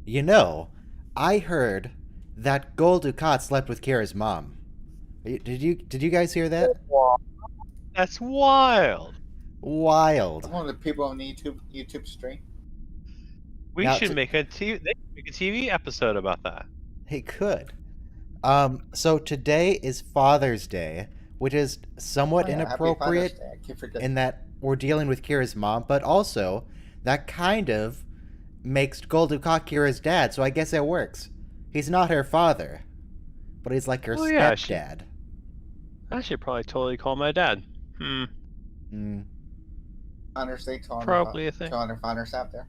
You know, I heard that Gul Dukat slept with Kira's mom. Did you guys hear that? That's wild. Wild. One of the people on the YouTube stream. We Now, should make a TV episode about that. he could. So today is Father's Day, which is somewhat Happy Father's inappropriate Day. I keep forgetting. in that we're dealing with Kira's mom, but also that kind of makes Gul Dukat Kira's dad, so I guess it works. He's not her father, but he's like her stepdad. I should probably totally call my dad. Father's Day to all Probably a thing. to all their fathers out there.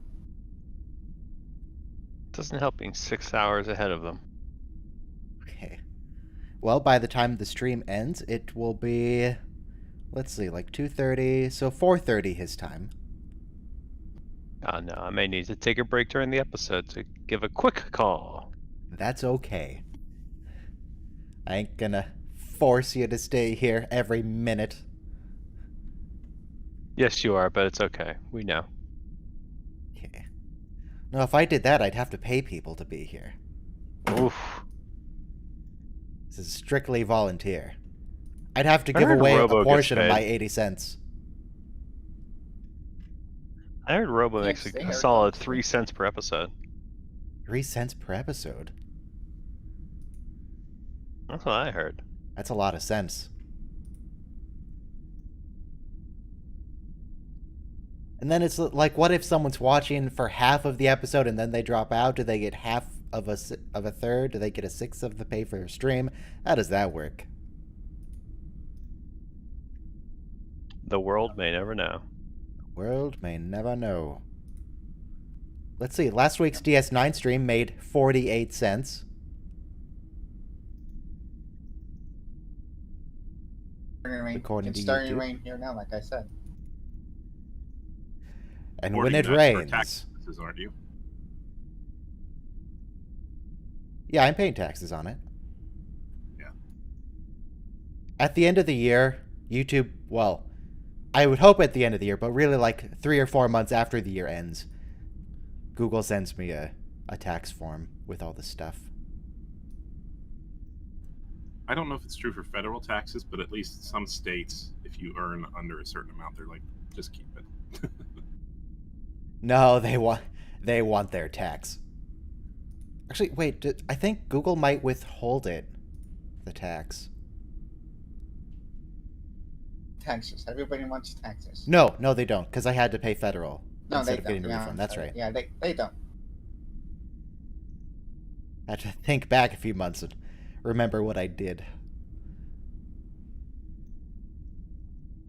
Doesn't help being 6 hours ahead of them. Okay. Well, by the time the stream ends, it will be, let's see, like 2:30, so 4:30 his time. Oh no, I may need to take a break during the episode to give a quick call. That's okay. I ain't gonna force you to stay here every minute. Yes, you are, but it's okay. We know. Okay. No, if I did that, I'd have to pay people to be here. Oof. This is strictly volunteer. I'd have to I give heard away Robo a gets portion of paid. my 80 cents. I heard Robo Yes, makes they a heard solid that. 3 cents per episode. 3 cents per episode. That's what I heard. That's a lot of cents. And then it's like, what if someone's watching for half of the episode and then they drop out? Do they get half of a third? Do they get a sixth of the pay for a stream? How does that work? The world may never know. World may never know. Let's see. Last week's DS9 stream made 48 cents. According It's to starting to YouTube. rain here now, like I said. And Reporting when it that for rains, taxes, aren't you? yeah, I'm paying taxes on it. Yeah. At the end of the year, YouTube, well, I would hope at the end of the year, but really like 3 or 4 months after the year ends, Google sends me a tax form with all this stuff. I don't know if it's true for federal taxes, but at least some states, if you earn under a certain amount, they're like, just keep it. No, they want their tax. Actually, wait, I think Google might withhold it, the tax. Taxes. Everybody wants taxes. No, they don't, because I had to pay federal No, instead they of getting don't. a Yeah, refund. That's right. Yeah, they don't. I had to think back a few months and remember what I did.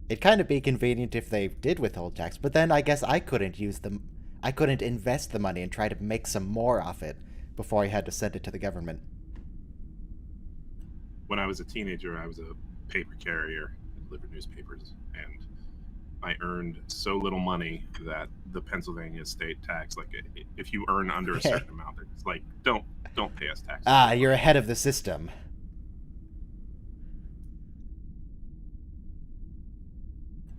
It'd kind of be convenient if they did withhold tax, but then I guess I couldn't invest the money and try to make some more off it before I had to send it to the government. When I was a teenager, I was a paper carrier, delivered newspapers, and I earned so little money that the Pennsylvania state tax, like if you earn under a certain amount, it's like don't pay us taxes. Ah, you're ahead of the system.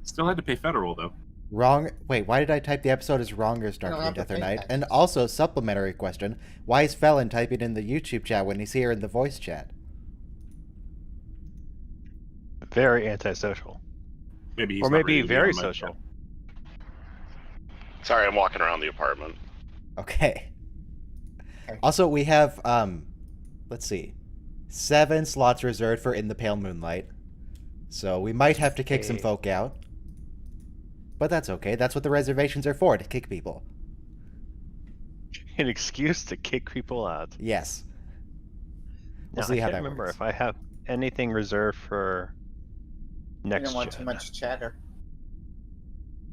Still had to pay federal though. Wrong. Wait, why did I type the episode as wrong or Dark don't Moon have to Death or pay Night? taxes. And also, supplementary question, why is Felon typing in the YouTube chat when he's here in the voice chat? Very antisocial. Maybe he's Or not maybe ready to be very on my social. chat. Sorry, I'm walking around the apartment. Okay. Okay. Also, we have, let's see, 7 slots reserved for In the Pale Moonlight. So we might have to kick some Okay. folk out. But that's okay. That's what the reservations are for, to kick people. An excuse to kick people out. Yes. We'll Now, see I how can't that remember works. if I have anything reserved for You next don't want gen. too much chatter.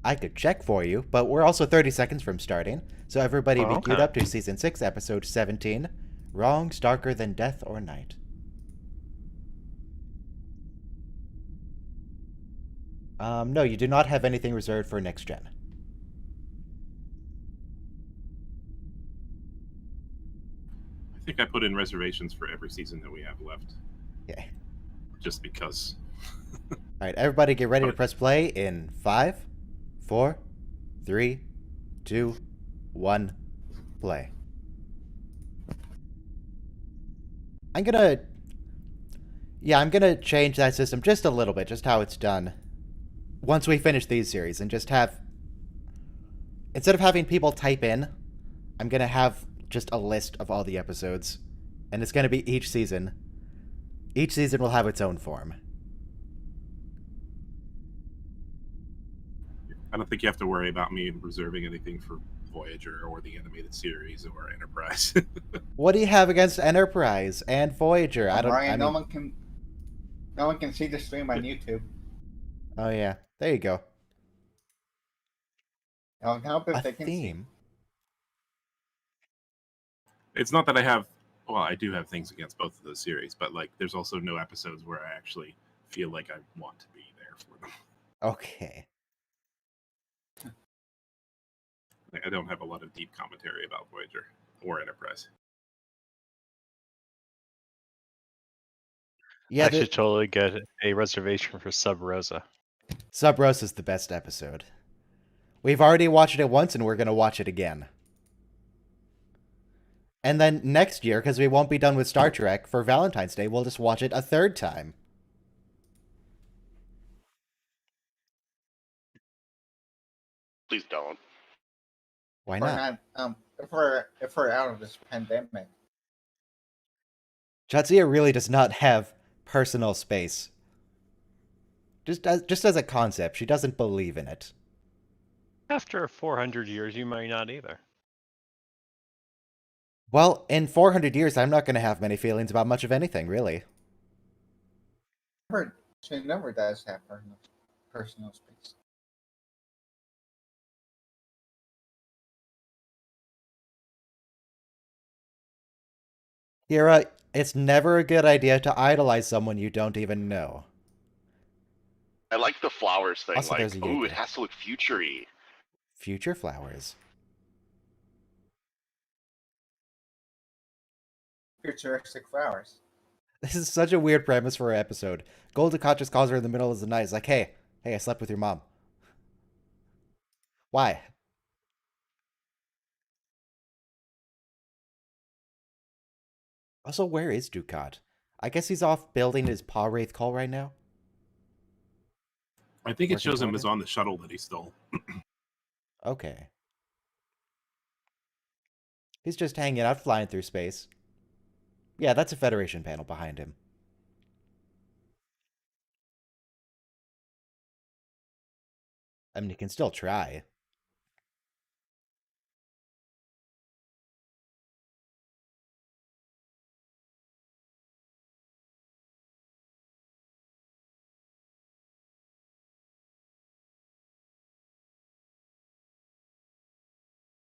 I could check for you, but we're also 30 seconds from starting. So everybody Oh, be queued okay. up to Season 6, Episode 17, Wrongs Darker Than Death or Night. No, you do not have anything reserved for next gen. I think I put in reservations for every season that we have left, Okay. just because. All right, everybody get ready to press play in 5, 4, 3, 2, 1, play. I'm gonna... Yeah, I'm gonna change that system just a little bit, just how it's done. Once we finish these series, and just have... Instead of having people type in, I'm gonna have just a list of all the episodes. And it's gonna be each season. Each season will have its own form. I don't think you have to worry about me reserving anything for Voyager or the animated series or Enterprise. What do you have against Enterprise and Voyager? I don't... Ryan, I no mean... one can see the stream on YouTube. Oh, yeah. There you go. It'll help if A they can see. theme. It's not that I have. Well, I do have things against both of those series, but like, there's also no episodes where I actually feel like I want to be there for them. Okay. Like, I don't have a lot of deep commentary about Voyager or Enterprise. Yeah, I should totally get a reservation for Sub Rosa. Sub Rosa is the best episode. We've already watched it once, and we're going to watch it again. And then next year, because we won't be done with Star Trek, for Valentine's Day, we'll just watch it a third time. Please don't. Why If not? we're not, if we're out of this pandemic. Jadzia really does not have personal space. Just as a concept, she doesn't believe in it. After 400 years, you might not either. Well, in 400 years, I'm not going to have many feelings about much of anything, really. She never does have personal space. Kira, it's never a good idea to idolize someone you don't even know. I like the flowers thing. Also, there's Like, a ooh, Jaeger. it has to look future-y. Future flowers. Futuristic flowers. This is such a weird premise for an episode. Goldacott just calls her in the middle of the night. He's like, hey, I slept with your mom. Why? Also, where is Ducat? I guess he's off building his paw wraith call right now. I think it Working shows him toward as it? on the shuttle that he stole. Okay. He's just hanging out, flying through space. Yeah, that's a Federation panel behind him. I mean, you can still try.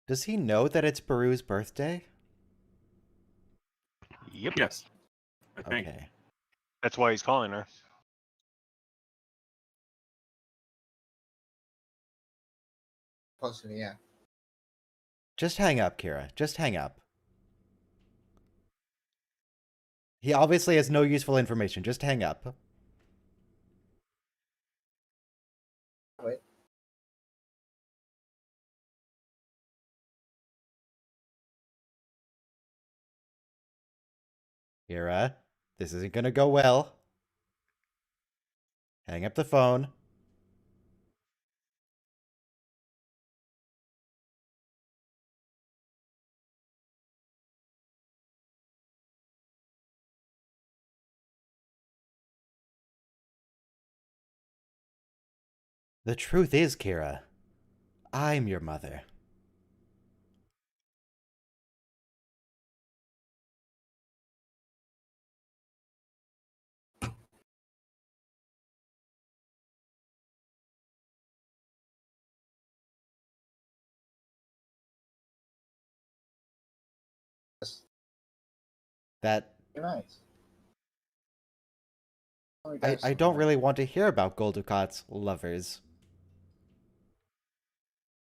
Does he know that it's Peru's birthday? Yep. Yes, I think. Okay. That's why he's calling her. Close to the end. Just hang up, Kira. Just hang up. He obviously has no useful information. Just hang up. Wait. Kira, this isn't gonna go well. Hang up the phone. The truth is, Kira, I'm your mother. That Be nice. Only I does don't something. really want to hear about Golducat's lovers.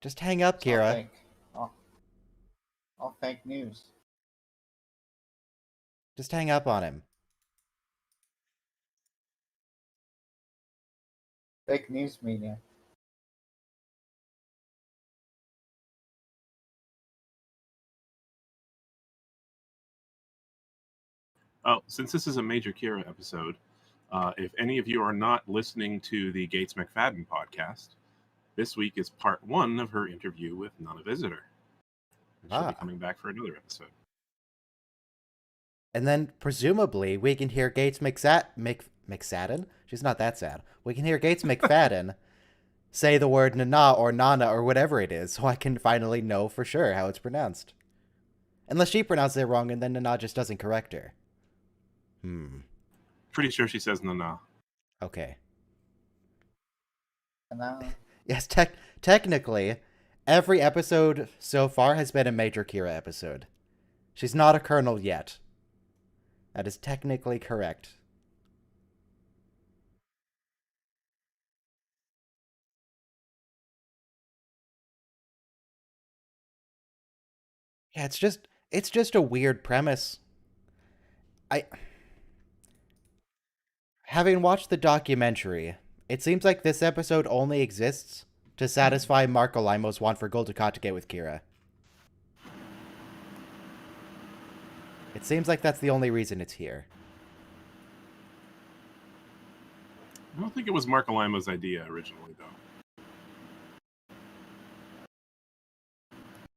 Just hang up, It's all Kira. fake. All fake news. Just hang up on him. Fake news media. Oh, since this is a major Kira episode, if any of you are not listening to the Gates McFadden podcast, this week is part 1 of her interview with None a Visitor. And she'll be coming back for another episode. And then presumably we can hear Gates McFadden. She's not that sad. We can hear Gates McFadden say the word Nana or Nana or whatever it is, so I can finally know for sure how it's pronounced. Unless she pronounces it wrong and then Nana just doesn't correct her. Pretty sure she says Nana. Okay. And now, Yes, technically, every episode so far has been a Major Kira episode. She's not a colonel yet. That is technically correct. Yeah, it's just a weird premise. Having watched the documentary, it seems like this episode only exists to satisfy Marco Limo's want for Gul Dukat to get with Kira. It seems like that's the only reason it's here. I don't think it was Marco Limo's idea originally, though.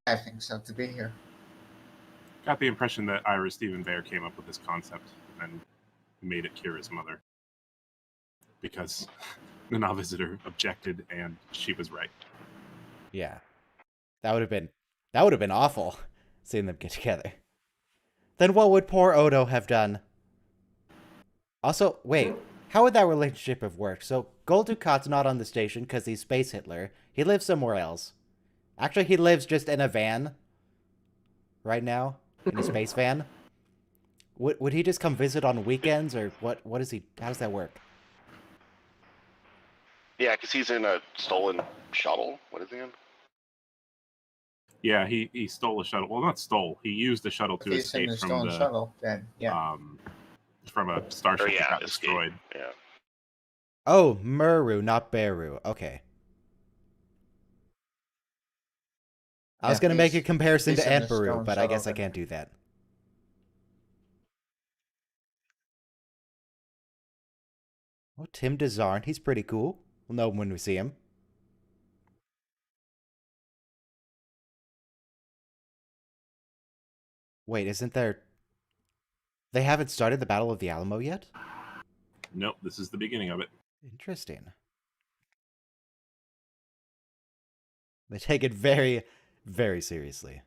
I think so, to be here. Got the impression that Ira Stephen Bear came up with this concept and made it Kira's mother. Because the Nana Visitor objected and she was right. Yeah. That would have been awful, seeing them get together. Then what would poor Odo have done? Also, wait, how would that relationship have worked? So, Gul Dukat's not on the station because he's Space Hitler. He lives somewhere else. Actually, he lives just in a van right now, in a space van. Would he just come visit on weekends, or what? What is he? How does that work? Yeah, because he's in a stolen shuttle. What is he in? Yeah, he stole a shuttle. Well, not stole. He used the shuttle to If he's in escape the from stone the shuttle, then yeah. from a starship that got escape. destroyed. Yeah. Oh, Muru, not Beru. Okay. I was Yeah, going to make a he's- comparison he's to in Aunt the Beru, stone but I guess I shuttle can't do that. Oh, Tim DeZarn. He's pretty cool. We'll know him when we see him. Wait, isn't there... They haven't started the Battle of the Alamo yet? Nope, this is the beginning of it. Interesting. They take it very, very seriously.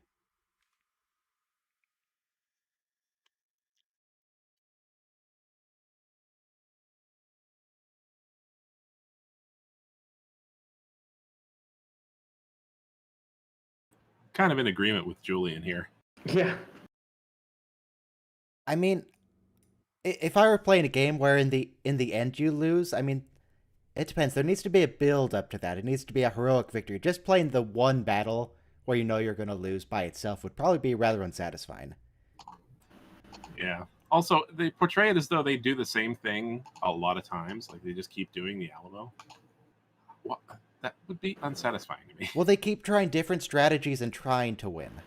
Kind of in agreement with Julian here. Yeah. I mean, if I were playing a game where in the end you lose, I mean, it depends. There needs to be a build up to that. It needs to be a heroic victory. Just playing the one battle where you know you're going to lose by itself would probably be rather unsatisfying. Yeah. Also, they portray it as though they do the same thing a lot of times. Like, they just keep doing the Alamo. What? That would be unsatisfying to me. Well, they keep trying different strategies and trying to win.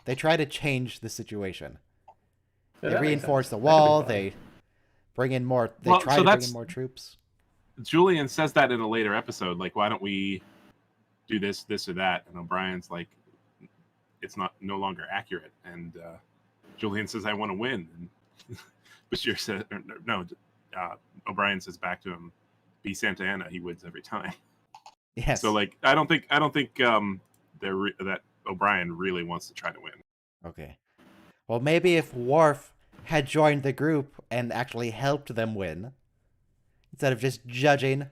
They try to change the situation. Yeah, They that makes reinforce sense. the That could be wall. fun. They bring in more. They Well, try so to bring that's- in more troops. Julian says that in a later episode. Like, why don't we do this, or that? And O'Brien's like, it's no longer accurate. And Julian says, I want to win. And Bashir says, O'Brien says back to him, be Santa Ana, he wins every time. Yes. So, like, I don't think that O'Brien really wants to try to win. Okay. Well, maybe if Worf had joined the group and actually helped them win, instead of just judging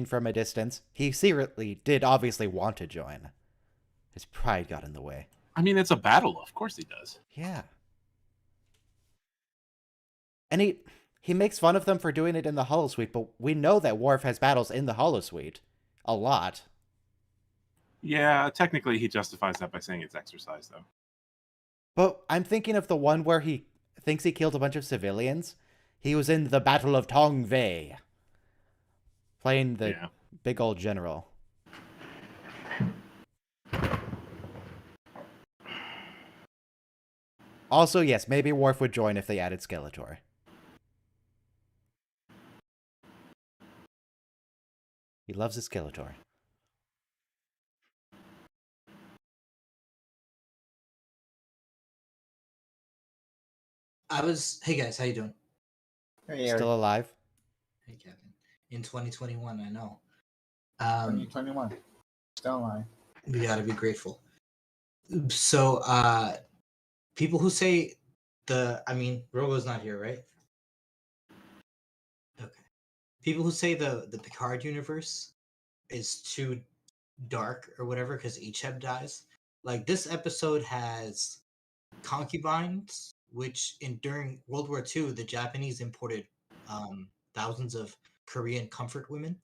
from a distance, he secretly did obviously want to join. His pride got in the way. I mean, it's a battle. Of course he does. Yeah. And he makes fun of them for doing it in the holosuite, but we know that Worf has battles in the holosuite. A lot. Yeah, technically he justifies that by saying it's exercise, though. But I'm thinking of the one where he thinks he killed a bunch of civilians. He was in the Battle of Tong Vei, playing the big old general. Also, yes, maybe Worf would join if they added Skeletor. He loves his Skeletor. Hey guys, how you doing? Hey, Eric. Still alive? Hey Kevin. In 2021, I know. 2021. Still alive. We gotta be grateful. So, people who say Robo's not here, right? Okay. People who say the Picard universe is too dark or whatever because Icheb dies. Like, this episode has concubines, which during World War II, the Japanese imported thousands of Korean comfort women,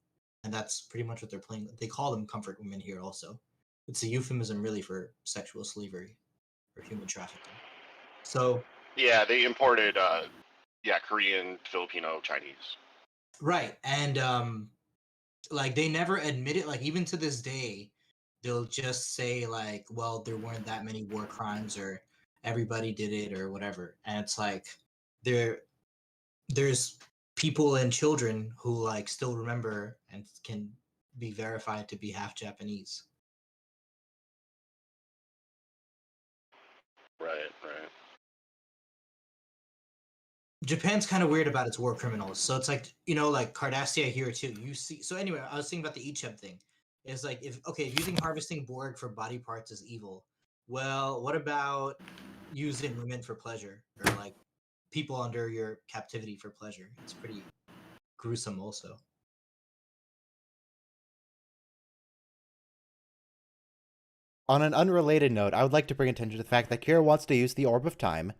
and that's pretty much what they're playing. They call them comfort women here also. It's a euphemism really for sexual slavery or human trafficking. So Yeah, they imported Korean, Filipino, Chinese. right, and like they never admit it. Like even to this day, they'll just say like, well, there weren't that many war crimes or everybody did it or whatever. And it's like there's people and children who like still remember and can be verified to be half Japanese. Right. Japan's kind of weird about its war criminals. So it's like, like Cardassia here too. You see, so anyway, I was thinking about the Icheb thing. It's like, if using harvesting Borg for body parts is evil, well, what about using women for pleasure or like people under your captivity for pleasure? It's pretty gruesome also. On an unrelated note, I would like to bring attention to the fact that Kira wants to use the Orb of Time.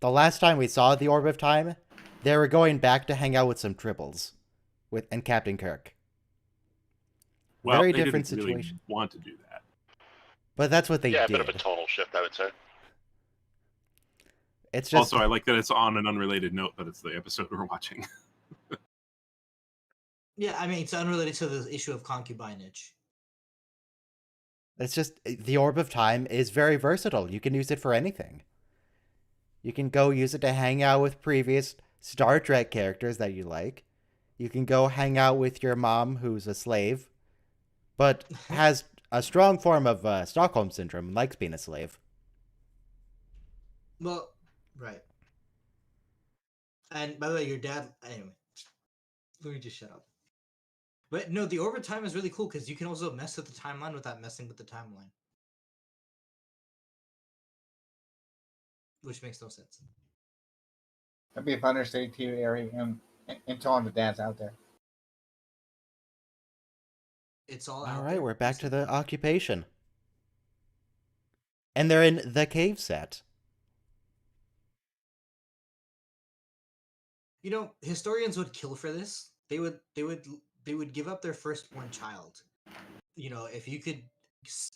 The last time we saw the Orb of Time, they were going back to hang out with some tribbles and Captain Kirk. Well, Very they different didn't really situation. want to do that. But that's what they Yeah, a did. bit of a tonal shift, I would say. It's just Also, I like that it's on an unrelated note, but it's the episode we're watching. Yeah, I mean, it's unrelated to the issue of concubinage. It's just the Orb of Time is very versatile. You can use it for anything. You can go use it to hang out with previous Star Trek characters that you like. You can go hang out with your mom who's a slave, but has a strong form of Stockholm Syndrome and likes being a slave. Well, right. And by the way, your dad. Anyway, let me just shut up. But no, the Orb of Time is really cool because you can also mess with the timeline without messing with the timeline, which makes no sense. That'd be a fun to stay to Eric and tell the dads out there. It's all All out right, there. we're back to the occupation. And they're in the cave set. Historians would kill for this. They would give up their firstborn child. If you could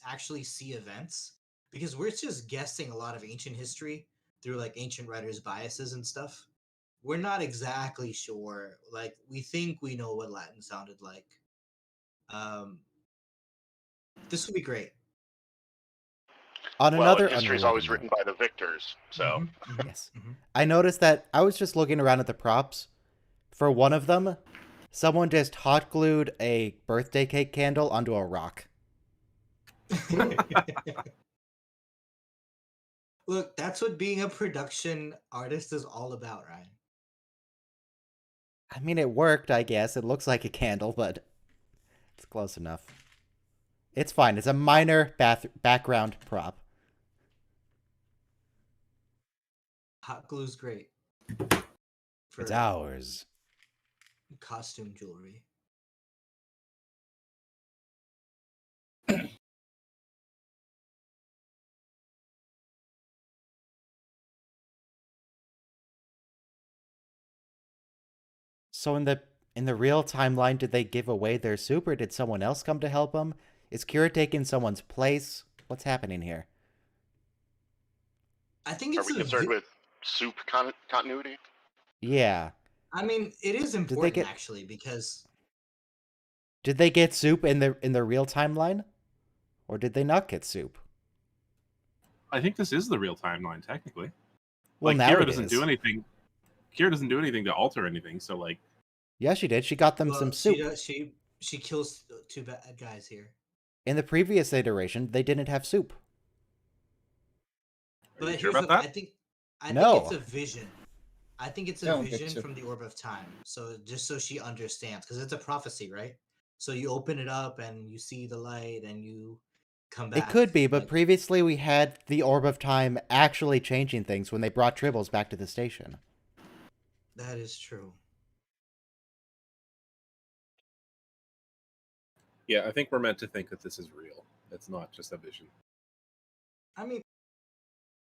actually see events, because we're just guessing a lot of ancient history through like ancient writers' biases and stuff. We're not exactly sure. Like we think we know what Latin sounded like. This would be great. On Well, another and history's unrelated always note, written by the victors, so yes, I noticed that I was just looking around at the props. For one of them, someone just hot glued a birthday cake candle onto a rock. Look, that's what being a production artist is all about, Ryan. I mean, it worked, I guess. It looks like a candle, but it's close enough. It's fine. It's a minor background prop. Hot glue's great. It's ours. Costume jewelry. So in the real timeline, did they give away their soup, or did someone else come to help them? Is Kira taking someone's place? What's happening here? I think are it's we concerned with soup continuity? Yeah. I mean, it is important actually because did they get soup in the real timeline, or did they not get soup? I think this is the real timeline, technically. Well, like now Kira it doesn't is. do anything. Kira doesn't do anything to alter anything. So like, Yeah, she did. She got them some Well, soup. she kills two bad guys here. In the previous iteration, they didn't have soup. are you But sure here's about what that? I No. think it's a vision. I think it's a Don't get vision to- from the orb of time. So just so she understands, because it's a prophecy, right? So you open it up and you see the light and you come back. It could be, but like, previously we had the Orb of Time actually changing things when they brought Tribbles back to the station. that is true. Yeah, I think we're meant to think that this is real. It's not just a vision. I mean,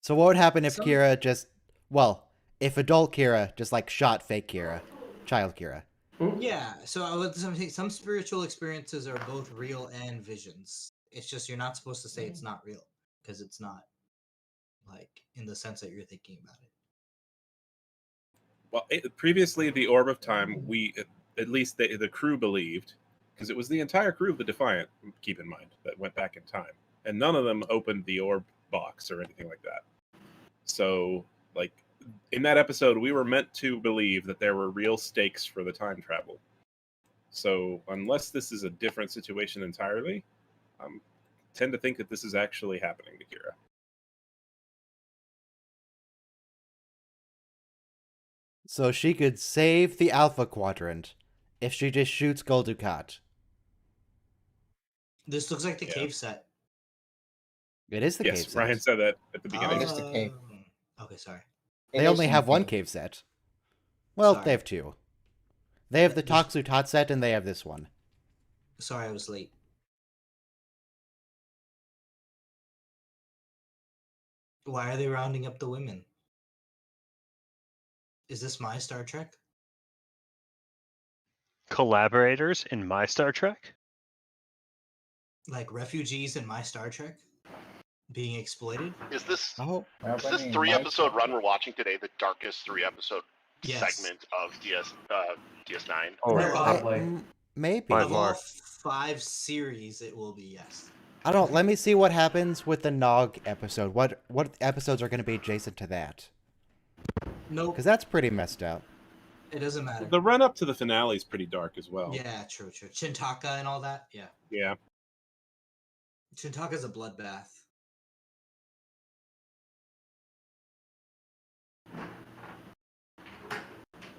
So what would happen if Some- Kira just, well, if adult Kira just like shot fake Kira, child Kira? yeah. So some spiritual experiences are both real and visions. It's just you're not supposed to say it's not real because it's not like in the sense that you're thinking about it. Well, previously the Orb of Time, we at least the crew believed, because it was the entire crew of the Defiant. Keep in mind that went back in time, and none of them opened the orb box or anything like that. So, like in that episode, we were meant to believe that there were real stakes for the time travel. So, unless this is a different situation entirely, I tend to think that this is actually happening to Kira. So she could save the Alpha Quadrant if she just shoots Gul Dukat. This looks like the Yeah. cave set. It is the Yes, cave Ryan set. said that at the beginning. It is the cave. Okay, sorry. They It only is in have the one cave set. Well, they Sorry. have two. They have the There's- Toxu Tot set and they have this one. Sorry, I was late. Why are they rounding up the women? Is this my Star Trek? Collaborators in my Star Trek? Like refugees in my Star Trek being exploited? Is this Oh, Well, is I this mean, 3-episode run we're watching today the darkest 3-episode Yes. segment of DS9? Oh, No, maybe. By Of far. all 5 series, it will be yes. I don't. Let me see what happens with the Nog episode. What episodes are going to be adjacent to that? Nope, Because that's pretty messed up. it doesn't matter. The run up to the finale is pretty dark as well. Yeah, true. Chintaka and all that. Yeah, Yeah. Chintaka's a bloodbath.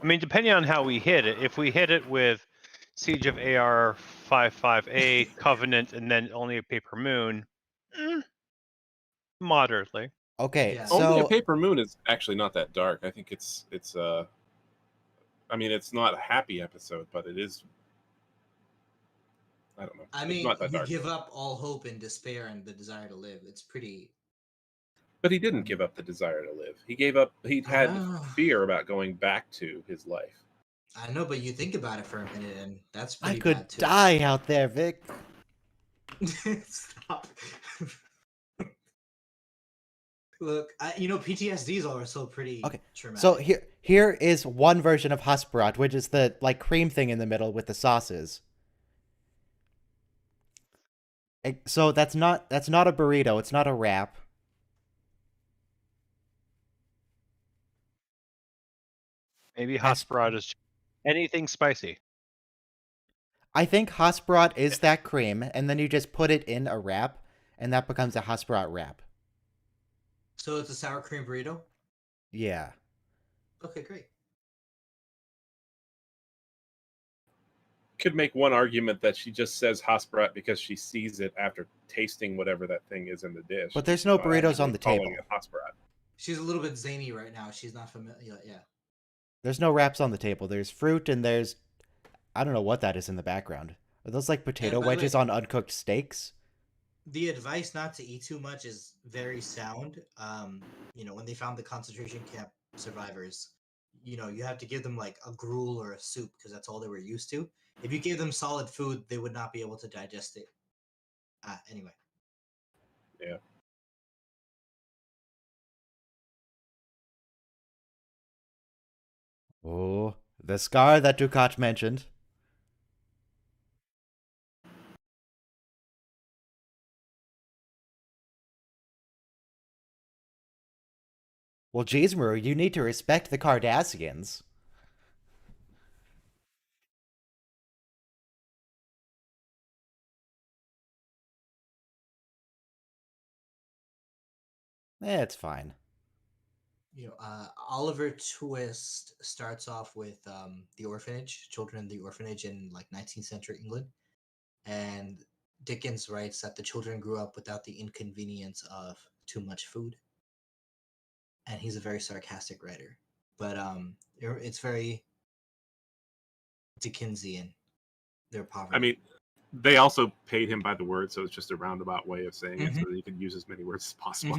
I mean, depending on how we hit it, if we hit it with Siege of AR 55A, Covenant, and then only a Paper Moon, moderately. Okay, Yeah. Only a so Paper Moon is actually not that dark. I think it's I mean, it's not a happy episode, but it is. I don't know. I It's mean, not that you dark. give up all hope and despair and the desire to live. It's pretty. But he didn't give up the desire to live. He gave up. He had Ah. fear about going back to his life. I know, but you think about it for a minute, and that's I pretty could bad too. die out there, Vic. Stop. Look, PTSD is also pretty Okay, traumatic. So here is one version of Hasperat, which is the like cream thing in the middle with the sauces. So that's not a burrito. It's not a wrap. Maybe That's- Hasperat is anything spicy. I think Hasperat is that cream, and then you just put it in a wrap, and that becomes a Hasperat wrap. So it's a sour cream burrito. Yeah. Okay, great. Could make one argument that she just says Hasperat because she sees it after tasting whatever that thing is in the dish. But there's no Not burritos actually on the calling table. it Hasperat. She's a little bit zany right now. She's not familiar. Yeah. There's no wraps on the table. There's fruit and there's I don't know what that is in the background. Are those like potato by the way- wedges on uncooked steaks? The advice not to eat too much is very sound. When they found the concentration camp survivors, you have to give them like a gruel or a soup because that's all they were used to. If you gave them solid food, they would not be able to digest it. Anyway. Yeah. Oh, the scar that Dukat mentioned. Well, geez, Maru, you need to respect the Cardassians. It's fine. Oliver Twist starts off with the orphanage, children in the orphanage in like 19th century England, and Dickens writes that the children grew up without the inconvenience of too much food, and he's a very sarcastic writer. But it's very Dickensian. Their poverty. I mean, they also paid him by the word, so it's just a roundabout way of saying it, so Mhm. that he could use as many words as possible.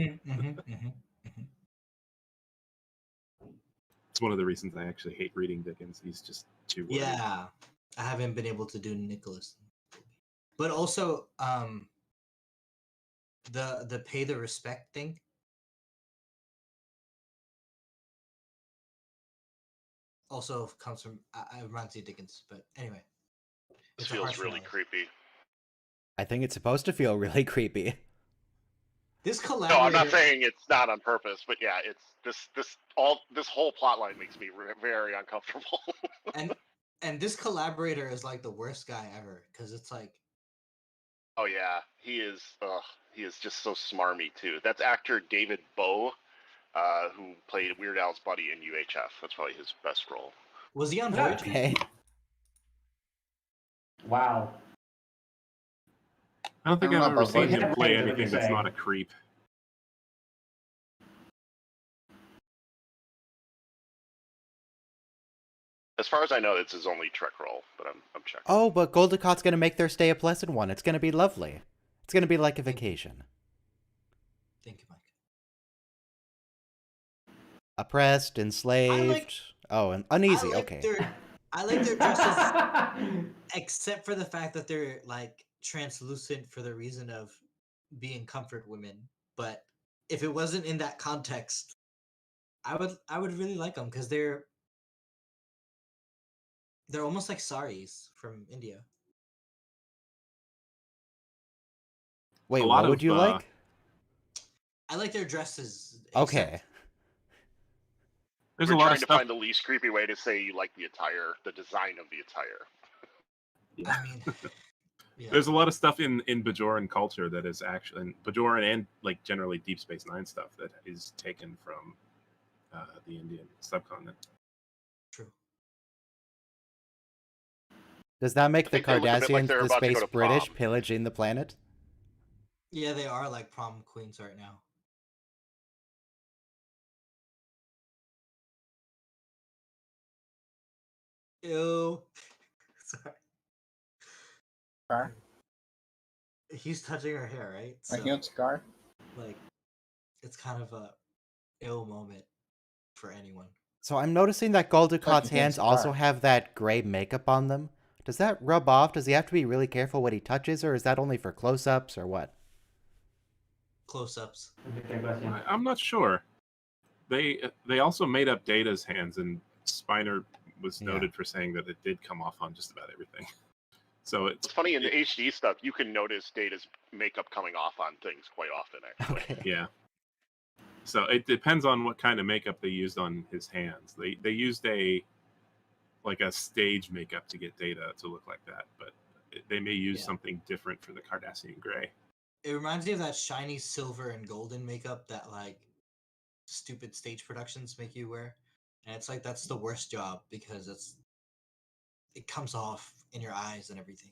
It's one of the reasons I actually hate reading Dickens. He's just too wordy. Yeah, I haven't been able to do Nicholas, but also the pay the respect thing. Also comes from reminds me of Dickens, but anyway, This it's a feels harsh really reality. creepy. I think it's supposed to feel really creepy. This No, collaborator. I'm not saying it's not on purpose, but yeah, it's this whole plot line makes me very uncomfortable. and this collaborator is like the worst guy ever because it's like Oh yeah, he is. He is just so smarmy too. That's actor David Bowe, who played Weird Al's buddy in UHF. That's probably his best role. was he on Voyager? Okay. Wow. I don't think I don't I've know ever about seen Voyager. him play What you're anything that's saying. not a creep. As far as I know, it's his only Trek role, but I'm checking. Oh, but Goldicott's gonna make their stay a pleasant one. It's gonna be lovely. It's gonna be like a vacation. Thank you, Mike. Oppressed, enslaved. Oh, and uneasy. I like Okay. I like their dresses, except for the fact that they're like translucent for the reason of being comfort women. But if it wasn't in that context, I would really like them because they're almost like saris from India. Wait, A lot what would of, you like? I like their dresses. Okay. There's We're a lot trying of to stuff. find the least creepy way to say you like the attire, the design of the attire. I mean, yeah. There's a lot of stuff in Bajoran culture that is actually, and Bajoran and like generally Deep Space Nine stuff that is taken from the Indian subcontinent. True. Does that make I the think they look a bit like Cardassians they're the about to go space to British prom. pillaging the planet? Yeah, they are like prom queens right now. Ew. Sorry. Scar? He's touching her hair, right? A huge scar? Like, it's kind of a ill moment for anyone. So I'm noticing that Goldicott's Like a hands scar. also have that gray makeup on them. Does that rub off? Does he have to be really careful what he touches, or is that only for close-ups, or what? Close-ups. Okay, question. I'm not sure. They also made up Data's hands, and Spiner was Yeah. noted for saying that it did come off on just about everything. So It's funny in the HD stuff, you can notice Data's makeup coming off on things quite often. Actually, Okay. yeah. So it depends on what kind of makeup they used on his hands. They used a stage makeup to get Data to look like that, but they may use Yeah. something different for the Cardassian gray. It reminds me of that shiny silver and golden makeup that like stupid stage productions make you wear. And it's like that's the worst job because it comes off in your eyes and everything.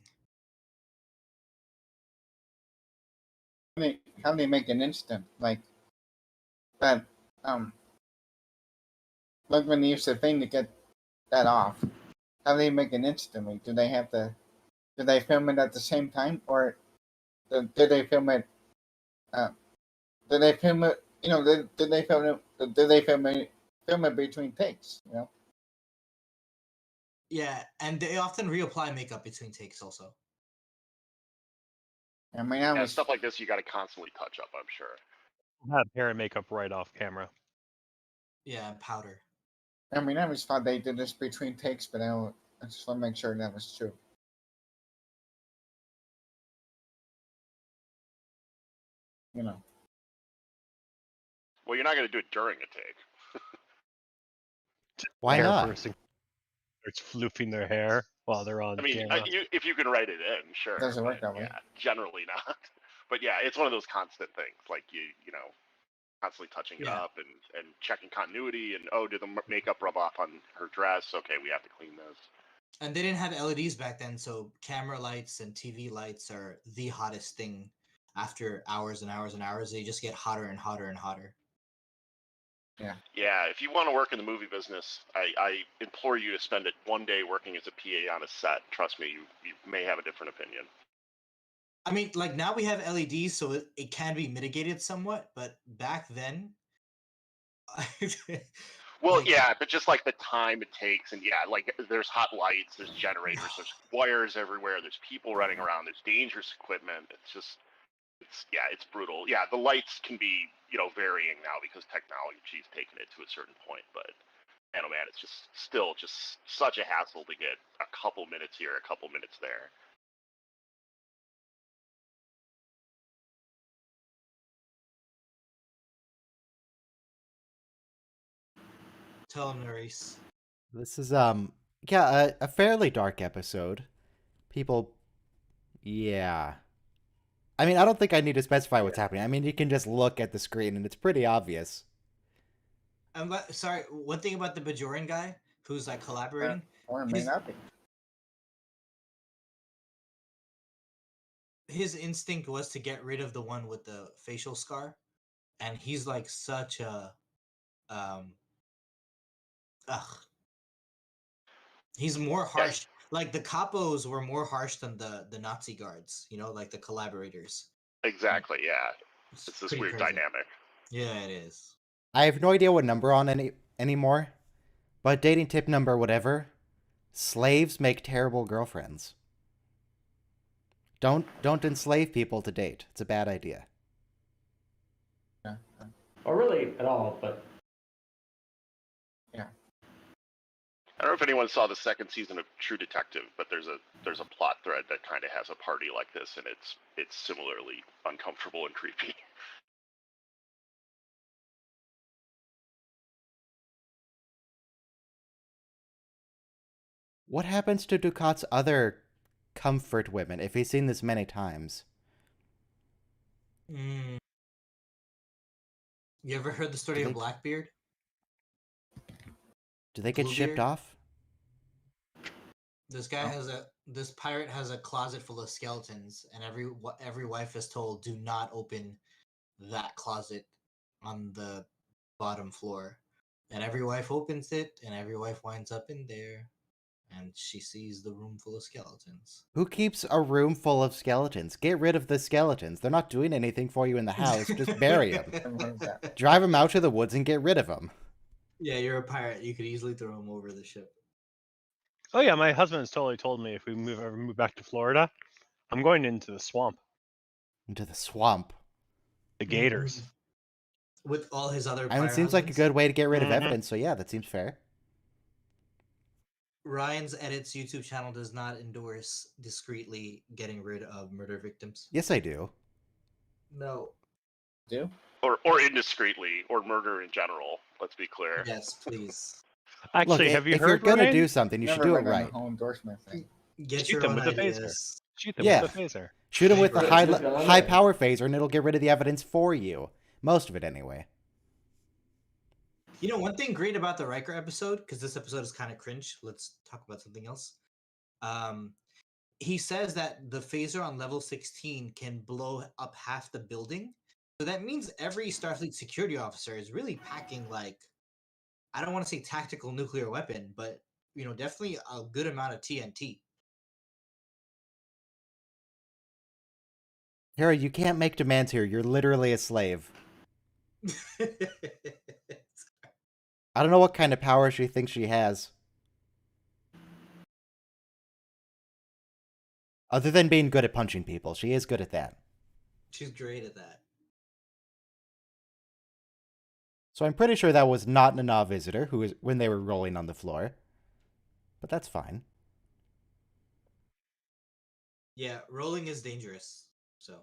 How do they make an instant like that? Like when they use the thing to get that off. How do they make it instantly? Do they have to? Do they film it at the same time, or do they film it? Do they film it? You know, did they film it? Did they film it between takes? You know. Yeah, and they often reapply makeup between takes also. I mean, I yeah, was stuff like this you got to constantly touch up. I'm sure. Have hair and makeup right off camera. Yeah, and powder. I always thought they did this between takes, but I just want to make sure that was true. You know. Well, you're not going to do it during a take. Why hair not? person starts floofing their hair while they're on I mean, camera. if you can write it in, sure. Doesn't work but that way. Yeah, generally not. But yeah, it's one of those constant things. Like you know, constantly touching it Yeah. up and checking continuity. And oh, did the makeup rub off on her dress? Okay, we have to clean this. And they didn't have LEDs back then, so camera lights and TV lights are the hottest thing. After hours and hours and hours, they just get hotter and hotter and hotter. Yeah, if you want to work in the movie business, I implore you to spend it one day working as a PA on a set. Trust me, you may have a different opinion. I mean, like now we have LEDs, so it can be mitigated somewhat, but back then, Well, like, yeah, but just like the time it takes, and yeah, like there's hot lights, there's generators, there's wires everywhere, there's people running around, there's dangerous equipment. It's brutal. Yeah, the lights can be varying now because technology's taken it to a certain point, but man, oh man, it's just still just such a hassle to get a couple minutes here, a couple minutes there. tell them, Maurice. This is yeah, a fairly dark episode. People, yeah. I mean, I don't think I need to specify what's happening. I mean, you can just look at the screen and it's pretty obvious. Sorry, one thing about the Bajoran guy who's like collaborating. Or it may not be. His instinct was to get rid of the one with the facial scar, and he's like such a ugh. He's more harsh. Like the capos were more harsh than the Nazi guards, like the collaborators. Exactly, yeah. It's this pretty weird crazy. dynamic. Yeah, it is. I have no idea what number on anymore, but dating tip number whatever, slaves make terrible girlfriends. Don't enslave people to date. It's a bad idea. Yeah. Or really at all, but I don't know if anyone saw the second season of True Detective, but there's a plot thread that kind of has a party like this, and it's similarly uncomfortable and creepy. What happens to Ducat's other comfort women if he's seen this many times? You ever heard the story of Blackbeard? Do they get shipped Bluebeard? off? This guy this pirate has a closet full of skeletons, and every wife is told, do not open that closet on the bottom floor. And every wife opens it, and every wife winds up in there, and she sees the room full of skeletons. Who keeps a room full of skeletons? Get rid of the skeletons. They're not doing anything for you in the house. Just bury them. Drive them out to the woods and get rid of them. Yeah, you're a pirate. You could easily throw them over the ship. Oh yeah, my husband's totally told me if we ever move back to Florida, I'm going into the swamp. Into the swamp. The gators. With all his other I mean, it seems like a good way to get rid of evidence, so yeah, that seems fair. Ryan's Edits YouTube channel does not endorse discreetly getting rid of murder victims. Yes, I do. No. Do? Or indiscreetly, or murder in general. Let's be clear. Yes, please. Actually, Look, have you if heard? you're gonna Ryan? do something, you should Never do it went on right. the whole endorsement thing. Get Shoot your them own with a phaser. ideas. Shoot them Yeah. with a phaser. Shoot him with the Right. high power phaser, and it'll get rid of the evidence for you. Most of it, anyway. You know, one thing great about the Riker episode, because this episode is kind of cringe. Let's talk about something else. He says that the phaser on level 16 can blow up half the building. So that means every Starfleet security officer is really packing, like, I don't want to say tactical nuclear weapon, but, definitely a good amount of TNT. Harry, you can't make demands here. You're literally a slave. I don't know what kind of power she thinks she has. Other than being good at punching people. She is good at that. She's great at that. So I'm pretty sure that was not an Nana visitor when they were rolling on the floor. But that's fine. Yeah, rolling is dangerous. So.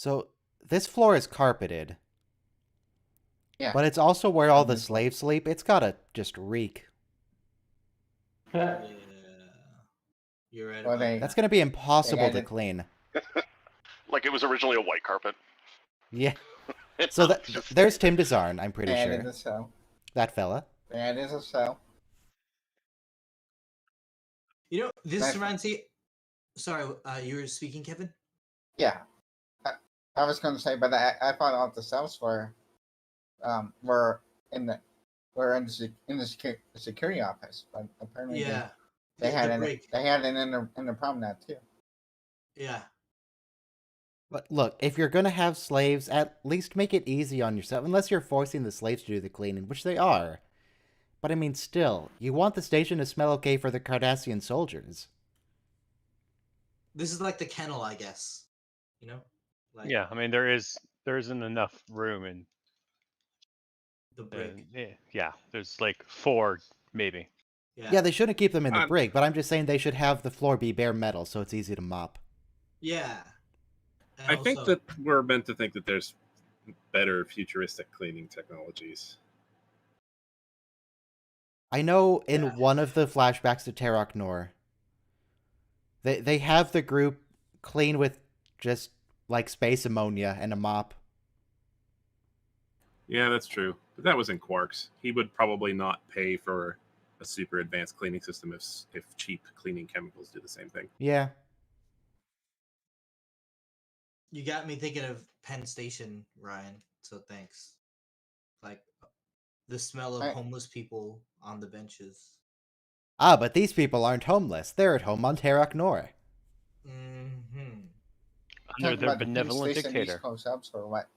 So this floor is carpeted, Yeah. but it's also where all the Mhm. slaves sleep. It's gotta just reek. Yeah. You're right Well, about they- That's that. gonna be impossible to added- clean. Like it was originally a white carpet. Yeah. It's So just there's standard. Tim DeZarn, I'm pretty They added sure. a cell. That fella. They added a cell. You know, this Nice. reminds me. Sorry, you were speaking, Kevin. Yeah. I was going to say, but I found out the cells were in the security office, but apparently Yeah. they The had it break. in the promenade too. Yeah. But look, if you're gonna have slaves, at least make it easy on yourself, unless you're forcing the slaves to do the cleaning, which they are. But I mean, still, you want the station to smell okay for the Cardassian soldiers. This is like the kennel, I guess. You know? Like Yeah, I mean there isn't enough room in the break. yeah, there's like 4 maybe. Yeah, they shouldn't keep them in the Um, brig, but I'm just saying they should have the floor be bare metal so it's easy to mop. Yeah. And I think also- that we're meant to think that there's better futuristic cleaning technologies. I know in Yeah. one of the flashbacks to Terok Nor, they have the group clean with just like space ammonia and a mop. Yeah, that's true. But that was in Quarks. He would probably not pay for a super advanced cleaning system if cheap cleaning chemicals do the same thing. Yeah. You got me thinking of Penn Station, Ryan. So thanks. Like the smell of I- homeless people on the benches. Ah, but these people aren't homeless. They're at home on Terok Nor. Mm-hmm. Under Talking their about the Penn benevolent Station dictator. East Coast subs or what?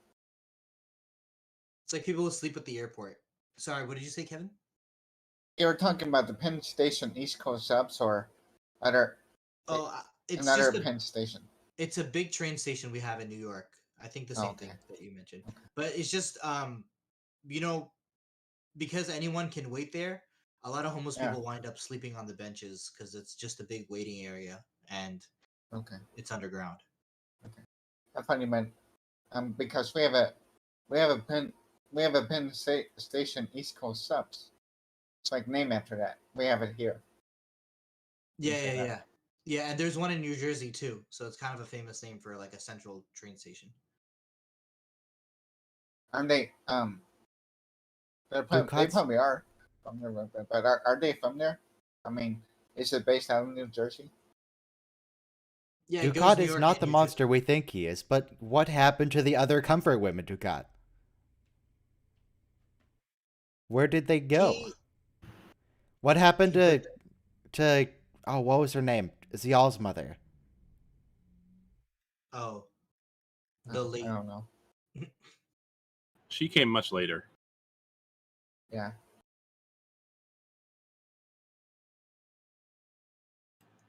It's like people who sleep at the airport. Sorry, what did you say, Kevin? You were talking about the Penn Station East Coast subs or other Oh, it's another just Penn Station. it's a big train station we have in New York. I think the same Okay. thing that you mentioned. But it's just you know, because anyone can wait there, a lot of homeless Yeah. people wind up sleeping on the benches because it's just a big waiting area and Okay. it's underground. I thought you meant because we have a Penn Station East Coast subs. It's like name after that. We have it here. Yeah, say yeah, that. yeah. Yeah, and there's one in New Jersey too. So it's kind of a famous name for like a central train station. Aren't they they Ducats? probably are from there, but are they from there? I mean, is it based out of New Jersey? Yeah, it goes Ducat New is York not and the New monster we think he is, but what happened to the other comfort women, Ducat? Where did they go? He- What happened he to oh, what was her name? Zial's mother. Oh, the I late. don't know. She came much later. Yeah.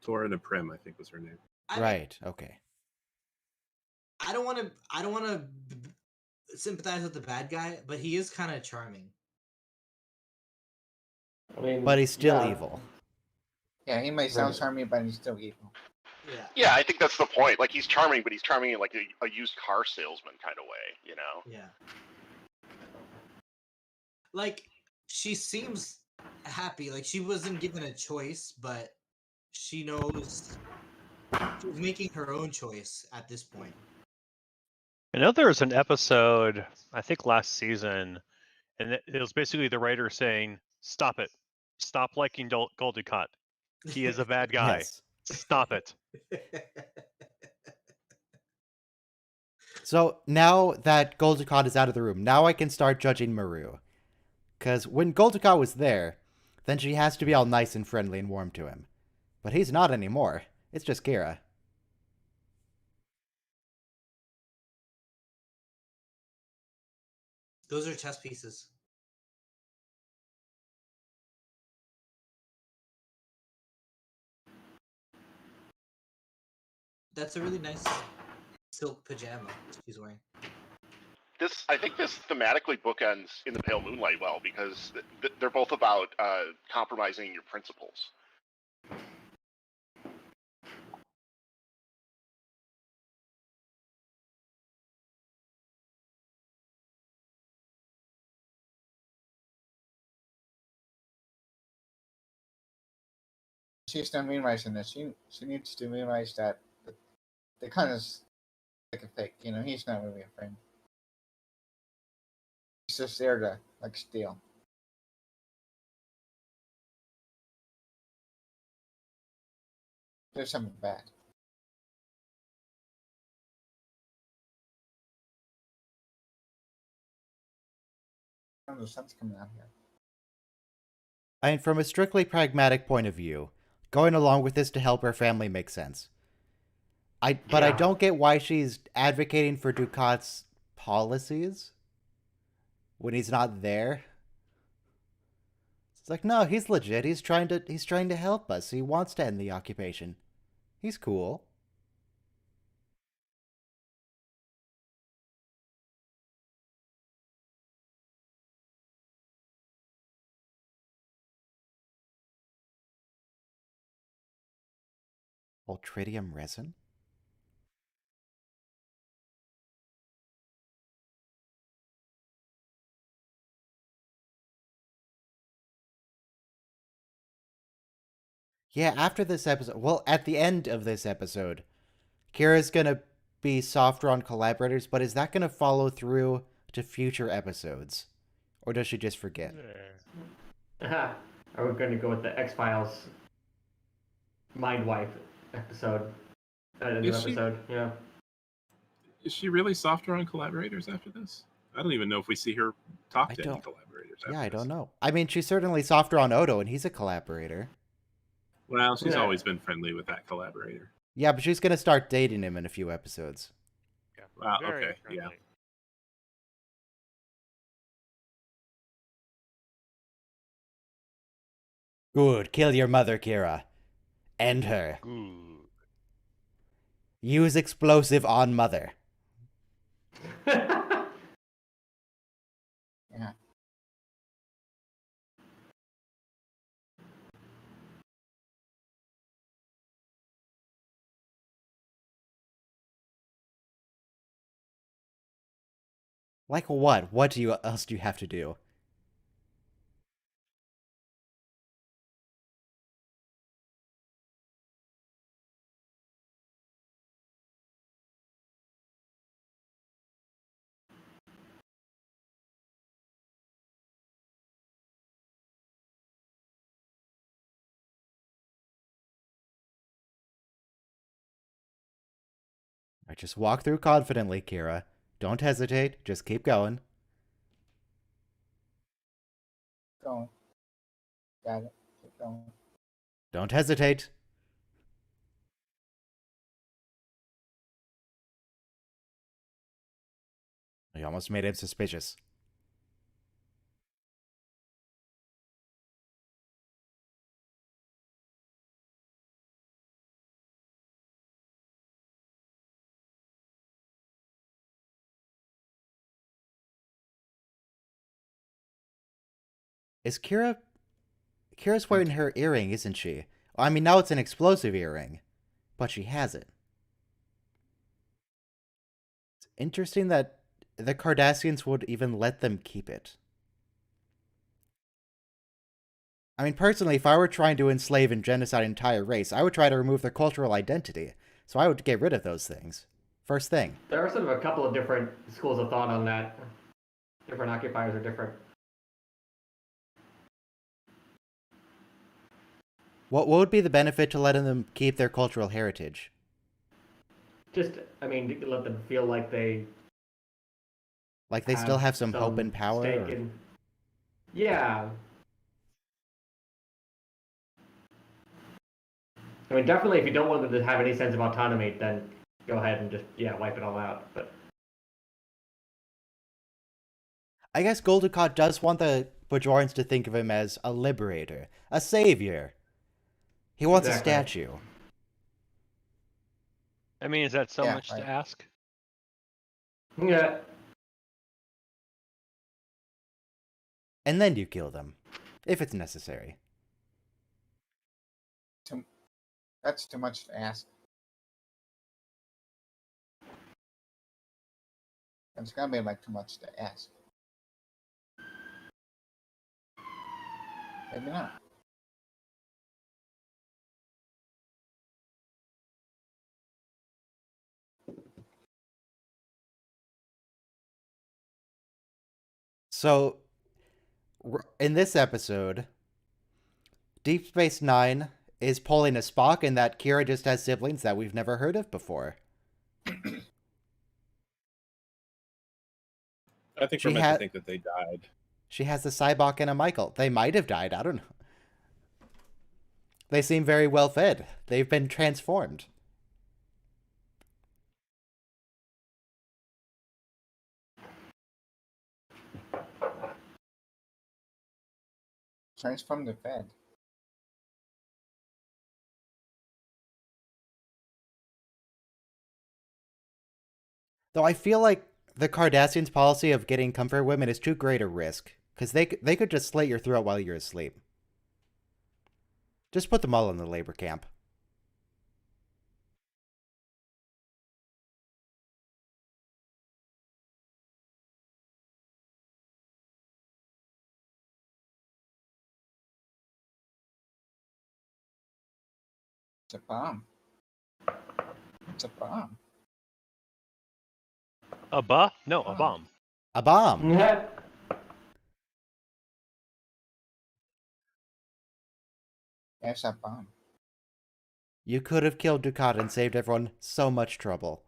Torrin Prim, I think was her name. Right, okay. I don't want to sympathize with the bad guy, but he is kind of charming. I mean, But he's still yeah, evil. Yeah, he may sound Right. charming, but he's still evil. Yeah. Yeah, I think that's the point. Like he's charming, but he's charming in like a used car salesman kind of way, you know? Yeah. Like she seems happy. Like she wasn't given a choice, but she knows she's making her own choice at this point. I know there was an episode, I think last season, and it was basically the writer saying, "Stop it! Stop liking Gul Dukat. He is a bad guy. Yes. Stop it." So now that Gul Dukat is out of the room, now I can start judging Maru. Because when Gul Dukat was there, then she has to be all nice and friendly and warm to him. But he's not anymore. It's just Kira. Those are chess pieces. That's a really nice silk pajama she's wearing. I think this thematically bookends in the Pale Moonlight well because they're both about compromising your principles. she's not realizing that she needs to realize that the kind of like a fake. He's not really a friend. He's just there to like steal. There's something bad. Oh, the sun's coming out here. I mean, from a strictly pragmatic point of view, going along with this to help her family makes sense. But I Yeah. don't get why she's advocating for Ducat's policies when he's not there. It's like, no, he's legit. He's trying to help us. He wants to end the occupation. He's cool. Ultradium resin? Yeah, after this episode, well, at the end of this episode, Kira's gonna be softer on collaborators, but is that gonna follow through to future episodes? Or does she just forget? Are we going to go with the X-Files Mind Wipe episode? New Is she- episode, yeah. Is she really softer on collaborators after this? I don't even know if we see her talk I to any don't- collaborators. Yeah, after I this. don't know. I mean, she's certainly softer on Odo, and he's a collaborator. Well, she's Yeah. always been friendly with that collaborator. Yeah, but she's gonna start dating him in a few episodes. Yeah, Wow, very okay, yeah. friendly. Good, kill your mother, Kira. End her. Good. Use explosive on mother. Yeah. Like what? What else do you have to do? I just walk through confidently, Kira. Don't hesitate. Just keep going. Going. Got it. Keep going. Don't hesitate. I almost made him suspicious. Is Kira's wearing her earring, isn't she? I mean, now it's an explosive earring, but she has it. It's interesting that the Cardassians would even let them keep it. I mean, personally, if I were trying to enslave and genocide an entire race, I would try to remove their cultural identity. So I would get rid of those things. First thing. There are sort of a couple of different schools of thought on that. Different occupiers are different. What would be the benefit to letting them keep their cultural heritage? Just, I mean, let them feel like they Like they still have some hope and power? stake Or... in... Yeah. I mean, definitely, if you don't want them to have any sense of autonomy, then go ahead and just, wipe it all out. But I guess Gul Dukat does want the Bajorans to think of him as a liberator, a savior. He wants Exactly. a statue. I mean, is that so Yeah, much right. to ask? yeah, And then you kill them, if it's necessary. That's too much to ask. It's gonna be like too much to ask. Maybe not. So, in this episode, Deep Space Nine is pulling a Spock, and that Kira just has siblings that we've never heard of before. I think She we're meant had- to think that they died. She has a Cybok and a Michael. They might have died. I don't know. They seem very well fed. They've been transformed. Transform the Fed. Though I feel like the Cardassians' policy of getting comfort women is too great a risk, because they could just slit your throat while you're asleep. Just put them all in the labor camp. It's a bomb. It's a bomb. A ba? No, a Oh. bomb. A bomb. It's a bomb. You could have killed Dukat and saved everyone so much trouble.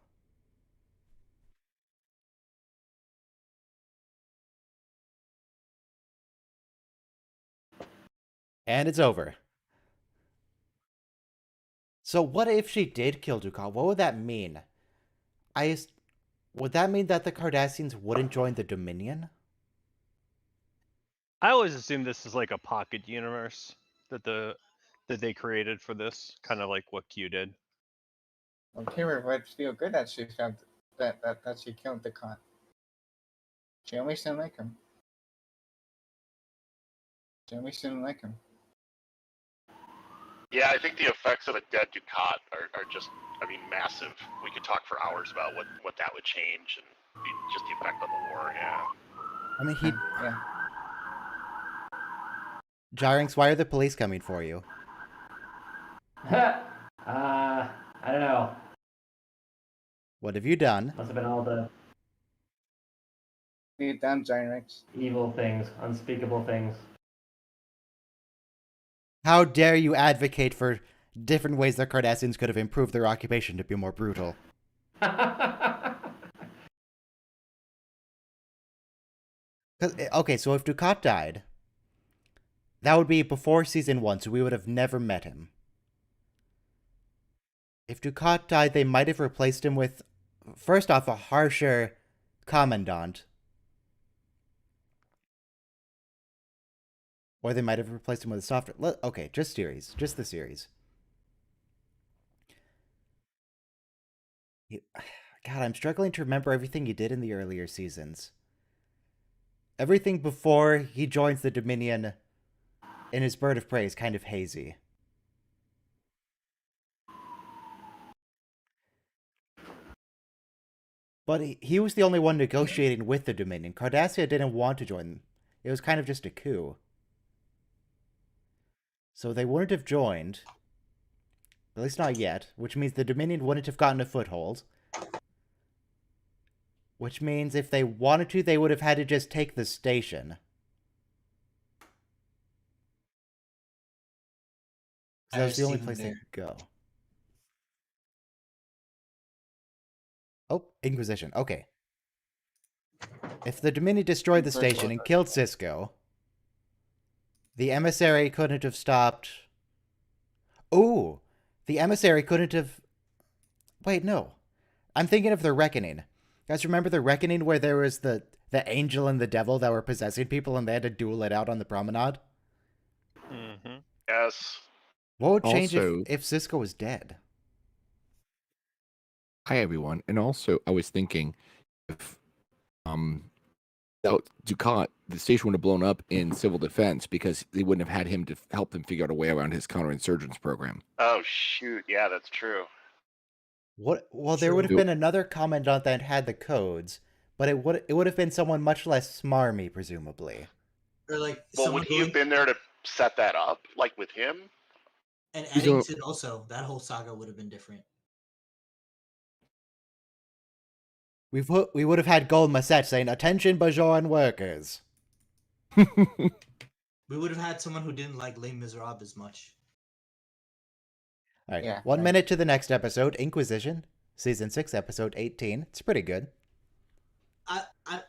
And it's over. So what if she did kill Dukat? What would that mean? Would that mean that the Cardassians wouldn't join the Dominion? I always assume this is like a pocket universe that they created for this, kind of like what Q did. Well, Kira would feel good that she found that she killed the con. She always didn't like him. She always didn't like him. Yeah, I think the effects of a dead Ducat are just, I mean, massive. We could talk for hours about what that would change and just the effect on the war. Yeah. I mean, Yeah. Gyrinx, why are the police coming for you? I don't know. What have you done? Must have been all the Be done, Gyrinx. evil things, unspeakable things. How dare you advocate for different ways the Cardassians could have improved their occupation to be more brutal? Okay, so if Dukat died, that would be before season 1, so we would have never met him. If Dukat died, they might have replaced him with, first off, a harsher commandant. Or they might have replaced him with a softer... Okay, just the series. God, I'm struggling to remember everything he did in the earlier seasons. Everything before he joins the Dominion in his Bird of Prey is kind of hazy. But he was the only one negotiating with the Dominion. Cardassia didn't want to join. It was kind of just a coup. So they wouldn't have joined. At least not yet. Which means the Dominion wouldn't have gotten a foothold. Which means if they wanted to, they would have had to just take the station. That was the only place they could go. Oh, Inquisition. Okay. If the Dominion destroyed the station and killed Cisco, the emissary couldn't have stopped... Ooh! The emissary couldn't have... Wait, no. I'm thinking of the Reckoning. Guys, remember the Reckoning where there was the angel and the devil that were possessing people and they had to duel it out on the promenade? Mm-hmm. Yes. What would change Also- if Cisco was dead? Hi everyone, and also I was thinking if without Ducat, the station would have blown up in civil defense because they wouldn't have had him to help them figure out a way around his counterinsurgents program. Oh shoot! Yeah, that's true. What? Well, there would have been another commandant that had the codes, but it would have been someone much less smarmy, presumably. Or like Well, someone would he have been there to set that up, like with him? and He's a- Eddington also. That whole saga would have been different. We would have had Gold Massette saying, "Attention, Bajoran workers." We would have had someone who didn't like Les Miserables as much. All right. Yeah, 1 right. minute to the next episode. Inquisition, season 6, episode 18. It's pretty good.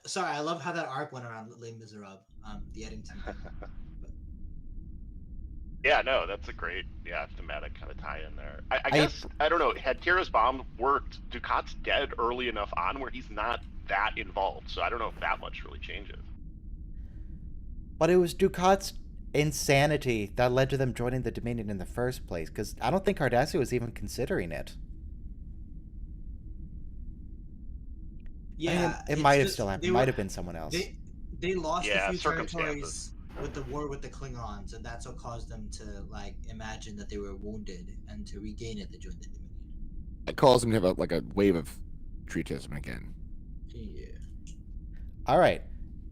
Sorry, I love how that arc went around Les Miserables. The Eddington thing. Yeah, no, that's a great, thematic kind of tie-in there. I I- guess, I don't know, had Kira's bomb worked, Ducat's dead early enough on where he's not that involved, so I don't know if that much really changes. But it was Ducat's insanity that led to them joining the Dominion in the first place, because I don't think Cardassia was even considering it. Yeah, I mean, it it's might have just- still happened. they It were- might have been someone else. They lost Yeah, a few circumstances. territories with the war with the Klingons, and that's what caused them to like imagine that they were wounded, and to regain it, they joined the Dominion. It calls him to have a wave of treatism again. Yeah. All right.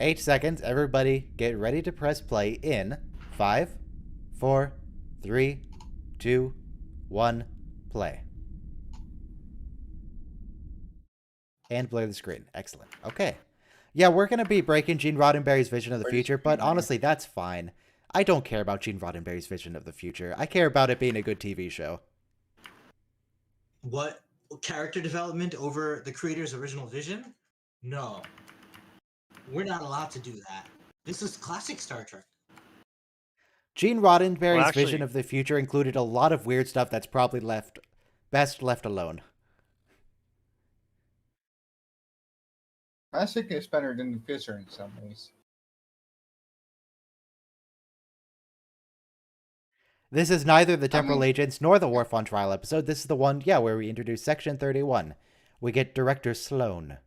8 seconds. Everybody get ready to press play in 5, 4, 3, 2, 1, play. And blur the screen. Excellent. Okay. Yeah, we're going to be breaking Gene Roddenberry's vision of the future, but honestly, that's fine. I don't care about Gene Roddenberry's vision of the future. I care about it being a good TV show. What character development over the creator's original vision? No. We're not allowed to do that. This is classic Star Trek. Gene Roddenberry's Well, actually- vision of the future included a lot of weird stuff that's probably best left alone. Classic is better than the future in some ways. This is neither the Temporal mean- Agents nor the Wharf on Trial episode. This is the one, where we introduce Section 31. We get Director Sloan.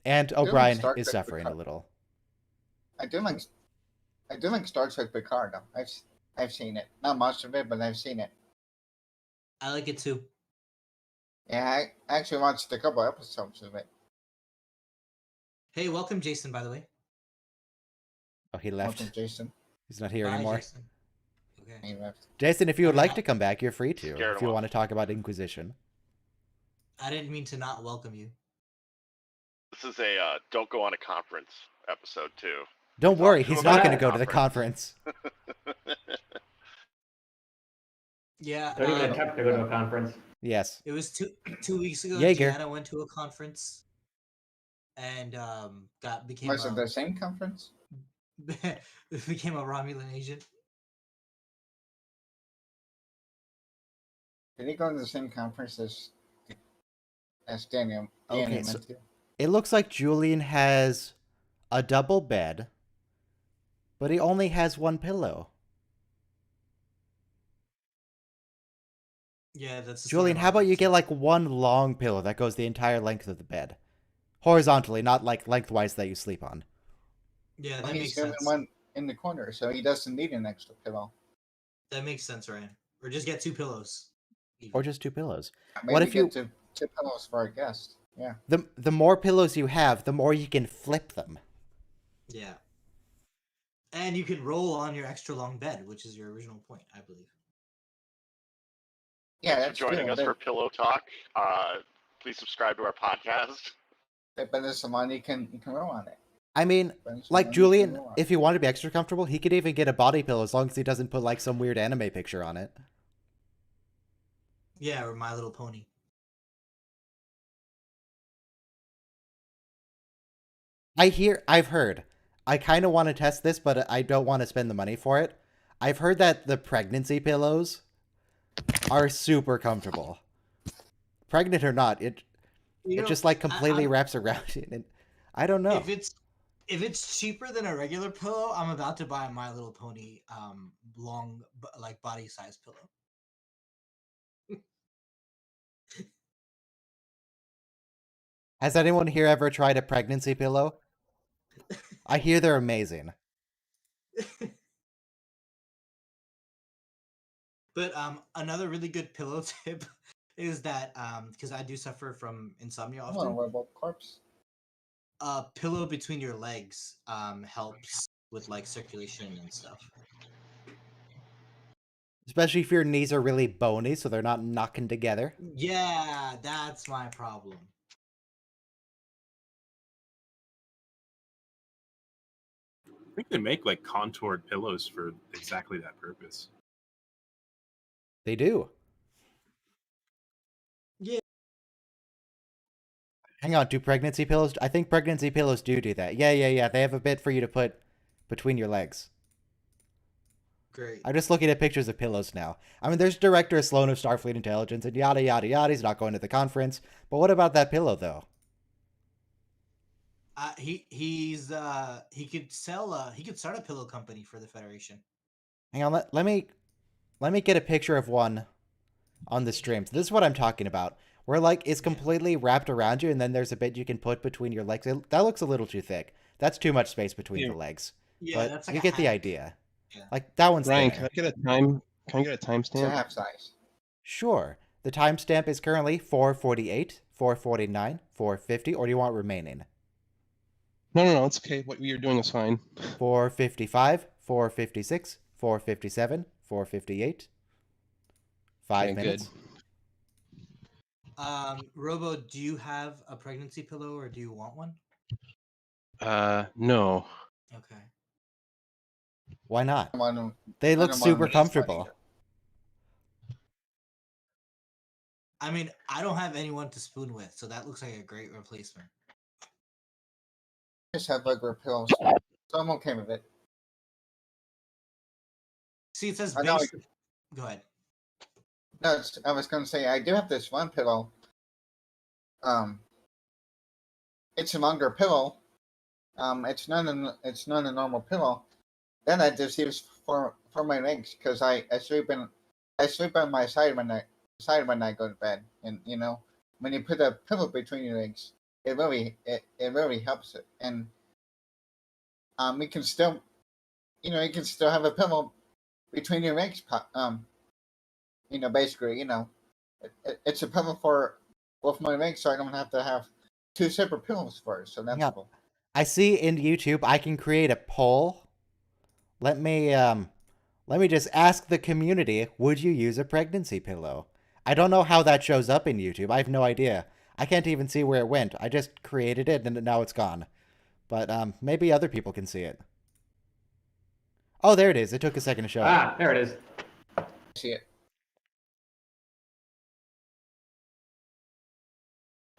And O'Brien Star is Trek suffering a Picard. little. I do like Star Trek Picard though. I've seen it. Not much of it, but I've seen it. I like it too. Yeah, I actually watched a couple episodes of it. Hey, welcome, Jason, by the way. Oh, he left. Welcome, Jason. He's not here Bye, anymore. Jason. Okay. He left. Jason, if you would I mean, like to come back, you're free to. Scared If him you off. want to talk about Inquisition. I didn't mean to not welcome you. This is a don't go on a conference episode too. Don't worry, to he's him not about going to the go to the conference. Yeah. Don't even attempt to go to a conference. Yes. It was 2 weeks ago. Jaeger. Gianna went to a conference, and became Was it a, the same conference? became a Romulan agent. Did he go to the same conference as Daniel? Okay, Daniel so- went to? It looks like Julian has a double bed, but he only has one pillow. Yeah, that's the Julian, story how about you Romulan get said. like one long pillow that goes the entire length of the bed? Horizontally, not like lengthwise that you sleep on. Yeah, Well, that he's makes given sense. one in the corner, so he doesn't need an extra pillow. That makes sense, Ryan. Or just get 2 pillows. even. Or just 2 pillows. Maybe What if you- get two pillows for a guest? Yeah. The more pillows you have, the more you can flip them. Yeah. And you can roll on your extra long bed, which is your original point, I believe. Yeah, Thanks that's for joining true. us for Pillow Talk. Please subscribe to our podcast. But there's some money you can roll on it. I mean, But there's some like money you can Julian, roll on if he wanted to be extra comfortable, he could even get a body pillow as long as he doesn't put like some weird anime picture on it. Yeah, or My Little Pony. I've heard. I kind of want to test this, but I don't want to spend the money for it. I've heard that the pregnancy pillows are super comfortable. Pregnant or not, it You know, just like completely I- wraps around it. And I don't know. If it's cheaper than a regular pillow, I'm about to buy a My Little Pony long like body size pillow. Has anyone here ever tried a pregnancy pillow? I hear they're amazing. But another really good pillow tip is that because I do suffer from insomnia it. Oh, often, what about corpse? a pillow between your legs helps with like circulation and stuff. Especially if your knees are really bony, so they're not knocking together. Yeah, that's my problem. think they make like contoured pillows for exactly that purpose. They do. Yeah. Hang on, do pregnancy pillows? I think pregnancy pillows do that. Yeah. They have a bit for you to put between your legs. Great. I'm just looking at pictures of pillows now. I mean, there's Director Sloan of Starfleet Intelligence and yada yada yada. He's not going to the conference. But what about that pillow, though? He could sell he could start a pillow company for the Federation. Hang on, let me get a picture of one on the stream. So this is what I'm talking about. Where like it's completely wrapped around you, and then there's a bit you can put between your legs. That looks a little too thick. That's too much space between the legs. Yeah, but that's like you a get the half. idea. Yeah. Like that one's Ryan, thinner. can I get a time? Can I get a It's a timestamp? half size. Sure. The timestamp is currently 4:48, 4:49, 4:50, or do you want remaining? No, it's okay. What you're doing is fine. 4:55, 4:56, 4:57, 4:58. 5 Okay, minutes. good. Robo, do you have a pregnancy pillow or do you want one? No. Okay. Why not? I want 'em- They I look don't want 'em super to waste money. comfortable. I mean, I don't have anyone to spoon with, so that looks like a great replacement. Just have regular pillows, so I'm okay with it. See, it says I know. base. Go ahead. No, I was going to say I do have this one pillow. It's a longer pillow. It's not a normal pillow. Then I just use for my legs because I sleep on my side when I go to bed, and you know when you put a pillow between your legs, it really helps it, and you can still have a pillow between your legs. Basically, it's a pillow for both my legs, so I don't have to have two separate pillows for it. So that's Yeah. cool. I see in YouTube I can create a poll. Let me just ask the community, would you use a pregnancy pillow? I don't know how that shows up in YouTube. I have no idea. I can't even see where it went. I just created it and now it's gone. But maybe other people can see it. Oh, there it is. It took a second to show up. There it is. I see it.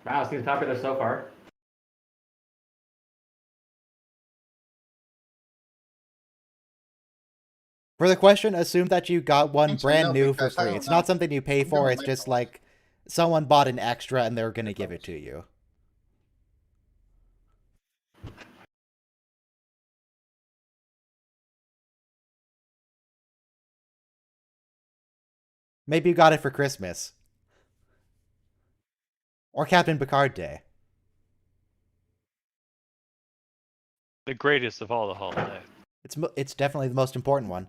Wow, seems popular so far. For the question, assume that you got one Thanks, brand no, new for because I free. don't It's know. not something you pay I'm for. doing It's my just pillows. like someone bought an extra and they're going to give it to you. Maybe you got it for Christmas. Or Captain Picard Day. The greatest of all the holidays. It's definitely the most important one.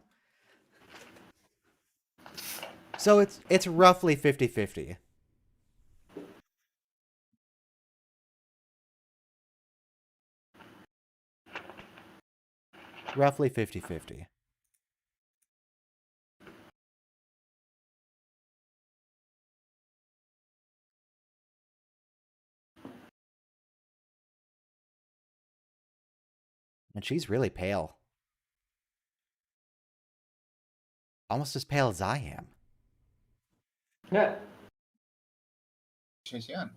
So it's roughly 50-50. Roughly 50-50. And she's really pale. Almost as pale as I am. Yeah. She's young.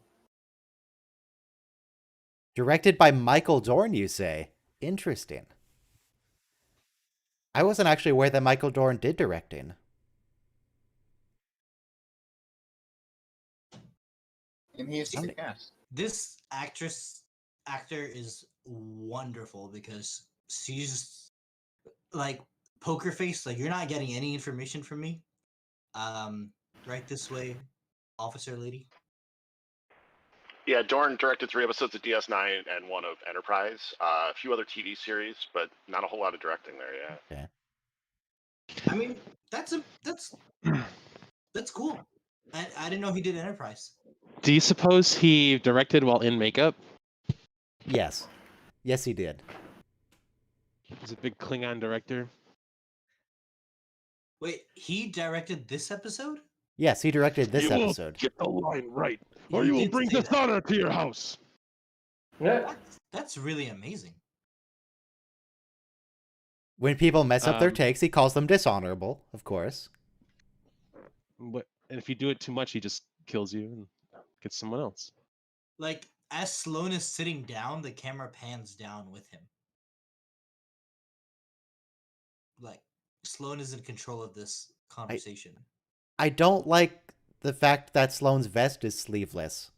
Directed by Michael Dorn, you say? Interesting. I wasn't actually aware that Michael Dorn did directing. And he's the cast. This actor is wonderful because she's like poker face. Like, you're not getting any information from me. Right this way, officer lady. Yeah, Dorn directed 3 episodes of DS9 and 1 of Enterprise. A few other TV series, but not a whole lot of directing there. Yeah. Okay. I mean, that's cool. I didn't know he did Enterprise. Do you suppose he directed while in makeup? Yes. Yes, he did. He's a big Klingon director. Wait, he directed this episode? Yes, he directed this episode. Get the line right, or you will bring dishonor to your house. Yeah. That's really amazing. When people mess up their Um, takes, he calls them dishonorable, of course. and if you do it too much, he just kills you and gets someone else. Like, as Sloane is sitting down, the camera pans down with him. Like, Sloane is in control of this conversation. I don't like the fact that Sloane's vest is sleeveless.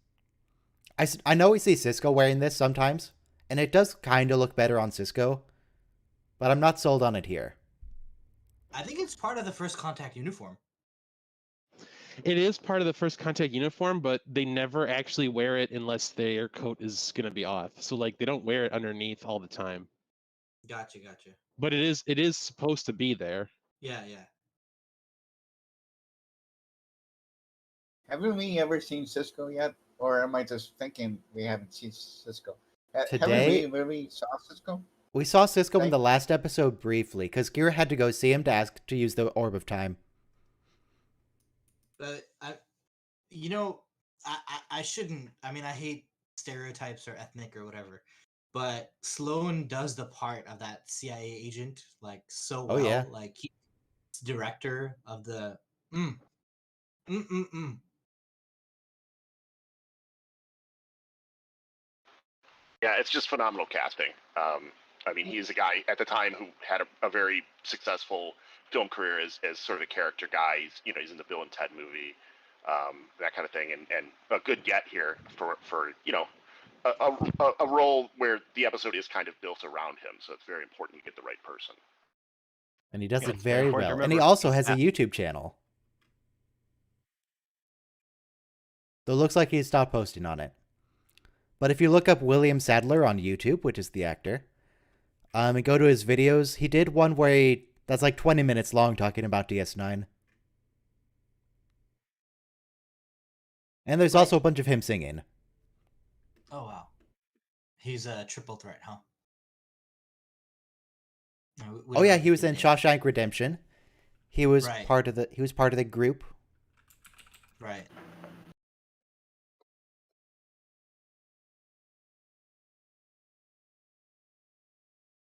I know we see Cisco wearing this sometimes, and it does kind of look better on Cisco, but I'm not sold on it here. I think it's part of the First Contact uniform. It is part of the First Contact uniform, but they never actually wear it unless their coat is gonna be off. So like they don't wear it underneath all the time. Gotcha. But it is supposed to be there. Yeah. Haven't we ever seen Cisco yet? Or am I just thinking we haven't seen Cisco? Haven't Today- we really saw Cisco? We saw Cisco in Right. the last episode briefly, because Kira had to go see him to ask to use the Orb of Time. I shouldn't. I mean, I hate stereotypes or ethnic or whatever, but Sloane does the part of that CIA agent like so Oh, well. yeah. Like he's director of the. Yeah, it's just phenomenal casting. I mean, he's a guy at the time who had a very successful film career as sort of a character guy. He's in the Bill and Ted movie, that kind of thing, and a good get here for a role where the episode is kind of built around him. So it's very important to get the right person. And he does Yeah, it it's very very important to well. And he remember. also has a YouTube channel. Though it looks like he stopped posting on it. But if you look up William Sadler on YouTube, which is the actor, and go to his videos, he did one where that's like 20 minutes long talking about DS9. And there's also a bunch of him singing. Oh wow, he's a triple threat, huh? No, we Oh don't yeah, know he was in his name. Shawshank Redemption. He was Right. part of the group. Right.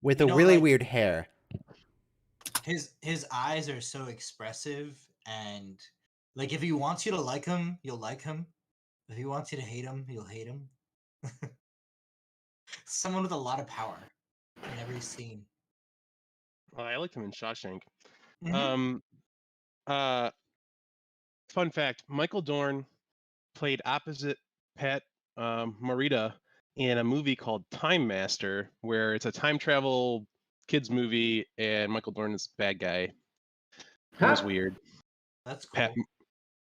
With You a know, really like- weird hair. His eyes are so expressive, and like if he wants you to like him, you'll like him. If he wants you to hate him, you'll hate him. Someone with a lot of power in every scene. Well, I liked him in Shawshank. Mhm. Fun fact: Michael Dorn played opposite Pat Morita in a movie called Time Master, where it's a time travel kids movie, and Michael Dorn is the bad guy. It was Huh? weird. That's cool. Pat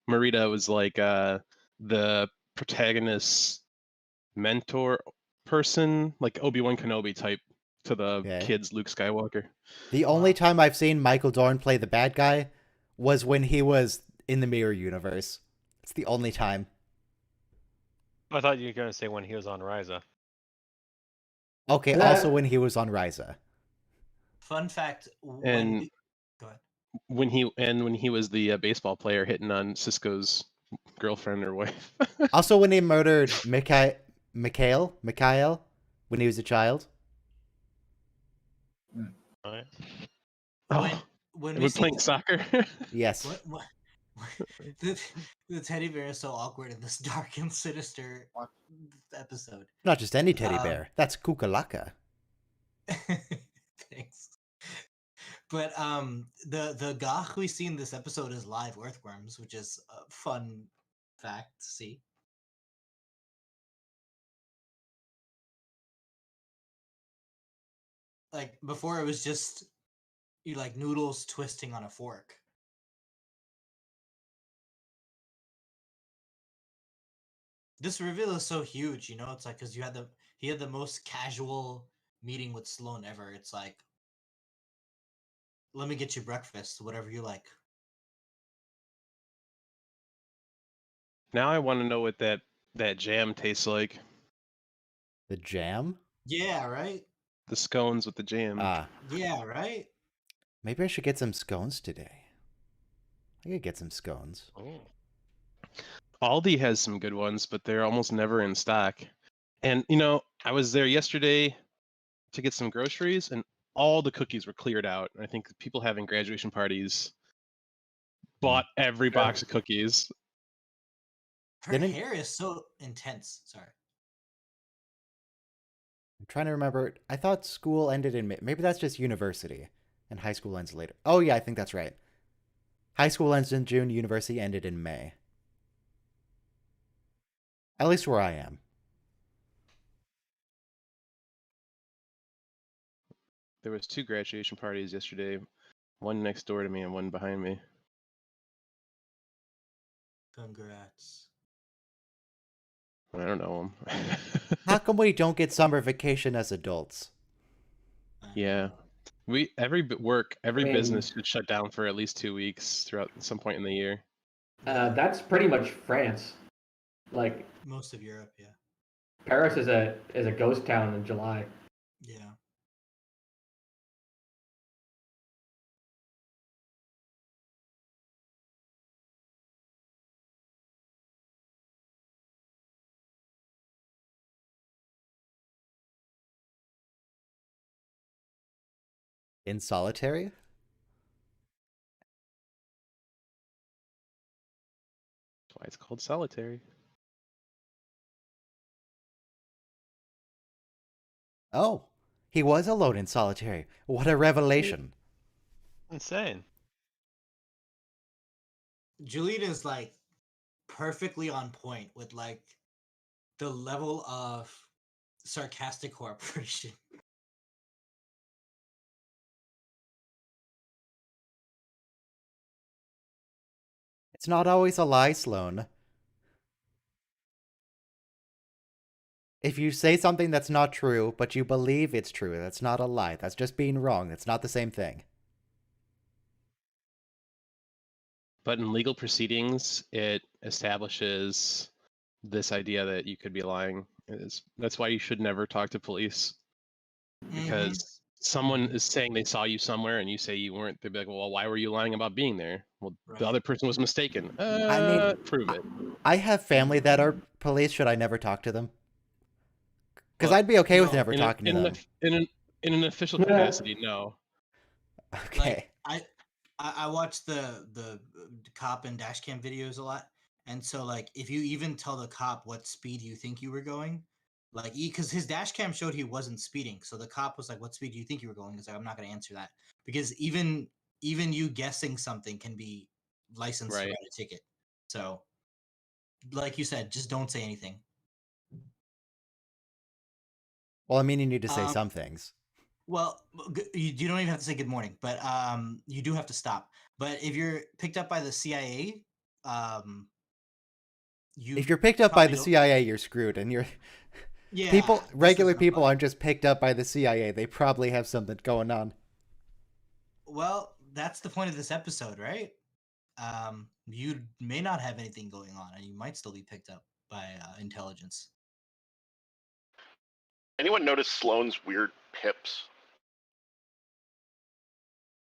Morita was like the protagonist's mentor person, like Obi-Wan Kenobi type to the Okay. kids, Luke Skywalker. The only time I've seen Michael Dorn play the bad guy was when he was in the Mirror Universe. It's the only time. I thought you were going to say when he was on Ryza. Okay, Yeah. also when he was on Ryza. Fun fact. And- Go ahead. When he was the baseball player hitting on Cisco's girlfriend or wife. Also when he murdered Mikhail when he was a child. All right. Oh, When we we're see playing soccer. Yes. what the teddy bear is so awkward in this dark and sinister episode. Not just any teddy Um, bear. That's Kukalaka. Thanks. But the gach we see in this episode is live earthworms, which is a fun fact to see. Like before, it was just like noodles twisting on a fork. This reveal is so huge, you know. It's like because he had the most casual meeting with Sloane ever. It's like, let me get you breakfast, whatever you like. Now I want to know what that jam tastes like. The jam? Yeah, right. The scones with the jam. Ah, Yeah, right. maybe I should get some scones today. I could get some scones. Oh. Aldi has some good ones, but they're almost never in stock. And I was there yesterday to get some groceries, and all the cookies were cleared out. And I think people having graduation parties bought every box of cookies. Her Didn't- hair is so intense. Sorry. I'm trying to remember. I thought school ended in May. Maybe that's just university, and high school ends later. Oh yeah, I think that's right. High school ends in June. University ended in May. At least where I am. There was 2 graduation parties yesterday, one next door to me and one behind me. Congrats. I don't know them. How come we don't get summer vacation as adults? Yeah, every mean- business should shut down for at least 2 weeks throughout some point in the year. That's pretty much France. Like Most of Europe, yeah. Paris is a ghost town in July. Yeah. In solitary? That's why it's called solitary. Oh, he was alone in solitary. What a revelation. Insane. Julita is like perfectly on point with like the level of sarcastic cooperation. It's not always a lie, Sloan. If you say something that's not true, but you believe it's true, that's not a lie. That's just being wrong. That's not the same thing. But in legal proceedings, it establishes this idea that you could be lying. That's why you should never talk to police, because someone is saying they saw you somewhere and you say you weren't. They'd be like, well, why were you lying about being there? Well, the other person was mistaken. I mean, prove it. I have family that are police. Should I never talk to them? Because Well, I'd be okay with no, never talking to them. In an official capacity, no. Okay. Like I watch the cop and dash cam videos a lot, and so like if you even tell the cop what speed you think you were going, like because his dash cam showed he wasn't speeding, so the cop was like, "What speed do you think you were going?" He's like, "I'm not going to answer that because even you guessing something can be licensed to Right. write a ticket." So, like you said, just don't say anything. Well, I mean, you need to say some things. Well, you don't even have to say good morning, but you do have to stop. But if you're picked up by the CIA, If you're picked up by probably the don't- CIA, you're screwed. And you're yeah, people, this regular doesn't people apply. aren't just picked up by the CIA. They probably have something going on. Well, that's the point of this episode, right? You may not have anything going on, and you might still be picked up by intelligence. Anyone notice Sloane's weird pips?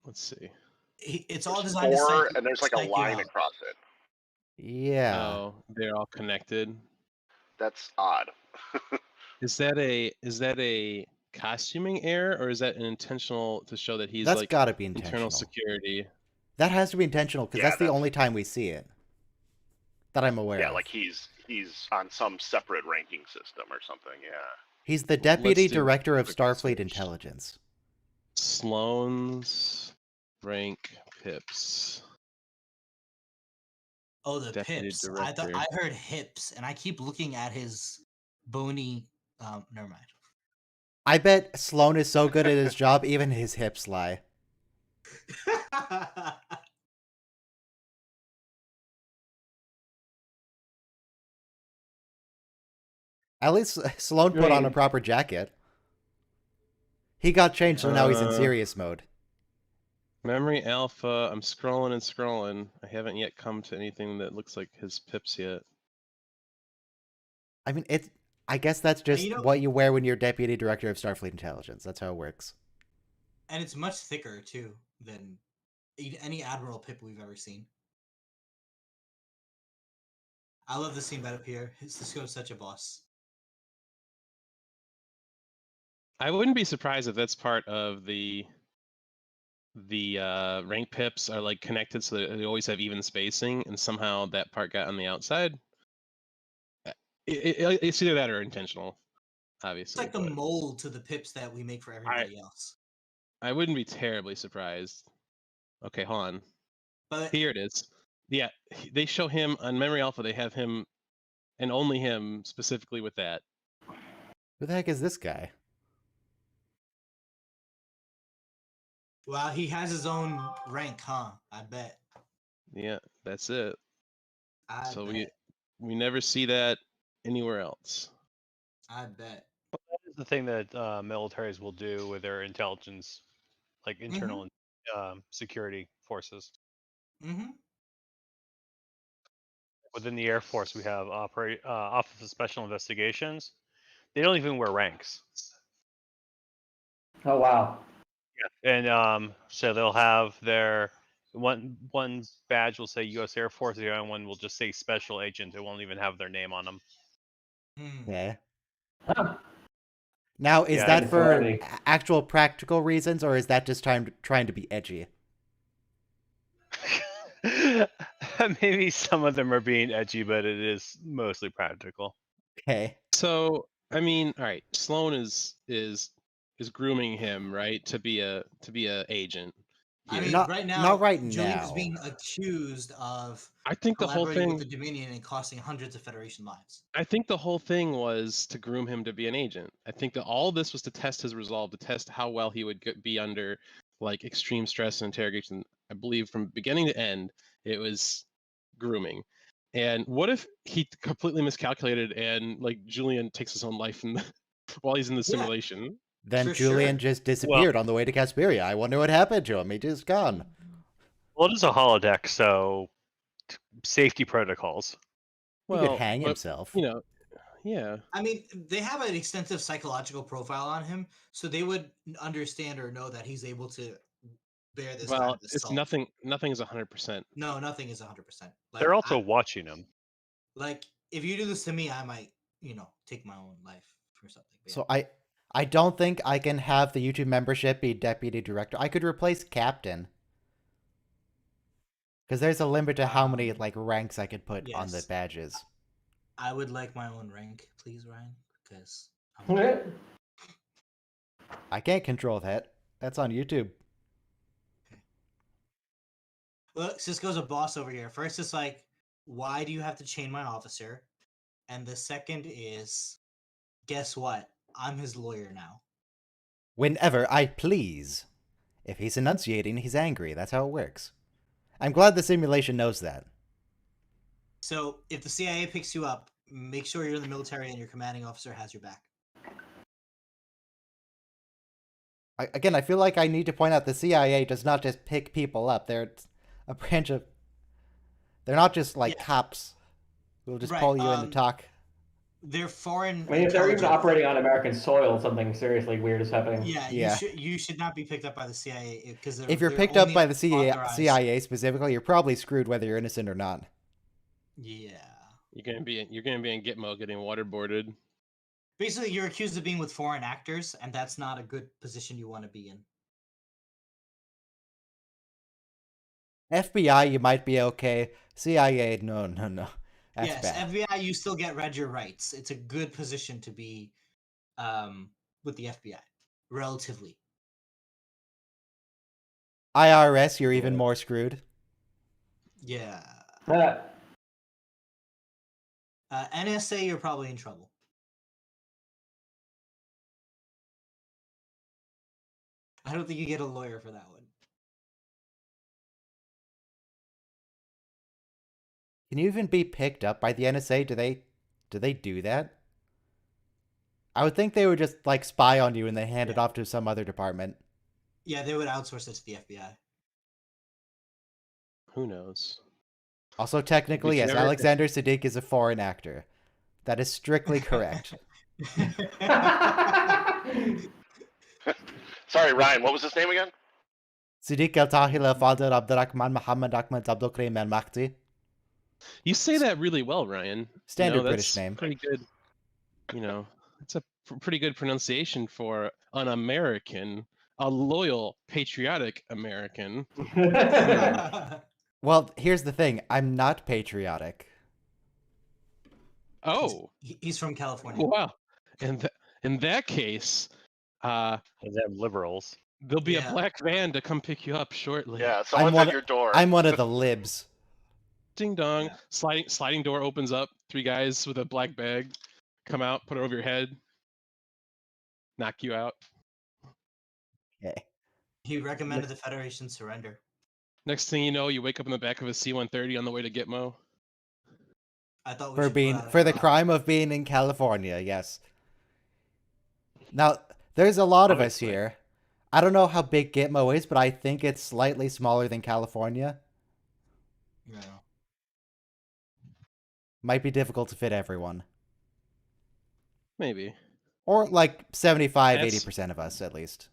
Let's see. It's all There's designed to four, psych- and there's like a psych you line out. across it. Yeah. Oh, they're all connected. That's odd. Is that a costuming error, or is that an intentional to show that he's That's like got to be internal intentional. security? That has to be intentional because Yeah, that's the that's- only time we see it that I'm aware Yeah, of. like he's on some separate ranking system or something. Yeah. He's the deputy Let's do director of quick Starfleet research. Intelligence. Sloane's rank pips. Oh, the Deputy pips. I thought director. I heard hips, and I keep looking at his bony. Never mind. I bet Sloan is so good at his job, even his hips lie. At least Sloan put on a Right. proper jacket. He got changed, so now he's in serious mode. Memory alpha. I'm scrolling and scrolling. I haven't yet come to anything that looks like his pips yet. I mean, I guess that's just you know- what you wear when you're deputy director of Starfleet Intelligence. That's how it works. And it's much thicker too than any admiral pip we've ever seen. I love the scene right up here. Cisco is such a boss. I wouldn't be surprised if that's part of the rank pips are like connected so that they always have even spacing, and somehow that part got on the outside. It's either that or intentional, It's obviously. like the but mold to the pips that we make for everybody else. I wouldn't be terribly surprised. Okay, hold on. But Here it is. Yeah, they show him on Memory Alpha. They have him, and only him specifically with that. Who the heck is this guy? wow, he has his own rank, huh? I bet. Yeah, that's it. I bet. we never see that anywhere else. I bet. That is the thing that militaries will do with their intelligence, like internal security forces. Mm-hmm. Within the Air Force, we have Office of Special Investigations. They don't even wear ranks. Oh wow. Yeah, and so they'll have their one badge will say U.S. Air Force, the other one will just say Special Agent. It won't even have their name on them. Yeah. Huh. Now, is Yeah, that it's for already- actual practical reasons, or is that just trying to be edgy? Maybe some of them are being edgy, but it is mostly practical. Okay. So I mean, all right, Sloan is grooming him, right, to be a agent. I here. mean, Not- right now, not right Julian is now. being accused of I think the whole collaborating with thing. the Dominion and costing hundreds of Federation lives. I think the whole thing was to groom him to be an agent. I think that all this was to test his resolve, to test how well he would be under like extreme stress and interrogation. I believe from beginning to end, it was grooming. And what if he completely miscalculated and like Julian takes his own life while he's in the Yeah. simulation? Then For Julian sure. just disappeared on the way to Casperia. I wonder what happened to him. He just gone. Well, it is a holodeck, so safety protocols. He Well, could hang but, himself. you know, yeah. I mean, they have an extensive psychological profile on him, so they would understand or know that he's able to bear this kind Well, of it's assault. nothing is 100%. No, nothing is 100%. Like, They're also watching him. like, if you do this to me, I might, take my own life for something. But So I don't think I can have the YouTube membership be deputy director. I could replace captain. Because there's a limit to how many like ranks I could put on the yes. badges. I would like my own rank, please, Ryan, because I can't control that. That's on YouTube. Look, Cisco's a boss over here. First, it's like, why do you have to chain my officer? And the second is, guess what? I'm his lawyer now. Whenever I please. If he's enunciating, he's angry. That's how it works. I'm glad the simulation knows that. So if the CIA picks you up, make sure you're in the military and your commanding officer has your back. Again, I feel like I need to point out the CIA does not just pick people up. They're a branch of... They're not just like Yeah. cops who will just Right, pull you in to talk. They're foreign. I mean, if they're even intelligence- operating on American soil, something seriously weird is happening. Yeah, Yeah. You should not be picked up by the CIA because If you're picked up by the CIA specifically, you're probably screwed whether you're innocent or not. Yeah. You're gonna be in Gitmo getting waterboarded. Basically, you're accused of being with foreign actors, and that's not a good position you want to be in. FBI, you might be okay. CIA, no. That's yes, bad. FBI, you still get read your rights. It's a good position to be with the FBI, relatively. IRS, you're even more screwed. Yeah. Uh, NSA, you're probably in trouble. I don't think you get a lawyer for that one. Can you even be picked up by the NSA? Do they do that? I would think they would just like spy on you and then hand it off to some other department. Yeah, they would outsource it to the FBI. Who knows? Also, technically, yes, Whichever- Alexander Siddiq is a foreign actor. That is strictly correct. Sorry, Ryan. What was his name again? Siddiq al-Tahil al-Fadl Abdurrahman Muhammad Ahmed Abdul Karim al-Makhti. You say that really well, Ryan. Standard that's British name. Pretty good. It's a pretty good pronunciation for an American, a loyal, patriotic American. Well, here's the thing. I'm not patriotic. Oh, He's from California. wow. In that case, They have liberals. there'll be Yeah. a black van to come pick you up shortly. Yeah, someone's at your door. I'm one of the libs. Ding dong. Yeah. Sliding door opens up. 3 guys with a black bag come out, put it over your head, knock you out. Okay. He recommended the Federation surrender. Next thing you know, you wake up in the back of a C-130 on the way to Gitmo. I thought we For should being put out for a- the crime of being in California, yes. Now, there's a lot of us Obviously. here. I don't know how big Gitmo is, but I think it's slightly smaller than California. Yeah. Might be difficult to fit everyone. Maybe. Or like 75, That's- 80% of us, at least.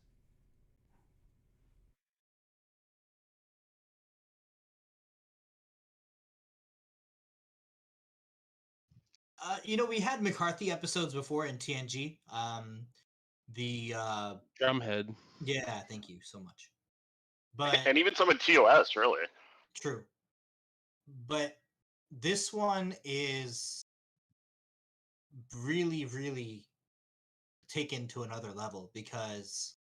We had McCarthy episodes before in TNG. Drumhead. Yeah, thank you so much. But And even some in TOS, really. true. But this one is really, really taken to another level because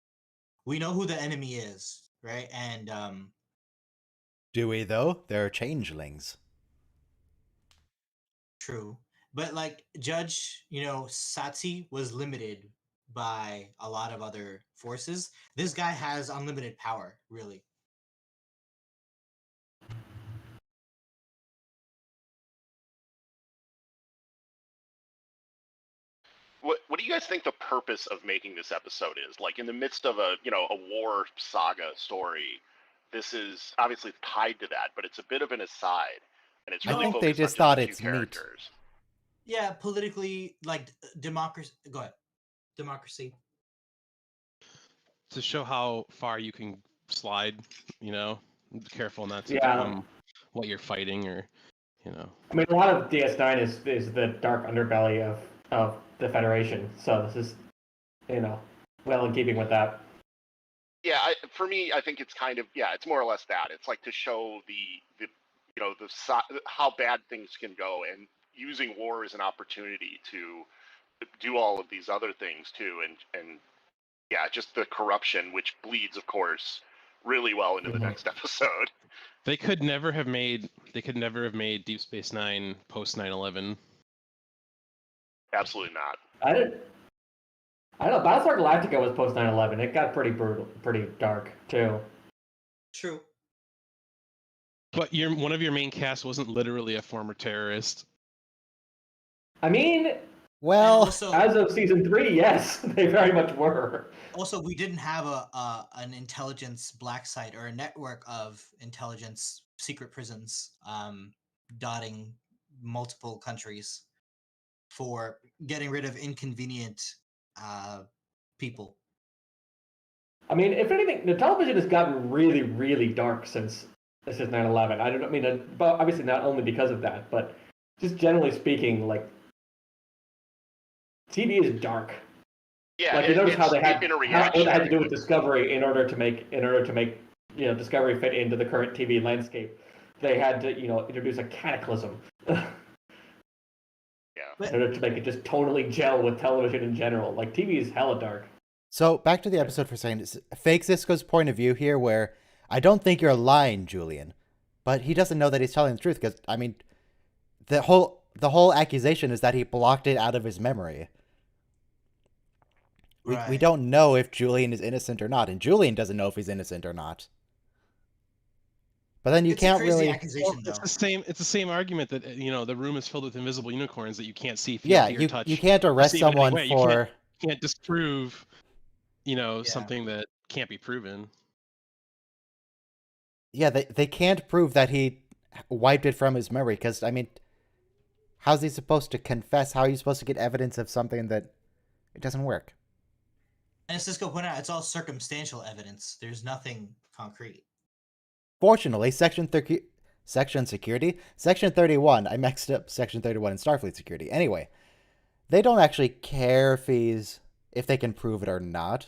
we know who the enemy is, right? And Do we, though? They're changelings. true. But like Judge, Satsi was limited by a lot of other forces. This guy has unlimited power, really. What do you guys think the purpose of making this episode is? Like in the midst of a war saga story, this is obviously tied to that, but it's a bit of an aside, and it's I really think they focused on just thought a few it's neat. characters. Yeah, politically, like democracy. Go ahead. Democracy. To show how far you can slide, Be careful not to Yeah. become what you're fighting or. I mean, a lot of DS9 is the dark underbelly of the Federation, so this is, well in keeping with that. Yeah, for me, I think it's kind of it's more or less that. It's like to show the how bad things can go, and using war as an opportunity to do all of these other things too, and just the corruption, which bleeds, of course, really well into the next episode. They could never have made Deep Space Nine post 9/11. Absolutely not. I don't know. Battlestar Galactica was post 9/11. It got pretty brutal, pretty dark too. True. But one of your main cast wasn't literally a former terrorist. I mean, And Well, also, as of season 3, yes, they very much were. also, we didn't have an intelligence black site or a network of intelligence secret prisons dotting multiple countries for getting rid of inconvenient people. I mean, if anything, the television has gotten really, really dark since 9/11. I don't mean, but obviously not only because of that, but just generally speaking, like TV is dark. Yeah, Like you notice how they had in a what reaction. they had to do with Discovery in order to make Discovery fit into the current TV landscape. They had to introduce a cataclysm in order to make it just tonally gel with television in general. Like TV is hella dark. so back to the episode for a second. It's Fake Cisco's point of view here, where I don't think you're lying, Julian, but he doesn't know that he's telling the truth because the whole accusation is that he blocked it out of his memory. We Right. don't know if Julian is innocent or not, and Julian doesn't know if he's innocent or not. But then you It's a can't crazy really. accusation, though. It's the same argument that the room is filled with invisible unicorns that you can't see, feel, Yeah, hear, touch. you can't arrest perceive in any someone way. You for. can't disprove, something that can't be proven. Yeah, they can't prove that he wiped it from his memory because how's he supposed to confess? How are you supposed to get evidence of something that it doesn't work? And as Cisco pointed out, it's all circumstantial evidence. There's nothing concrete. Fortunately, Section Security, Section 31. I mixed up Section 31 and Starfleet Security. Anyway, they don't actually care if he's if they can prove it or not.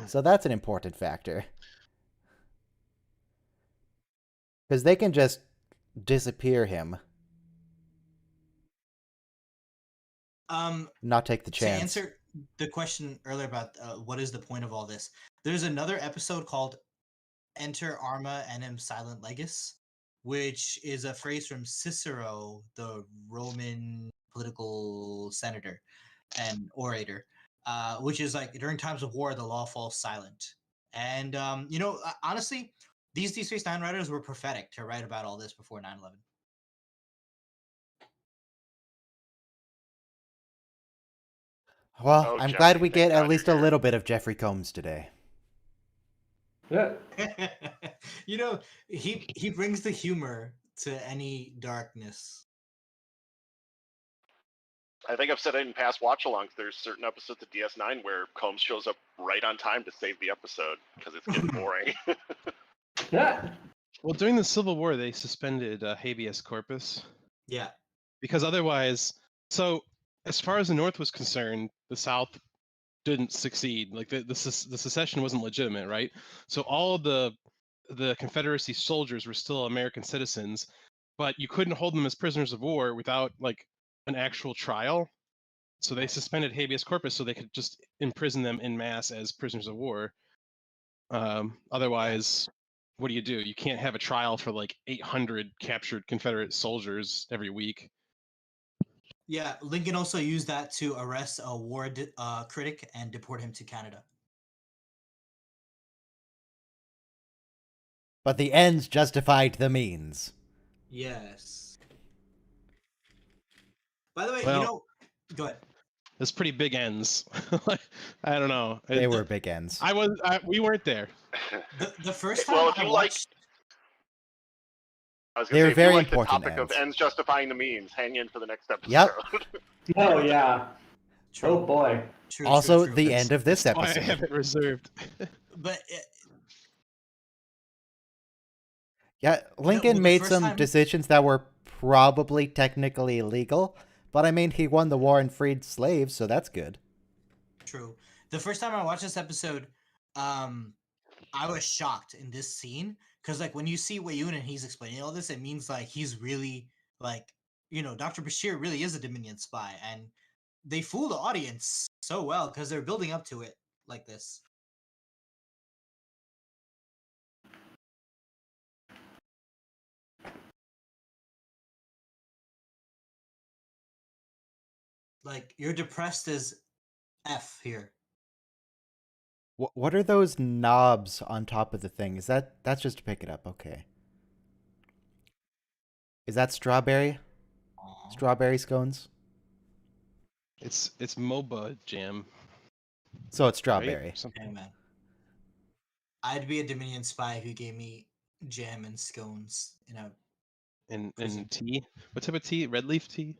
So that's an important factor. Because they can just disappear him, not take the To chance. answer the question earlier about what is the point of all this, there's another episode called Enter Arma Enim Silent Legis, which is a phrase from Cicero, the Roman political senator and orator, which is like during times of war, the law falls silent. And, honestly, these Deep Space Nine writers were prophetic to write about all this before 9/11. Well, Oh, I'm Jeffrey, glad we thank get God at least you're a here. little bit of Jeffrey Combs today. Yeah. He brings the humor to any darkness. I think I've said it in past watch-alongs. There's certain episodes of DS9 where Combs shows up right on time to save the episode because it's getting boring. Yeah. Well, during the Civil War, they suspended habeas corpus Yeah. because otherwise, so as far as the North was concerned, the South didn't succeed. Like the secession wasn't legitimate, right? So all of the Confederacy soldiers were still American citizens, but you couldn't hold them as prisoners of war without like an actual trial. So they suspended habeas corpus so they could just imprison them en masse as prisoners of war. Otherwise, what do? You can't have a trial for like 800 captured Confederate soldiers every week. Yeah, Lincoln also used that to arrest a war critic and deport him to Canada. But the ends justified the means. Yes. By the way, Well, go ahead. There's pretty big ends. I don't know. They were big ends. We weren't there. The first time well, if I you watched, I was They going were to say, if very you like the important topic of ends. ends justifying the means, hang in for the next episode. Yep. Oh yeah. True, Oh boy. true, Also, true. the end of this That's why I episode. have it reserved. But Yeah, Lincoln the made first some time- decisions that were probably technically illegal, but I mean, he won the war and freed slaves, so that's good. True. The first time I watched this episode, I was shocked in this scene because, like, when you see Wayun and he's explaining all this, it means like he's really like, Dr. Bashir really is a Dominion spy, and they fool the audience so well because they're building up to it like this. Like, you're depressed as F here. What are those knobs on top of the thing? That's just to pick it up? Okay. Is that strawberry? Aw. Strawberry scones? It's MOBA jam. So it's Right? strawberry. Something. Hey, man. I'd be a Dominion spy if you gave me jam and scones in a. And Prison. tea. What type of tea? Red leaf tea?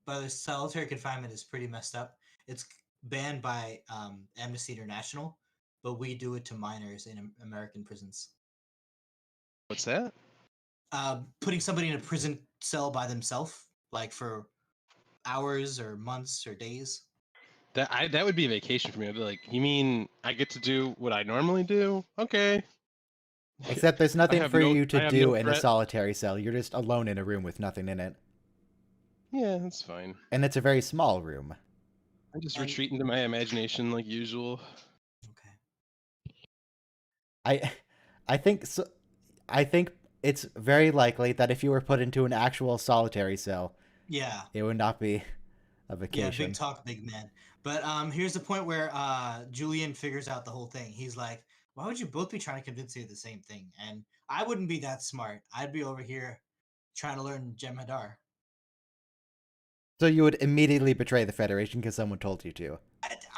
But the solitary confinement is pretty messed up. It's banned by Amnesty International, but we do it to minors in American prisons. What's that? Putting somebody in a prison cell by themselves, like for hours or months or days. That would be a vacation for me. I'd be like, you mean I get to do what I normally do? Okay. Except there's nothing have for no- you I to have do no in a threat. solitary cell. You're just alone in a room with nothing in it. Yeah, that's fine. And it's a very small room. I just And- retreat into my imagination like usual. Okay. I think so. I think it's very likely that if you were put into an actual solitary cell, Yeah. it would not be a Yeah, vacation. big talk, big man. But here's the point where Julian figures out the whole thing. He's like, why would you both be trying to convince me of the same thing? And I wouldn't be that smart. I'd be over here trying to learn Jem'Hadar. So you would immediately betray the Federation because someone told you to.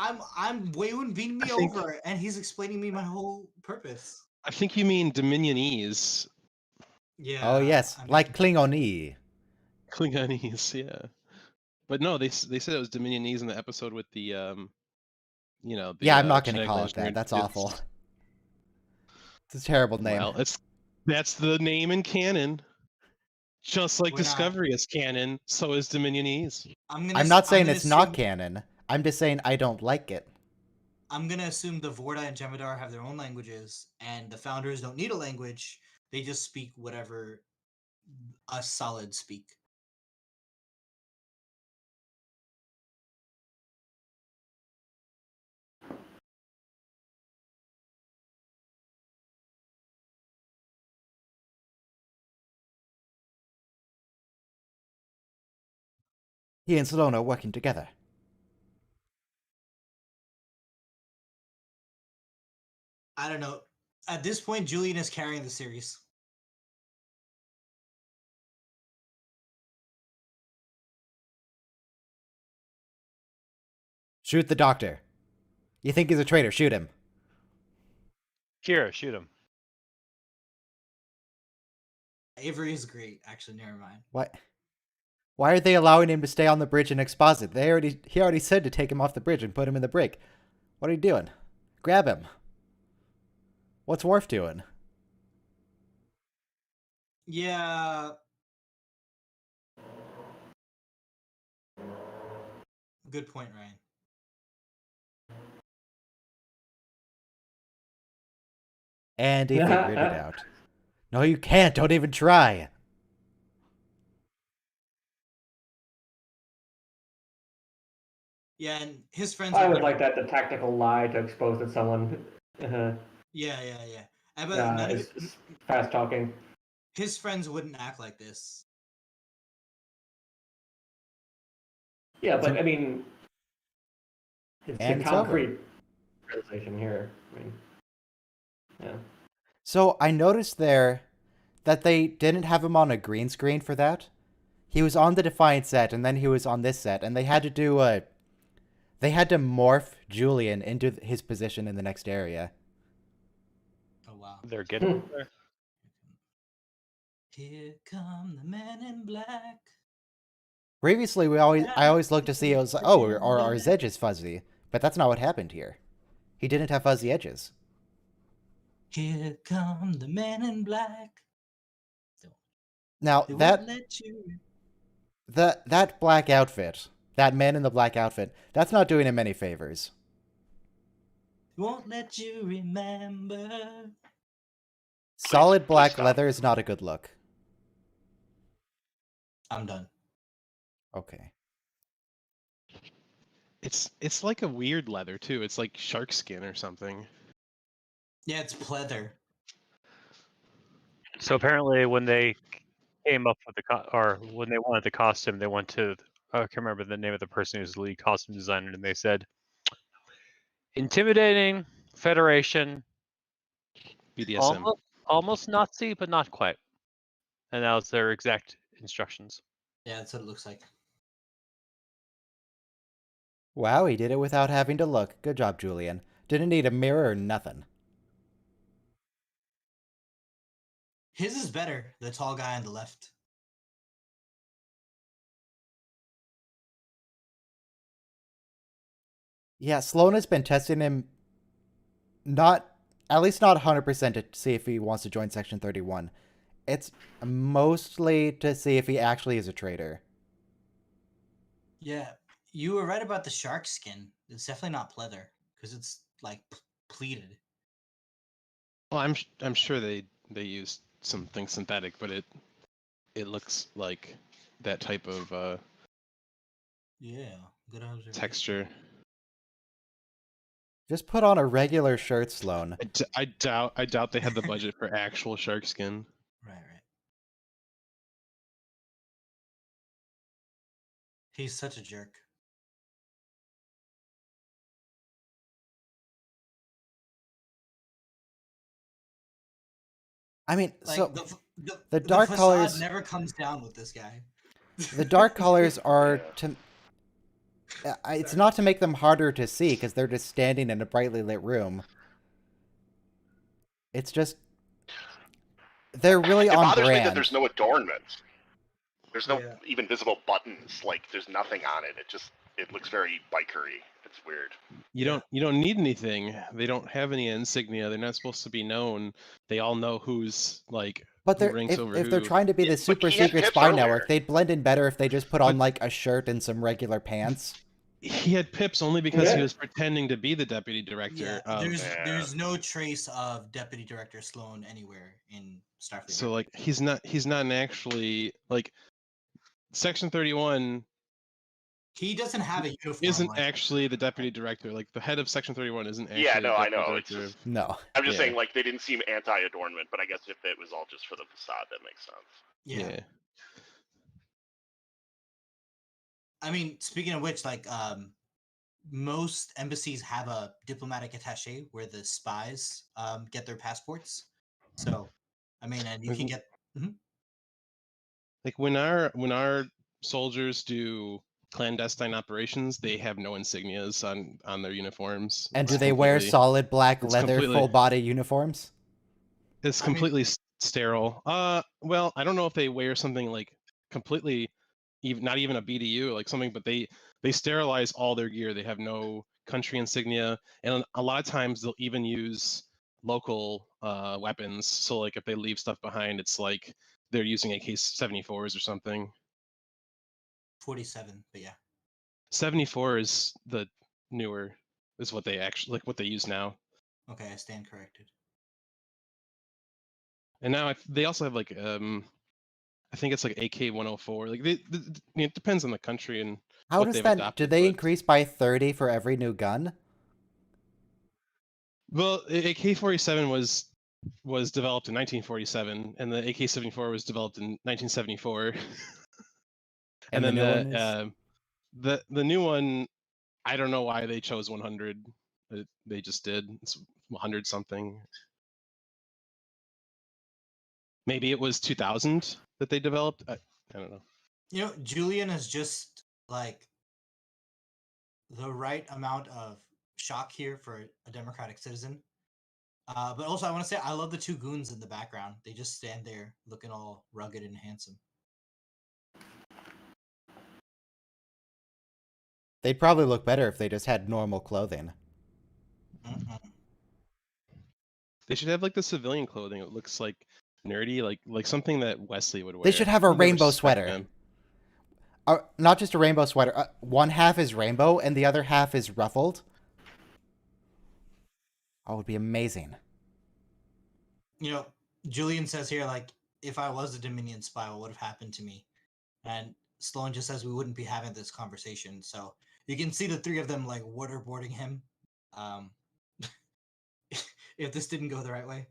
I'm Wayun beating me I think- over, and he's explaining me my whole purpose. I think you mean Dominionese. Yeah. Oh yes, I mean, like Klingonese. Klingonese, yeah. But no, they said it was Dominionese in the episode with the the, Yeah, I'm not going to genetically call it engineered that. That's kids. awful. It's a terrible name. Well, that's the name in canon. Just like We're not- Discovery is canon, so is Dominionese. I'm not saying it's not canon. I'm just saying I don't like it. I'm gonna assume the Vorta and Jem'Hadar have their own languages, and the Founders don't need a language. They just speak whatever us solids speak. He and Sloan are working together. I don't know. At this point, Julian is carrying the series. Shoot the doctor. You think he's a traitor? Shoot him. Kira, shoot him. Avery is great. Actually, never mind. What? Why are they allowing him to stay on the bridge and exposit? He already said to take him off the bridge and put him in the brig. What are you doing? Grab him. What's Worf doing? Yeah. Good point, Ryan. And he figured it out. No, you can't. Don't even try. Yeah, and his friends. I would would never- like that, the tactical lie to expose that someone. Yeah. But none of It's fast talking. his friends wouldn't act like this. Yeah, but I mean, it's And a it's over. concrete realization here. I mean, yeah. So I noticed there that they didn't have him on a green screen for that. He was on the Defiant set, and then he was on this set, and they had to do a... They had to morph Julian into his position in the next area. Oh wow. They're getting there. Here come the men in black. Previously, I always looked to see, I was like, oh, are his edges fuzzy? But that's not what happened here. He didn't have fuzzy edges. Here come the men in black. Now, They won't that let you. that black outfit, that man in the black outfit, that's not doing him any favors. Won't let you remember. Solid black stop. leather is not a good look. I'm done. Okay. It's like a weird leather too. It's like shark skin or something. Yeah, it's pleather. So apparently, when they came up with or when they wanted the costume, they went to I can't remember the name of the person who's the lead costume designer, and they said, "Intimidating Federation, BDSM. almost Nazi, but not quite." And that was their exact instructions. Yeah, that's what it looks like. Wow, he did it without having to look. Good job, Julian. Didn't need a mirror or nothing. His is better. The tall guy on the left. Yeah, Sloan has been testing him at least not 100% to see if he wants to join Section 31. It's mostly to see if he actually is a traitor. Yeah, you were right about the shark skin. It's definitely not pleather because it's like pleated. Well, I'm sure they used something synthetic, but it looks like that type of Yeah, good observation. texture. Just put on a regular shirt, Sloan. I doubt they had the budget for actual shark skin. Right. He's such a jerk. I mean, Like so the dark facade colors never comes down with this guy. the dark colors are to it's not to make them harder to see because they're just standing in a brightly lit room. It's just they're really It on bothers me that brand. there's no adornment. There's no Yeah. even visible buttons. Like there's nothing on it. It just it looks very bikery. It's weird. You don't need anything. They don't have any insignia. They're not supposed to be known. They all know who's like But who ranks over if they're who. trying to be Yeah, the but super he had secret pips spy earlier. network, they'd blend in better if they just put on But- like a shirt and some regular pants. He had pips only because he Yeah. was pretending to be the deputy director. Yeah, Yeah. there's no trace of Deputy Director Sloan anywhere in Starfleet. So like he's not actually like Section 31 he doesn't have a uniform. isn't like- actually the deputy director. Like the head of Section 31 isn't actually Yeah, no, the I deputy know. It's director. just, No. I'm just Yeah. saying, like, they didn't seem anti-adornment, but I guess if it was all just for the facade, that makes sense. Yeah. I mean, speaking of which, like, most embassies have a diplomatic attaché where the spies get their passports. So, I mean, and you can get. Like when our soldiers do clandestine operations, they have no insignias on their uniforms. And It's do they wear completely- solid black it's leather completely- full body uniforms? It's I mean- completely sterile. Well, I don't know if they wear something like completely, even not even a BDU, like something, but they sterilize all their gear. They have no country insignia, and a lot of times they'll even use local weapons. So like if they leave stuff behind, it's like they're using AK-74s or something. 47, but yeah. 74 is the newer, is what they actually what they use now. Okay, I stand corrected. And now they also have like I think it's like AK-104. Like it depends on the country and How what does they've that? adopted, Did they but- increase by 30 for every new gun? Well, AK-47 was developed in 1947, and the AK-74 was developed in 1974. And the then new one is? the new one, I don't know why they chose 100. They just did. It's 100 something. Maybe it was 2000 that they developed. I don't know. You know, Julian is just like the right amount of shock here for a democratic citizen. But also, I want to say I love the two goons in the background. They just stand there looking all rugged and handsome. They'd probably look better if they just had normal clothing. Mm-mm. They should have like the civilian clothing. It looks like nerdy, like something that Wesley would wear. They should have a I've never rainbow suspected sweater. him. Not just a rainbow sweater. One half is rainbow and the other half is ruffled. Oh, it would be amazing. You know, Julian says here, like, if I was a Dominion spy, what would have happened to me? And Sloan just says we wouldn't be having this conversation. So you can see the three of them like waterboarding him. If this didn't go the right way.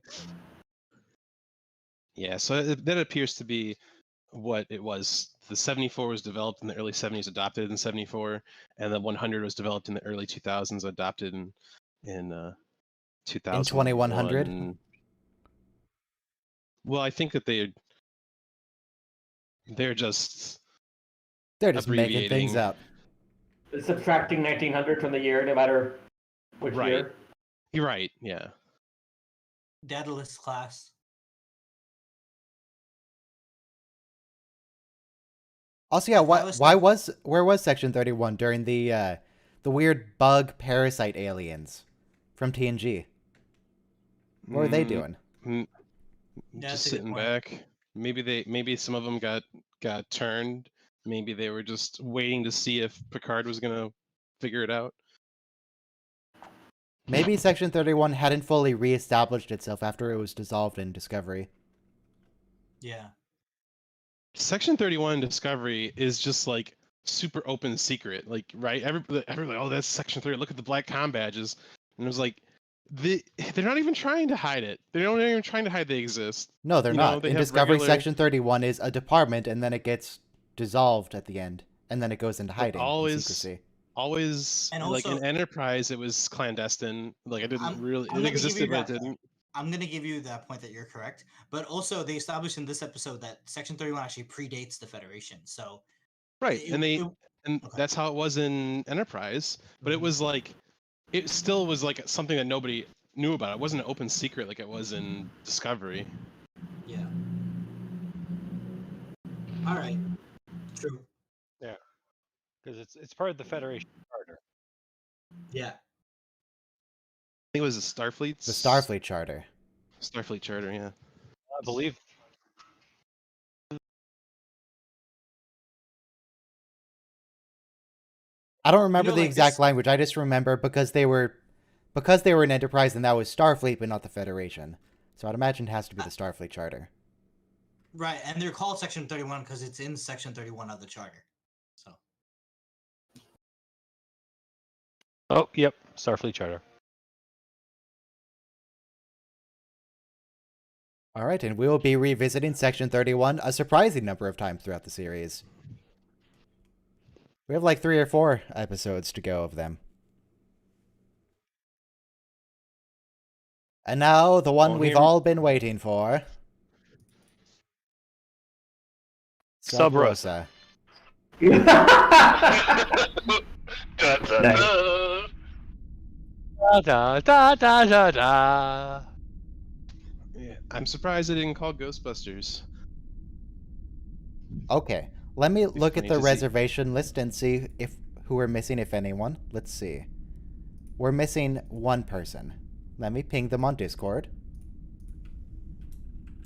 Yeah, so that appears to be what it was. The 74 was developed in the early 70s, adopted in 74, and the 100 was developed in the early 2000s, adopted in 2000. 2100? Well, I think that they're just They're just making things abbreviating. up. Subtracting 1900 from the year, no matter which Right. year. You're right. Yeah. Daedalus class. Also, yeah, was where was Section 31 during the weird bug parasite aliens from TNG? What were they Mm, doing? mm, Yeah, just that's a good sitting point. back. Maybe some of them got turned. Maybe they were just waiting to see if Picard was gonna figure it out. Maybe Section 31 hadn't fully reestablished itself after it was dissolved in Discovery. Yeah. Section 31 Discovery is just like super open secret, like right. Everybody, oh, that's Section 30. Look at the black comm badges, and it was like they're not even trying to hide it. They're not even trying to hide they exist. No, they're You know, not. they In have Discovery, regular- Section 31 is a department, and then it gets dissolved at the end, and then it goes into hiding in always- secrecy. Always, And like also- in Enterprise, it was clandestine. Like it didn't I'm really. gonna It give existed, you but it that. didn't. I'm going to give you that point that you're correct. But also, they established in this episode that Section 31 actually predates the Federation. So, Right, it- and it- and okay. that's how it was in Enterprise. But it Mhm. was like, it still was like something that nobody knew about. It wasn't an open secret like it was in Discovery. yeah. All right. True. because it's part of the Federation charter. Yeah. I think it was the Starfleet. The Starfleet Charter. Starfleet Charter, yeah. I believe. I don't remember the like exact this- language. I just remember because they were an Enterprise, and that was Starfleet, but not the Federation. So I'd imagine it has to be the Starfleet Charter. Right, and they're called Section 31 because it's in Section 31 of the Charter. So. Oh, yep, Starfleet charter. All right, and we will be revisiting Section 31 a surprising number of times throughout the series. We have like 3 or 4 episodes to go of them. And now, the one Well, we've here- all been waiting for. Sub Sub Rosa. Rosa. Da, da, Nice. da. Da da da da da. Yeah, I'm surprised they didn't call Ghostbusters. Okay, let me look at funny the to see. reservation list and see who we're missing, if anyone. Let's see. We're missing one person. Let me ping them on Discord.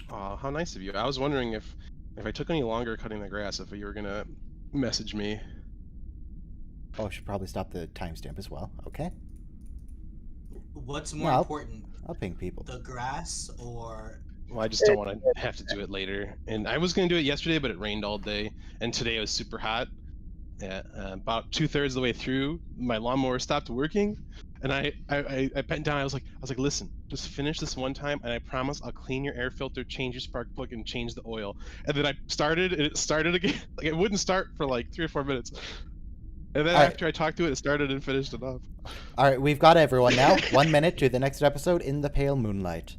Oh, how nice of you. I was wondering if I took any longer cutting the grass, if you were gonna message me. Oh, I should probably stop the timestamp as well. Okay, What's more Well, important, I'll ping people. the grass or? Well, I just don't want to have to do it later. And I was gonna do it yesterday, but it rained all day, and today it was super hot. Yeah, about 2/3 of the way through, my lawnmower stopped working, and I bent down. I was like, listen, just finish this one time, and I promise I'll clean your air filter, change your spark plug, and change the oil. And then I started, and it started again. Like it wouldn't start for like 3 or 4 minutes. And then All right. after I talked to it, it started and finished it off. All right, we've got everyone now. 1 minute to the next episode in the pale moonlight.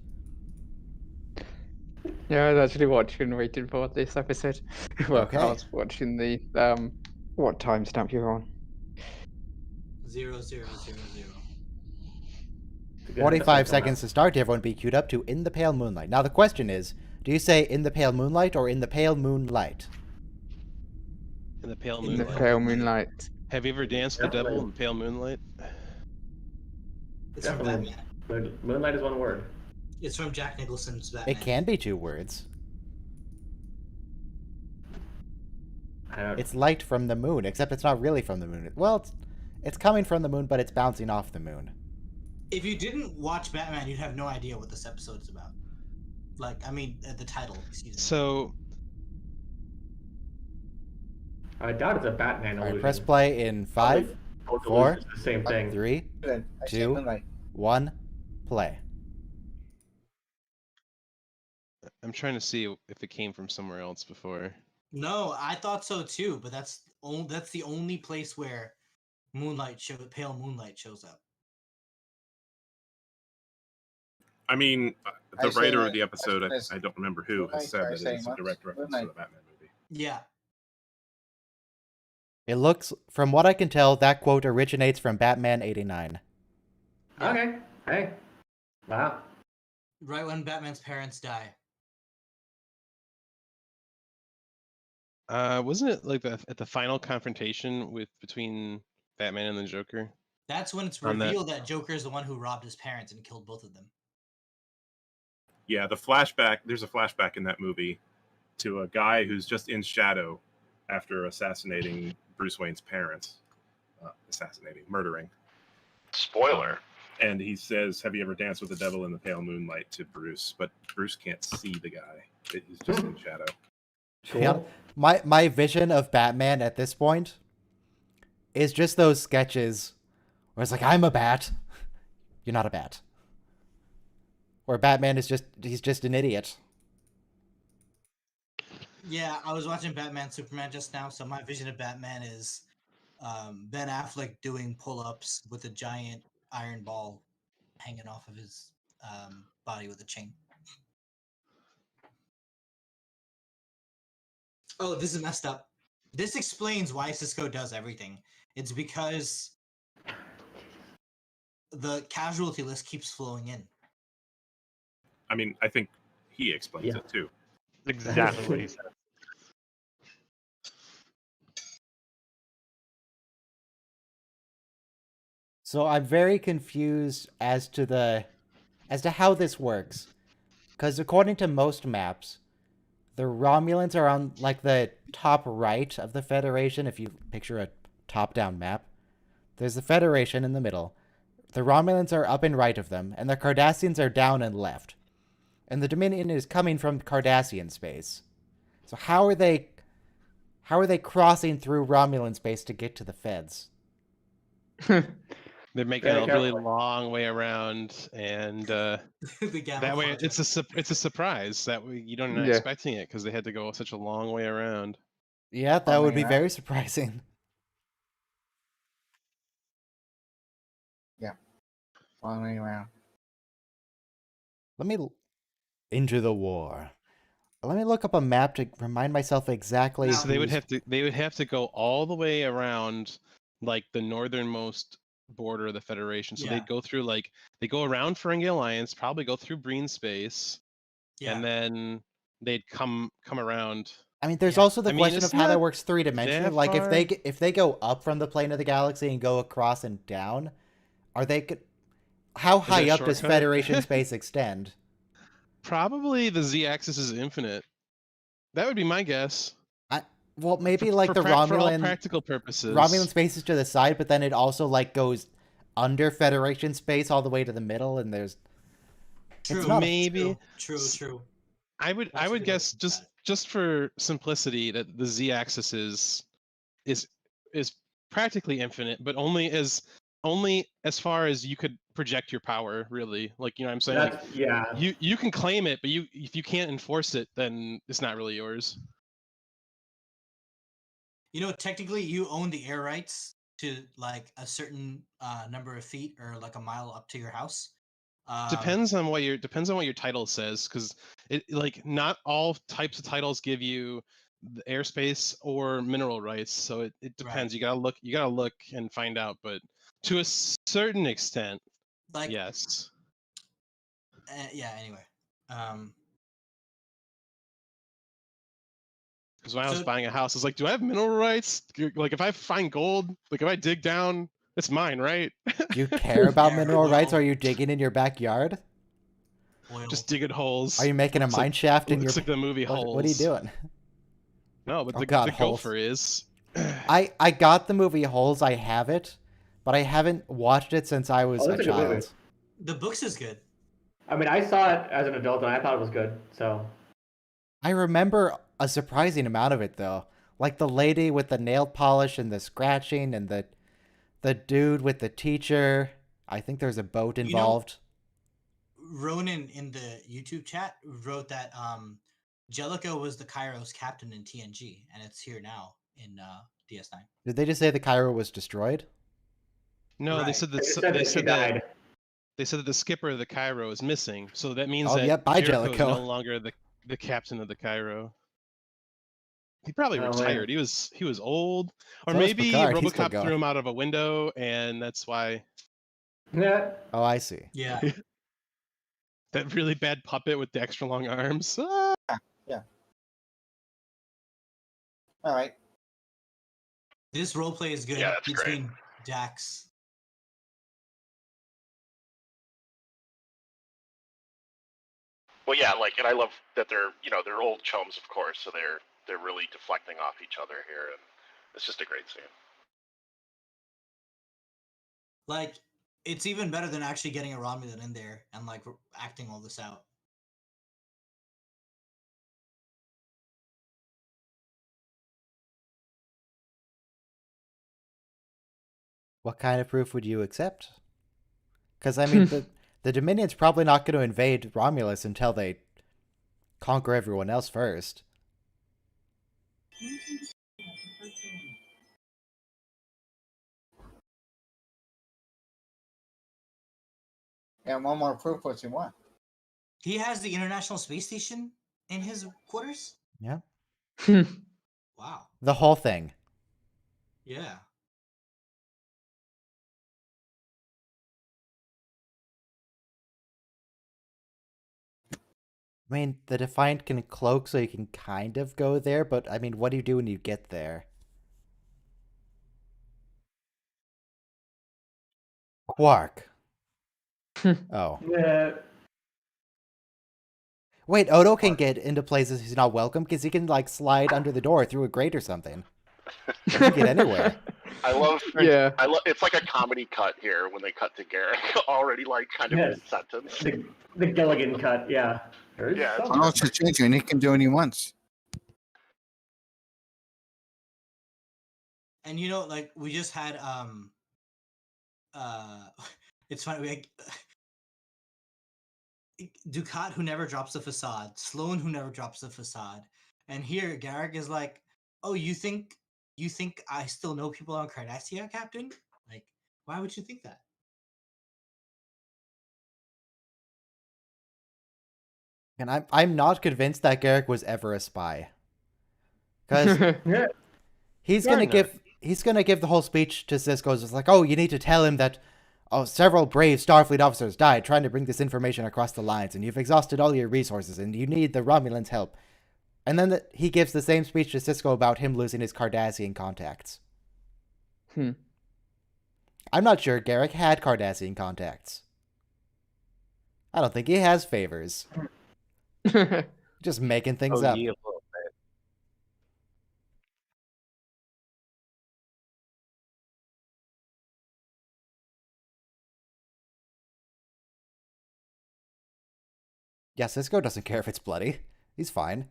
Yeah, I was actually watching and waiting for this episode. Well, Okay. I was watching the what timestamp you're on. 0000. 45 seconds to start. Everyone be queued up to In the Pale Moonlight. Now the question is, do you say In the Pale Moonlight or In the Pale Moonlight? In the pale In the In the moonlight. pale moonlight. Have you ever danced with the devil in pale moonlight? It's from Definitely. Batman. Moonlight is one word. It's from Jack Nicholson's Batman. It can be 2 words. I don't. It's light from the moon, except it's not really from the moon. Well, it's coming from the moon, but it's bouncing off the moon. If you didn't watch Batman, you'd have no idea what this episode is about. Like, I mean, the title. Excuse me. So I doubt it's a Batman All illusion. right, press play in 5, Both 4, illusions are the same thing. 3, Good. I said 2, Moonlight. 1, play. I'm trying to see if it came from somewhere else before. No, I thought so too, but that's the only place where pale moonlight shows up. I mean, I the say writer that- of the episode, that's- I don't remember who, Moonlight, has said I that say it's a once, direct reference to Moonlight. the Batman movie. Yeah. It looks, from what I can tell, that quote originates from Batman 89. Okay. Hey. Wow. Right when Batman's parents die. Wasn't it like at the final confrontation between Batman and the Joker? That's when it's On that- revealed that Joker is the one who robbed his parents and killed both of them. Yeah, the flashback, there's a flashback in that movie to a guy who's just in shadow after assassinating Bruce Wayne's parents. Murdering. Spoiler. And he says, "Have you ever danced with the devil in the pale moonlight?" to Bruce, but Bruce can't see the guy. He's just in shadow. Cool. Yeah. My vision of Batman at this point is just those sketches where it's like, I'm a bat. You're not a bat. Where Batman is he's just an idiot. Yeah, I was watching Batman Superman just now, so my vision of Batman is Ben Affleck doing pull-ups with a giant iron ball hanging off of his body with a chain. Oh, this is messed up. This explains why Cisco does everything. It's because the casualty list keeps flowing in. I mean, I think he explains Yeah. it too. Exactly what he said. So I'm very confused as to how this works. Because according to most maps, the Romulans are on like the top right of the Federation. If you picture a top-down map, there's the Federation in the middle. The Romulans are up and right of them, and the Cardassians are down and left. And the Dominion is coming from Cardassian space. So how are they crossing through Romulan space to get to the Feds? They're making Very a really carefully. long way around, and The that way camouflage. it's a surprise. That way you don't not Yeah. expecting it because they had to go such a long way around. Yeah, that would be yeah. very surprising. Following around. Let me into the war. Let me look up a map to remind myself exactly. Now- So they would who's- have to go all the way around like the northernmost border of the Federation. So Yeah. they'd go through they go around Ferengi Alliance, probably go through Breen space, Yeah. and then they'd come around. I mean, there's Yeah. also the I mean, question of it's how that not works three-dimensionally. that Like far. if they go up from the plane of the galaxy and go across and down, are they? How that high a up does shortcut? Federation space extend? Probably the Z-axis is infinite. That would be my guess. Well, maybe like for the for all Romulan practical purposes. Romulan space is to the side, but then it also like goes under Federation space all the way to the middle, and there's True. not a- Maybe. True. I would That's a good guess way to put just for simplicity that the Z-axis is practically infinite, but only as far as you could project your power. Really, like you know what I'm saying. Like, That's, yeah. you can claim it, but if you can't enforce it, then it's not really yours. You know, technically, you own the air rights to like a certain number of feet or like a mile up to your house. Depends on what your title says, because it like not all types of titles give you the airspace or mineral rights, so it depends. Right. You gotta look and find out, but to a certain extent, Like, yes. yeah. Anyway, Because when I was So- buying a house, it's like, do I have mineral rights? Like if I find gold, like if I dig down, it's mine, right? Do you care about Yeah, mineral rights? well- Are you digging in your backyard? oil. Just digging holes. Are you making a Looks mine like- shaft in your? Looks like the movie Holes. What are you doing? No, but Oh the God, Holes. gopher is. I got the movie Holes. I have it, but I haven't watched it since I was Oh, a that's a good movie. child. The books is good. I mean, I saw it as an adult and I thought it was good. So I remember a surprising amount of it though, like the lady with the nail polish and the scratching, and the dude with the teacher. I think there's a boat know- involved. Ronan in the YouTube chat wrote that Jellicoe was the Kairos captain in TNG, and it's here now in DS9. Did they just say the Cairo was destroyed? No, they Right. said they that just said that she died. they said that the skipper of the Cairo is missing. So that means Oh, that yep, bye, Jericho is Jellicoe. no longer the captain of the Cairo. He probably Oh, man. retired. He was old, or So was maybe Picard. He's still RoboCop going. threw him out of a window, and that's why Yeah. Oh, I see. Yeah. that really bad puppet with the extra long arms. Ah! All right. This roleplay is good Yeah, that's great. between Dax. Well, yeah, like, and I love that they're old chums, of course, so they're really deflecting off each other here, and it's just a great scene. Like, it's even better than actually getting a Romulan in there and like acting all this out. What kind of proof would you accept? Because I mean, the Dominion's probably not going to invade Romulus until they conquer everyone else first. And one more proof what you want. He has the International Space Station in his quarters? Yeah. Wow. The whole thing. Yeah. I mean, the Defiant can cloak, so you can kind of go there, but I mean, what do you do when you get there? Quark. Oh. Yeah. Wait, Odo can get into places he's not welcome because he can, like, slide under the door through a grate or something. He can get anywhere. I love. Yeah. I love. It's like a comedy cut here when they cut to Garrick already, like kind of Yes. mid-sentence. The Gilligan cut, yeah. There's Yeah, it's some- Oh, it's changing. He can do what he wants. And you know, like we just had it's funny. Ducat, who never drops the facade, Sloan, who never drops the facade, and here Garrick is like, "Oh, you think I still know people on Cardassia, Captain? Like, why would you think that?" And I'm not convinced that Garrick was ever a spy. Because Yeah. he's You're gonna not. give the whole speech to Cisco. It's like, oh, you need to tell him that several brave Starfleet officers died trying to bring this information across the lines, and you've exhausted all your resources, and you need the Romulans' help. And then he gives the same speech to Cisco about him losing his Cardassian contacts. I'm not sure Garrick had Cardassian contacts. I don't think he has favors. Just making things up. yeah, a little bit. Yeah, Cisco doesn't care if it's bloody. He's fine.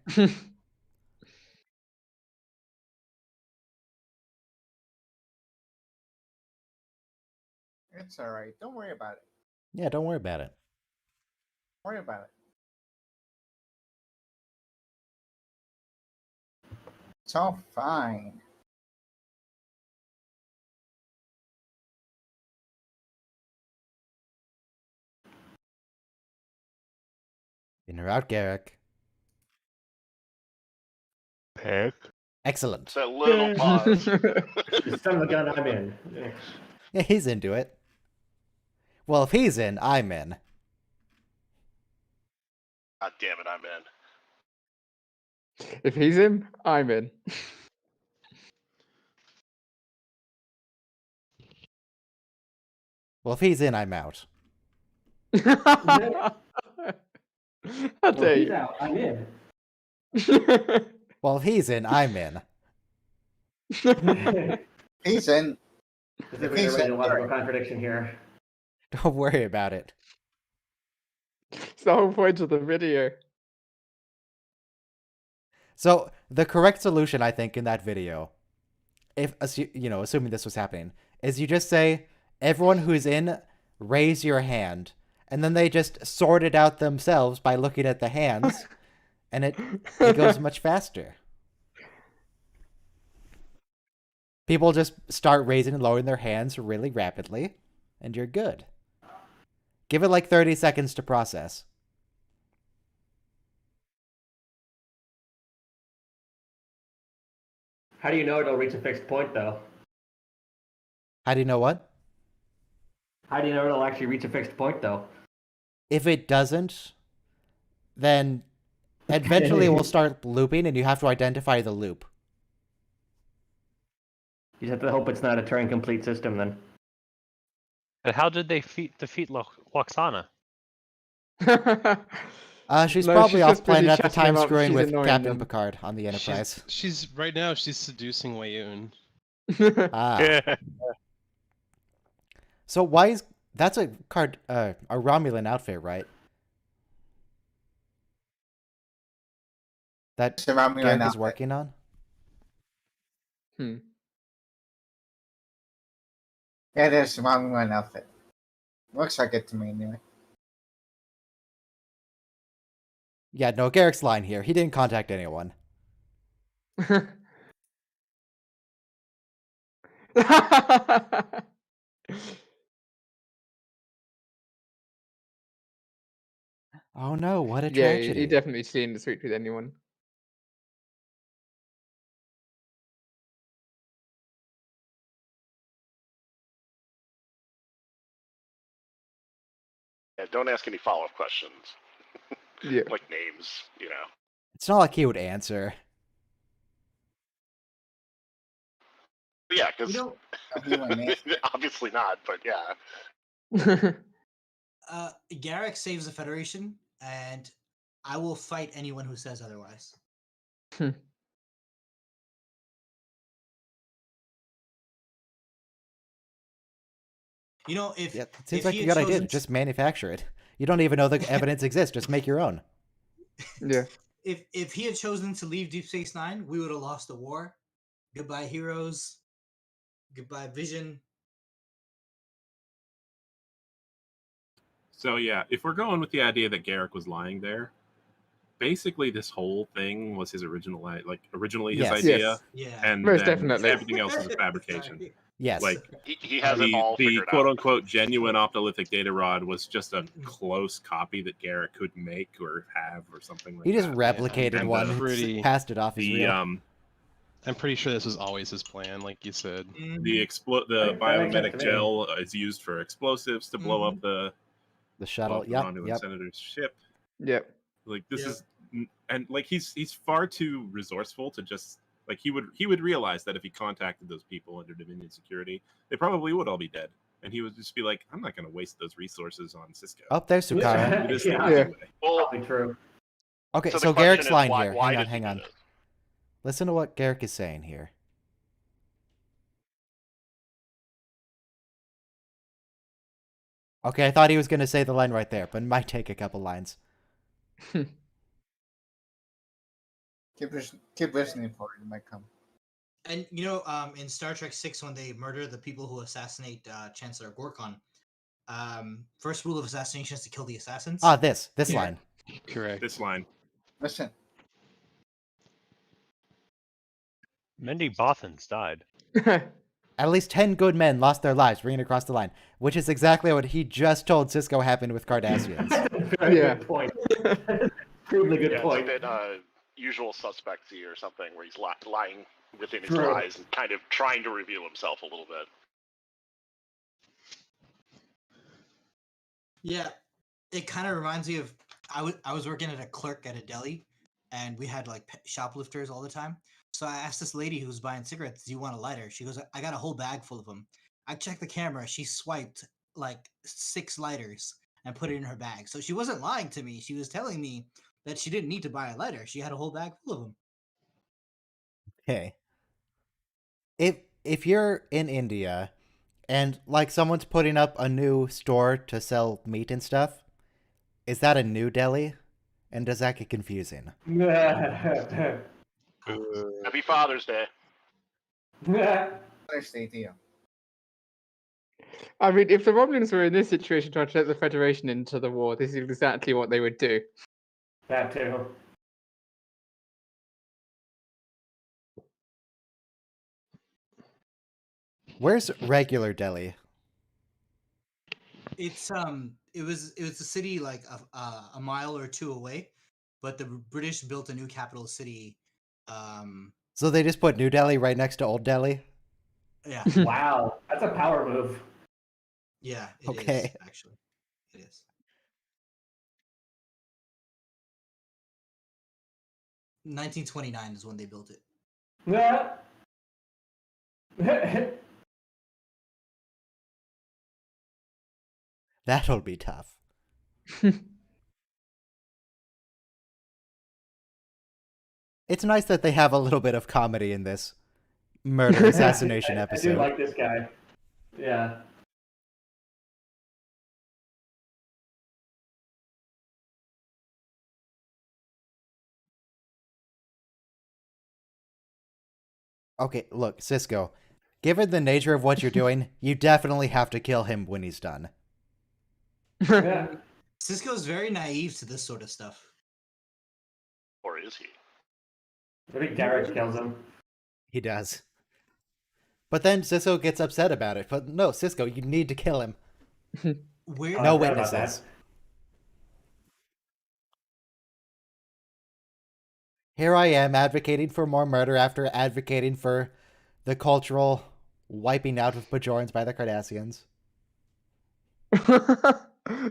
It's all right. Don't worry about it. Yeah, don't worry about it. Don't worry about it. It's all fine. In or out, Garrick. Pick. Excellent. It's that little pause. Son of a gun, I'm in. Yeah, he's into it. Well, if he's in, I'm in. God damn it, I'm in. If he's in, I'm in. Well, if he's in, I'm out. How Well, dare he's you? out, I'm in. Well, if he's in, I'm in. He's in. There's a original logical contradiction here. Don't worry about it. It's the whole point of the video. So, the correct solution, I think, in that video, if assuming this was happening, is you just say, everyone who's in, raise your hand. And then they just sort it out themselves by looking at the hands, and it goes much faster. People just start raising and lowering their hands really rapidly, and you're good. Give it like 30 seconds to process. How do you know it'll reach a fixed point, though? How do you know what? How do you know it'll actually reach a fixed point, though? If it doesn't, then eventually it will start looping, and you have to identify the loop. You just have to hope it's not a Turing complete system, then. And how did they defeat Loxana? She's No, probably she's off just busy planet at the chatting time about screwing she's with annoying Captain them. Picard on the Enterprise. She's right now. She's seducing Wayoon. Ah. So why is that's a Romulan outfit, right? That It's a Romulan Garrick is outfit. working on? Hmm. Yeah, it is the Romulan outfit. Looks like it to me, anyway. Yeah, no, Garrick's lying here. He didn't contact anyone. Oh no, what a Yeah, tragedy. he definitely didn't speak with anyone. Yeah, don't ask any follow-up questions. Yeah. Like names, you know. It's not like he would answer. But yeah, You because know, He went in. obviously not, but yeah. Garrick saves the Federation, and I will fight anyone who says otherwise. You know, if Yeah, it seems if like he a had good idea. chosen Just manufacture it. You don't even know the evidence exists. Just make your own. Yeah. if he had chosen to leave Deep Space Nine, we would have lost the war. Goodbye, heroes. Goodbye, Vision. So yeah, if we're going with the idea that Garrick was lying there, basically this whole thing was his originally his Yes. idea, Yes. Yeah. and Most then definitely. everything else is a fabrication. Sorry. Yes. Like He has it all the figured quote out. unquote genuine optolithic data rod was just a close copy that Garrick could make or have or something like He just that. replicated And one, pretty- passed it off as The real. I'm pretty sure this was always his plan, like you said. Mhm. the That makes sense biomedic to me. gel is used for explosives to blow up the The shuttle. the Yep. Romulan Yep. senator's ship. Yep. Like this Yeah. is, and like he's far too resourceful to just like he would realize that if he contacted those people under Dominion security, they probably would all be dead, and he would just be like, I'm not going to waste those resources on Cisco. Oh, there's Sukara. Do this thing Yeah. anyway. Well, Probably true. Okay, so so the question Garrick's is, line why, here. why Hang on, did he hang do on. this? Listen to what Garrick is saying here. Okay, I thought he was going to say the line right there, but it might take a couple lines. Keep listening for it. It might come. And you know, in Star Trek 6, when they murder the people who assassinate Chancellor Gorkon, first rule of assassination is to kill the assassins. Ah, this Yeah. line. Correct. This line. Listen. Many Bothans died. At least 10 good men lost their lives bringing across the line, which is exactly what he just told Cisco happened with Cardassians. Very Yeah. good point. Extremely good Yeah, point. it's a bit usual suspectsy or something where he's lying within his True. lies and kind of trying to reveal himself a little bit. Yeah, it kind of reminds me of I was working at a clerk at a deli, and we had like shoplifters all the time. So I asked this lady who's buying cigarettes, "Do you want a lighter?" She goes, "I got a whole bag full of them." I checked the camera. She swiped like 6 lighters and put it in her bag. So she wasn't lying to me. She was telling me that she didn't need to buy a lighter. She had a whole bag full of them. Okay. If you're in India and like someone's putting up a new store to sell meat and stuff, is that a new deli? And does that get confusing? Happy Father's Day. First idea. I mean, if the Romulans were in this situation trying to take the Federation into the war, this is exactly what they would do. That too. Where's regular Delhi? It's it was a city like a mile or two away, but the British built a new capital city. So they just put New Delhi right next to Old Delhi? Yeah, Wow, that's a power move. yeah, it is Okay. actually. It is. 1929 is when they built it. That'll be tough. It's nice that they have a little bit of comedy in this murder assassination I episode. do like this guy. Yeah. Okay, look, Cisco. Given the nature of what you're doing, you definitely have to kill him when he's done. Yeah. Cisco's very naive to this sort of stuff. Or is he? I think Garrick kills him. He does. But then Cisco gets upset about it. But no, Cisco, you need to kill him. Where No I forgot about witnesses. Here I am advocating for more murder after advocating for the cultural wiping out of Bajorans by the Cardassians. Why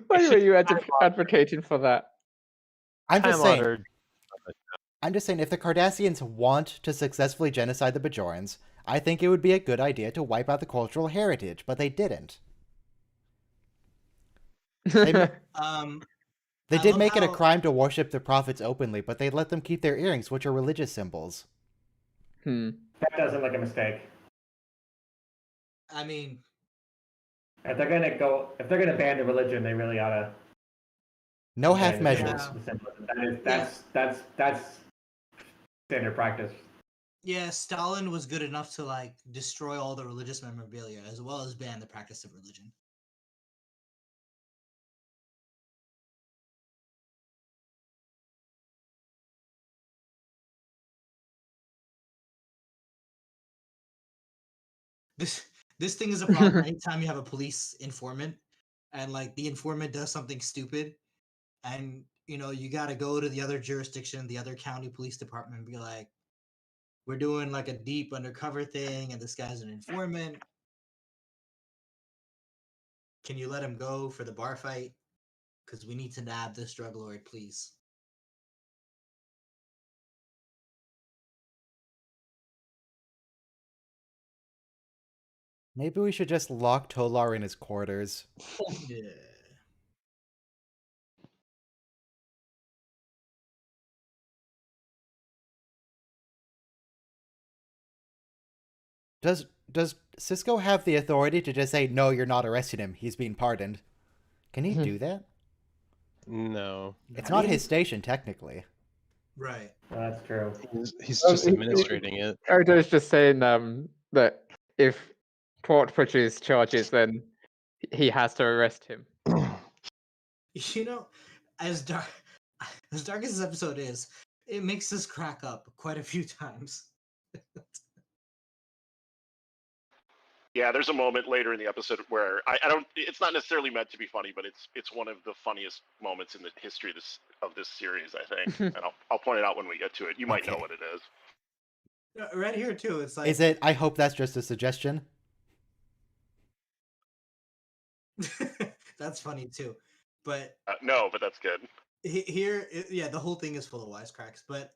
were you advocating for that? I'm just saying. Time-honored. I'm just saying, if the Cardassians want to successfully genocide the Bajorans, I think it would be a good idea to wipe out the cultural heritage, but they didn't. Um, They I did love make it a how- crime to worship the prophets openly, but they let them keep their earrings, which are religious symbols. Hmm. That doesn't look like a mistake. I mean, If they're gonna ban the religion, they really ought to. No ban half the measures. symbolism. That's standard practice. yeah, Stalin was good enough to like destroy all the religious memorabilia as well as ban the practice of religion. This thing is a problem anytime you have a police informant and like the informant does something stupid and you got to go to the other jurisdiction, the other county police department and be like, we're doing like a deep undercover thing and this guy's an informant. Can you let him go for the bar fight? Because we need to nab this drug lord, please. Maybe we should just lock Tolar in his quarters. Yeah. Does Cisco have the authority to just say, no, you're not arresting him, he's being pardoned? Can he do that? No, It's not his station, technically. Right. That's true. he's just administrating it. Odo is just saying that if Port pushes charges, then he has to arrest him. As dark as this episode is, it makes us crack up quite a few times. Yeah, there's a moment later in the episode where I don't. It's not necessarily meant to be funny, but it's one of the funniest moments in the history of this series, I think. And I'll point it out when we get to it. You might know what it is. Right here too. It's like, Is it? I hope that's just a suggestion. that's funny too, but no, but that's good. Here, yeah, the whole thing is full of wisecracks. But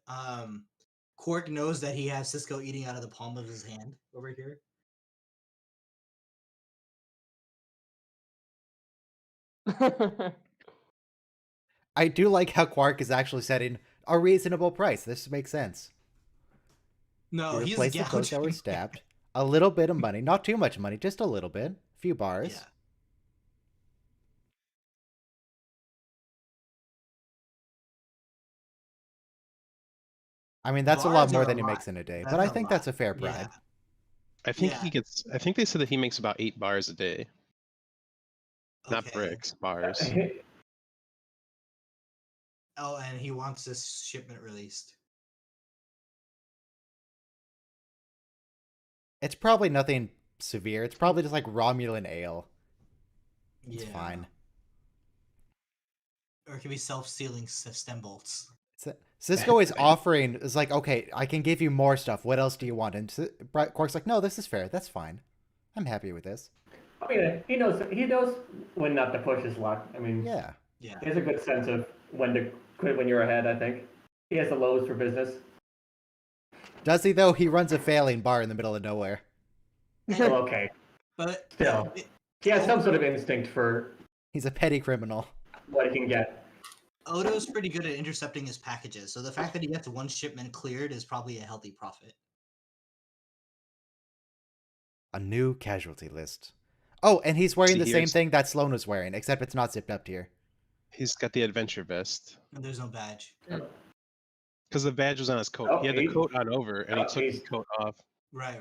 Quark knows that he has Cisco eating out of the palm of his hand over here. I do like how Quark is actually setting a reasonable price. This makes sense. No, You he's replace the clothes that were gouging. stabbed. A little bit of money, not too much money, just a little bit. A few bars. Yeah. I mean, that's a lot Bars more are than a he lot. makes in a day, but That's I a think lot. that's a fair bribe. Yeah. I think Yeah. he gets. I think they said that he makes about 8 bars a day, not Okay. bricks, bars. Oh, and he wants this shipment released. It's probably nothing severe. It's probably just like Romulan ale. It's Yeah. fine. Or it could be self-sealing stem bolts. Cisco is offering, is like, okay, I can give you more stuff. What else do you want? And Quark's like, no, this is fair. That's fine. I'm happy with this. I mean, he knows when not to push his luck. I mean, Yeah. Yeah. he has a good sense of when to quit when you're ahead, I think. He has the lows for business. Does he, though? He runs a failing bar in the middle of nowhere. Well, okay. But Still, he has some sort of instinct for He's a petty criminal. what he can get. Odo's pretty good at intercepting his packages, so the fact that he gets one shipment cleared is probably a healthy profit. A new casualty list. Oh, and he's wearing See, the same here's- thing that Sloan was wearing, except it's not zipped up here. He's got the adventure vest And there's no badge. because the badge was on his coat. Oh, He had the coat on over, and he oh, took his he's- coat off. Right.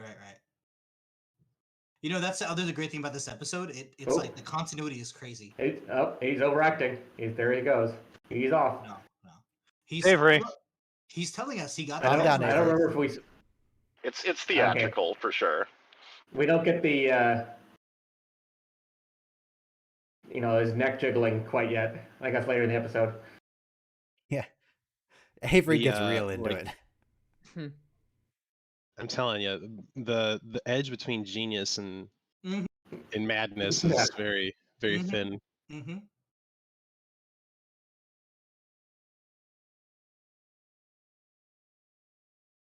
That's the other great thing about this episode. It's Oh. like the continuity is crazy. He's overacting. There he goes. He's off. No. He's Avery. He's telling us he got I Calm the down, don't Avery. remember if It's theatrical for sure. we don't get the his neck jiggling quite yet. I guess later in the episode. Yeah. Avery The, gets real into like- it. I'm telling you, the edge between genius and Mhm. and madness Yeah. is very, very Mhm. thin. Mm-hmm.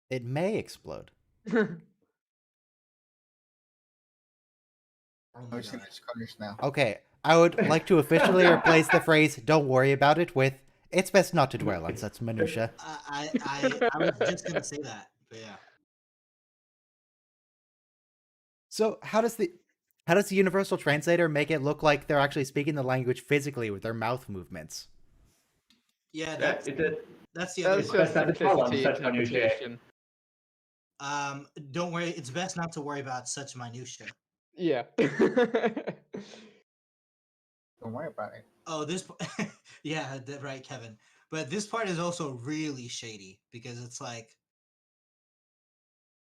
It may explode. Oh my I've seen God. his colors now. Okay, I would like to officially replace the phrase "Don't worry about it" with "It's best not to dwell on such minutia." I was just gonna say that, but yeah. So how does the universal translator make it look like they're actually speaking the language physically with their mouth movements? Yeah, That, that's the other That's part. just simplicity such minutiae. interpretation. Don't worry. It's best not to worry about such minutia. Yeah. Don't worry about it. Oh, this. Yeah, right, Kevin. But this part is also really shady because it's like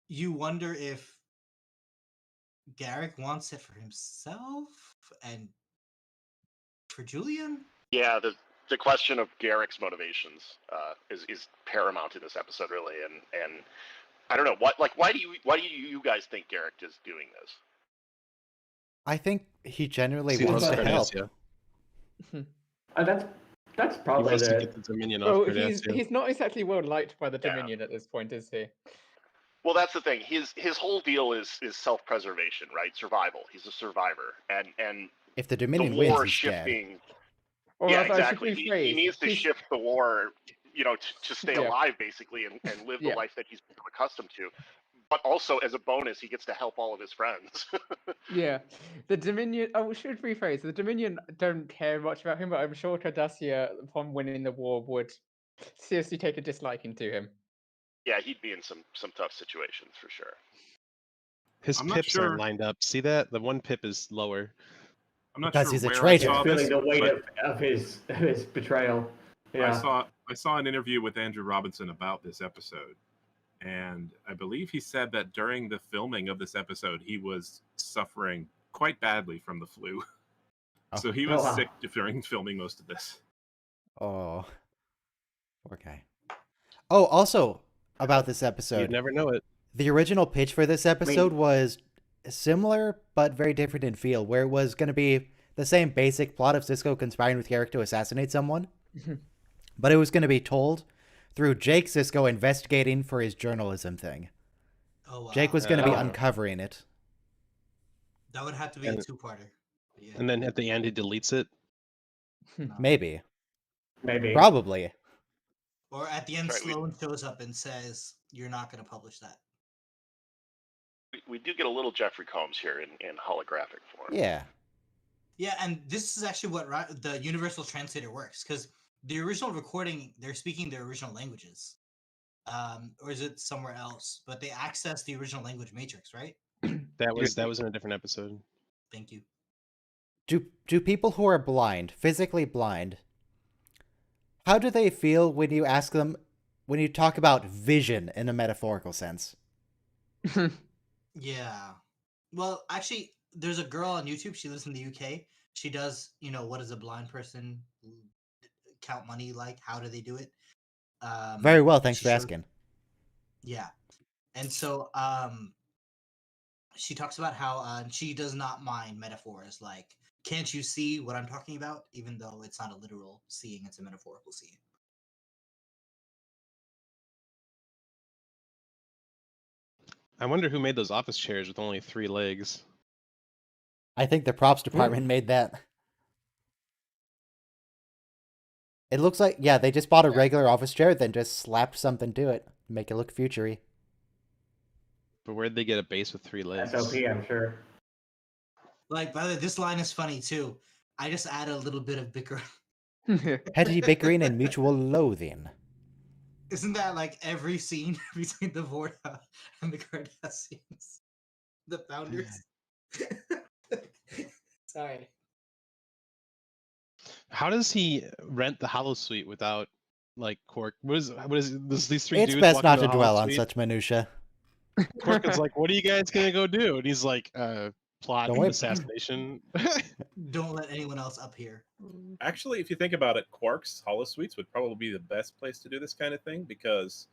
you wonder if Garrick wants it for himself and for Julian. Yeah, the question of Garrick's motivations is paramount in this episode, really, and I don't know why do you guys think Garrick is doing this? I think he genuinely See, wants that's to help. Cardassia. That's He probably wants to the. get the Dominion Well, off Cardassia. he's not exactly well liked by the Yeah. Dominion at this point, is he? Well, that's the thing. His whole deal is self-preservation, right? Survival. He's a survivor, and If the the Dominion war wins, he's dead. shifting. Or Yeah, as I should exactly. He rephrase, needs to he's- shift the war, to stay Yeah. alive, basically, and live the Yeah. life that he's become accustomed to. But also, as a bonus, he gets to help all of his friends. Yeah, the Dominion. Oh, should rephrase. The Dominion don't care much about him, but I'm sure Cardassia, upon winning the war, would seriously take a disliking to him. Yeah, he'd be in some tough situations for sure. His I'm not pips sure. aren't lined up. See that? The one pip is lower. I'm not Because sure he's a where traitor. I saw Feeling this, the weight but of his betrayal. Yeah. I saw an interview with Andrew Robinson about this episode, and I believe he said that during the filming of this episode, he was suffering quite badly from the flu. Oh. So he was Oh, wow. sick during filming most of this. Oh, poor guy. Oh, also about this You'd episode, never know it. the original pitch for this episode was similar but very different in feel, where it was going to be the same basic plot of Cisco conspiring with Garrick to assassinate someone, but it was going to be told through Jake Sisko investigating for his journalism thing. Oh wow. Jake was going to be Oh. uncovering it. That would have to be a And- two-parter. But yeah. And then at the end, he deletes it. Maybe. Maybe. Probably. Or at the end, That's right, Sloan shows up and says, "You're not going to publish that." We do get a little Jeffrey Combs here in holographic form. Yeah. Yeah, and this is actually what the universal translator works, because the original recording, they're speaking their original languages, or is it somewhere else? But they access the original language matrix, right? That was in a different episode. Thank you. Do people who are blind, physically blind, how do they feel when you ask them, when you talk about vision in a metaphorical sense? Yeah. Well, actually, there's a girl on YouTube. She lives in the UK. She does, what does a blind person count money like? How do they do it? Very well, thanks she for showed- asking. Yeah. And so she talks about how she does not mind metaphors like, can't you see what I'm talking about? Even though it's not a literal seeing, it's a metaphorical seeing. I wonder who made those office chairs with only 3 legs. I think the props department made that. It looks like, yeah, they just bought a regular office chair, then just slapped something to it, make it look futury. But where'd they get a base with 3 legs? SOP, I'm sure. Like, by the way, this line is funny too. I just add a little bit of bicker. Petty bickering and mutual loathing. Isn't that like every scene between the Vorta and the Cardassians? The founders? Sorry. How does he rent the holosuite without like Quark? What is these 3 It's dudes best walk not into to the dwell on holosuite? such minutia. Quark is like, "What are you guys gonna go do?" And he's like, "Plot Don't an wait. assassination." Don't let anyone else up here. Actually, if you think about it, Quark's holosuites would probably be the best place to do this kind of thing because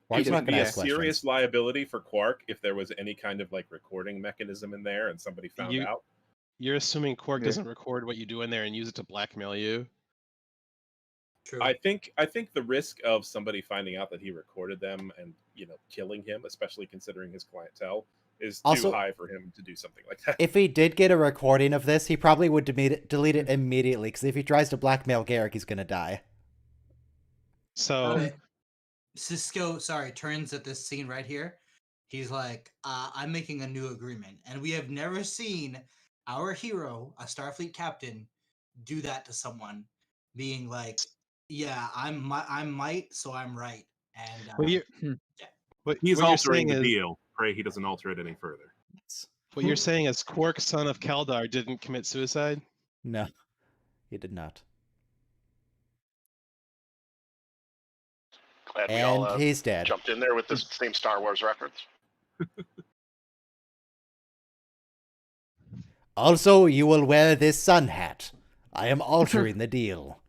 Quark's it not would be gonna a ask serious questions. liability for Quark if there was any kind of like recording mechanism in there and somebody found You- out. You're assuming Quark Yeah. doesn't record what you do in there and use it to blackmail you. True. I think the risk of somebody finding out that he recorded them and killing him, especially considering his clientele, is Also- too high for him to do something like that. If he did get a recording of this, he probably would delete it immediately, because if he tries to blackmail Garrick, he's gonna die. So Cisco, turns at this scene right here. He's like, I'm making a new agreement. And we have never seen our hero, a Starfleet captain, do that to someone, being like, yeah, I'm might, so I'm right. And what you're, what, He's what you're altering saying the is deal. Pray he doesn't alter it any further. what you're saying is Quark, son of Kaldar, didn't commit suicide. No, he did not. Glad we And all he's dead. jumped in there with the same Star Wars reference. Also, you will wear this sun hat. I am altering the deal.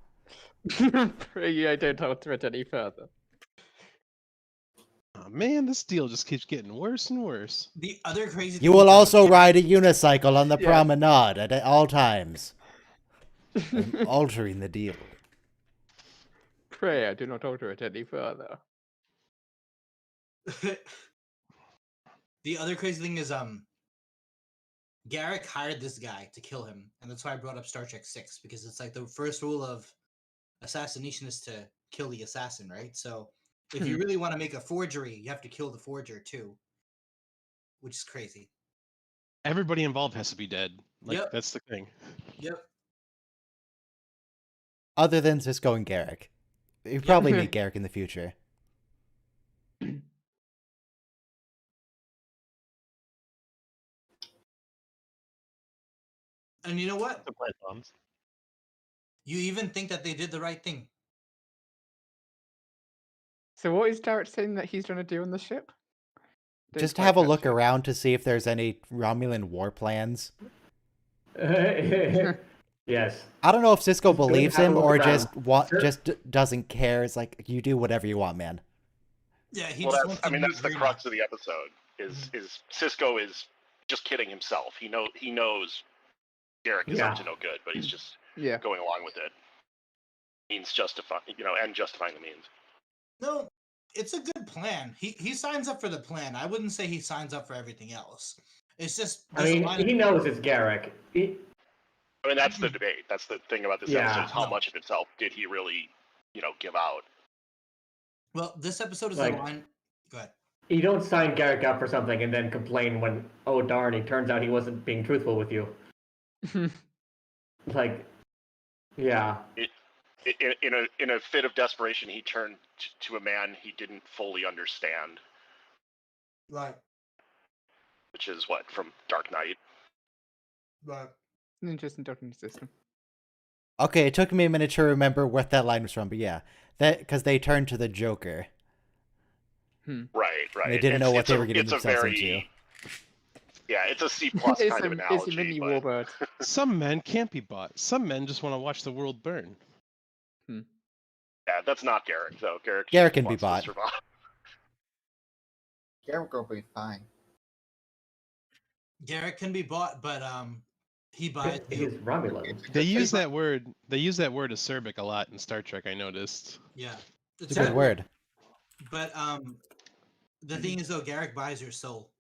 Pray I don't alter it any further. Oh man, this deal just keeps getting worse and worse. the other crazy You thing will is, also ride a unicycle on the Yeah. promenade at all times. I'm altering the deal. Pray I do not alter it any further. the other crazy thing is, Garrick hired this guy to kill him, and that's why I brought up Star Trek 6, because it's like the first rule of assassination is to kill the assassin, right? So if you really want to make a forgery, you have to kill the forger too, which is crazy. Everybody involved has to be dead. Like Yep. that's the thing. Yep. Other than Cisco and Garrick. You probably meet Garrick in the future. And you know what? The plant bombs. You even think that they did the right thing. So what is Garrett saying that he's trying to do on the ship? Didn't Just quite have a catch look it. around to see if there's any Romulan war plans. Yes. I don't know if Cisco Just go believes have a him look or around. Sure. just doesn't care. It's like, you do whatever you want, man. Yeah, he Well, just that's, wants I a mean, new that's the agreement. crux of the episode. Is Cisco is just kidding himself. He knows Garrick is up Yeah. to no good, but he's just Yeah. going along with it. Means justifying the means. No, it's a good plan. He signs up for the plan. I wouldn't say he signs up for everything else. It's just I there's a mean, line of- he knows it's Garrick. I mean, that's the debate. That's the thing about this Yeah. episode is how No. much of himself did he really, give out? Well, this episode is Like- a line. Go ahead. You don't sign Garrick up for something and then complain when, oh darn, it turns out he wasn't being truthful with you. Like, yeah. In a fit of desperation, he turned to a man he didn't fully understand, Right. which is what from Dark Knight. Right. An interesting docking system. Okay, it took me a minute to remember what that line was from, but yeah. Because they turned to the Joker. Right. They didn't know what It's they a- were getting it's a themselves very- into. Yeah, it's a C plus It's kind of a analogy. mini But, warbird. Some men can't be bought. Some men just want to watch the world burn. yeah, that's not Garrick though. Garrick Garrick just can be wants to bought. survive. Garrick will be fine. Garrick can be bought, but he buys He's you. Romulan. They use that word. They use that word acerbic a lot in Star Trek. I noticed. Yeah. It's a good word. But the thing is though, Garrick buys your soul.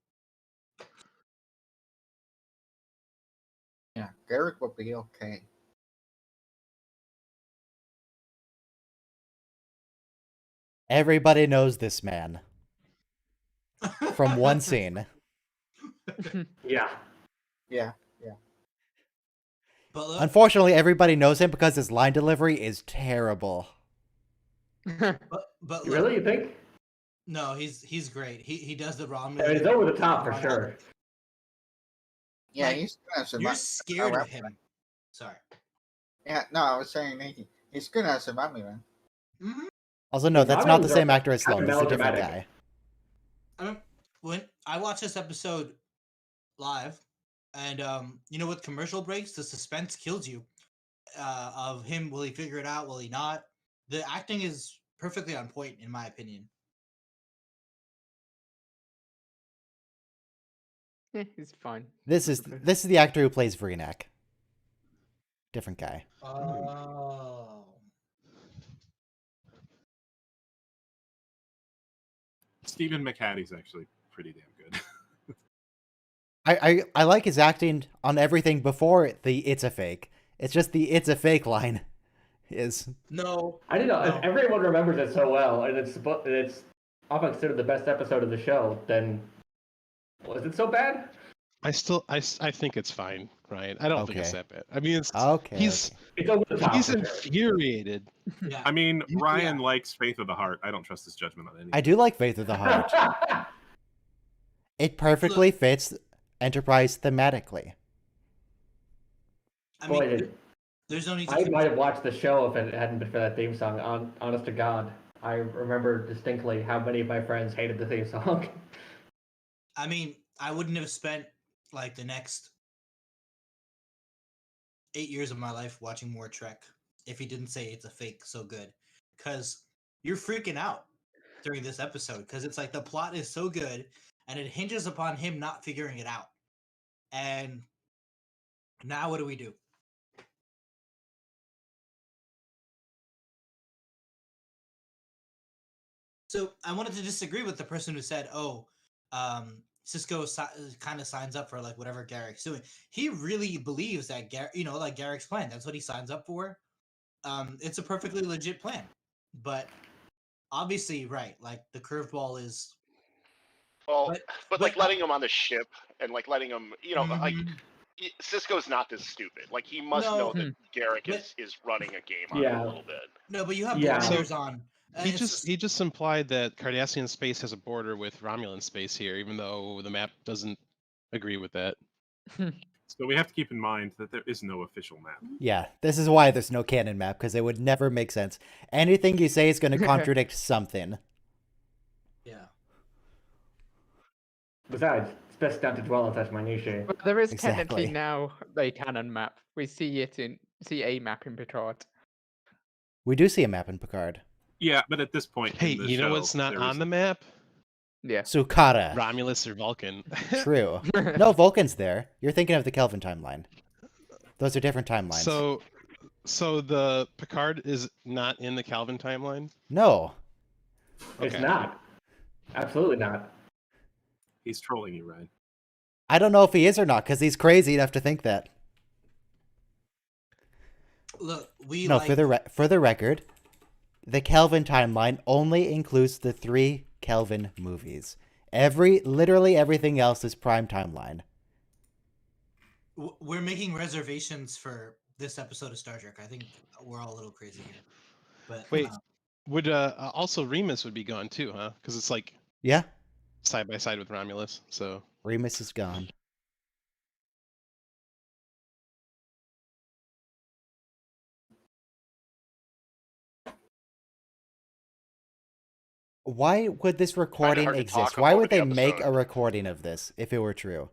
Yeah, Garrick will be okay. Everybody knows this man. From one scene. Yeah. Yeah. But look, Unfortunately, everybody knows him because his line delivery is terrible. but look, Really, you think? no, he's great. He does the wrong. I mean, it's over the top for sure. Yeah, Like, he's gonna survive. You're scared of him. Sorry. Yeah, no, I was saying he's good as a Romulan. Mm-hmm. Also, no, that's not the Romulans same are actor as kind of Sloan. It's a different melodramatic. guy. When I watched this episode live, and with commercial breaks, the suspense kills you. Of him, will he figure it out? Will he not? The acting is perfectly on point, in my opinion. Yeah, he's fine. This is the actor who plays Vreenak. Different guy. Oh. Stephen McHatty's actually pretty damn good. I like his acting on everything before the "it's a fake." It's just the "it's a fake" line is No, I don't know. no. If everyone remembers it so well, and it's often considered the best episode of the show, then was it so bad? I think it's fine, Ryan. I don't think it's Okay. that bad. I mean, okay. he's It's over the top. he's for sure. infuriated. Yeah. I mean, You- Ryan likes Faith of the Heart. I don't trust his judgment on anything. I do like Faith of the Heart. It perfectly fits Enterprise thematically. I Boy, mean, did- there's no need to. I might have watched the show if it hadn't been for that theme song. Honest to God, I remember distinctly how many of my friends hated the theme song. I mean, I wouldn't have spent like the next 8 years of my life watching more Trek if he didn't say it's a fake so good. Because you're freaking out during this episode because it's like the plot is so good and it hinges upon him not figuring it out. And now what do we do? So I wanted to disagree with the person who said, "Oh, Cisco kind of signs up for like whatever Garrick's doing." He really believes that like Garrick's plan. That's what he signs up for. It's a perfectly legit plan, but obviously, right? Like the curveball is. Well, But- but like letting him on the ship and like letting him, like Mhm. Cisco's not this stupid. Like he must No. know that Garrick But- is running a game on him Yeah. a little bit. No, but you have Yeah. blinders on. He It's he just implied that Cardassian space has a border with Romulan space here, even though the map doesn't agree with that. So we have to keep in mind that there is no official map. Yeah, this is why there's no canon map, because it would never make sense. Anything you say is going to contradict something. yeah. Besides, it's best not to dwell on such minutiae. But there is Exactly. technically now a canon map. We see a map in Picard. We do see a map in Picard. Yeah, but at this point, Hey, in the you know show, what's not there on is- the map? Yeah. Sukata. Romulus or Vulcan. True. No, Vulcan's there. You're thinking of the Kelvin timeline. Those are different timelines. So the Picard is not in the Calvin timeline? No. It's Okay. not. Absolutely not. He's trolling you, Ryan. I don't know if he is or not, because he's crazy enough to think that. Look, we No, like. for the record, the Kelvin timeline only includes the 3 Kelvin movies. Literally everything else is prime timeline. We're making reservations for this episode of Star Trek. I think we're all a little crazy here. But Wait, would also Remus would be gone too, huh? Because it's like Yeah, side by side with Romulus. So Remus is gone. Why would this recording hard to exist? talk Why about would the they make episode. a recording of this if it were true?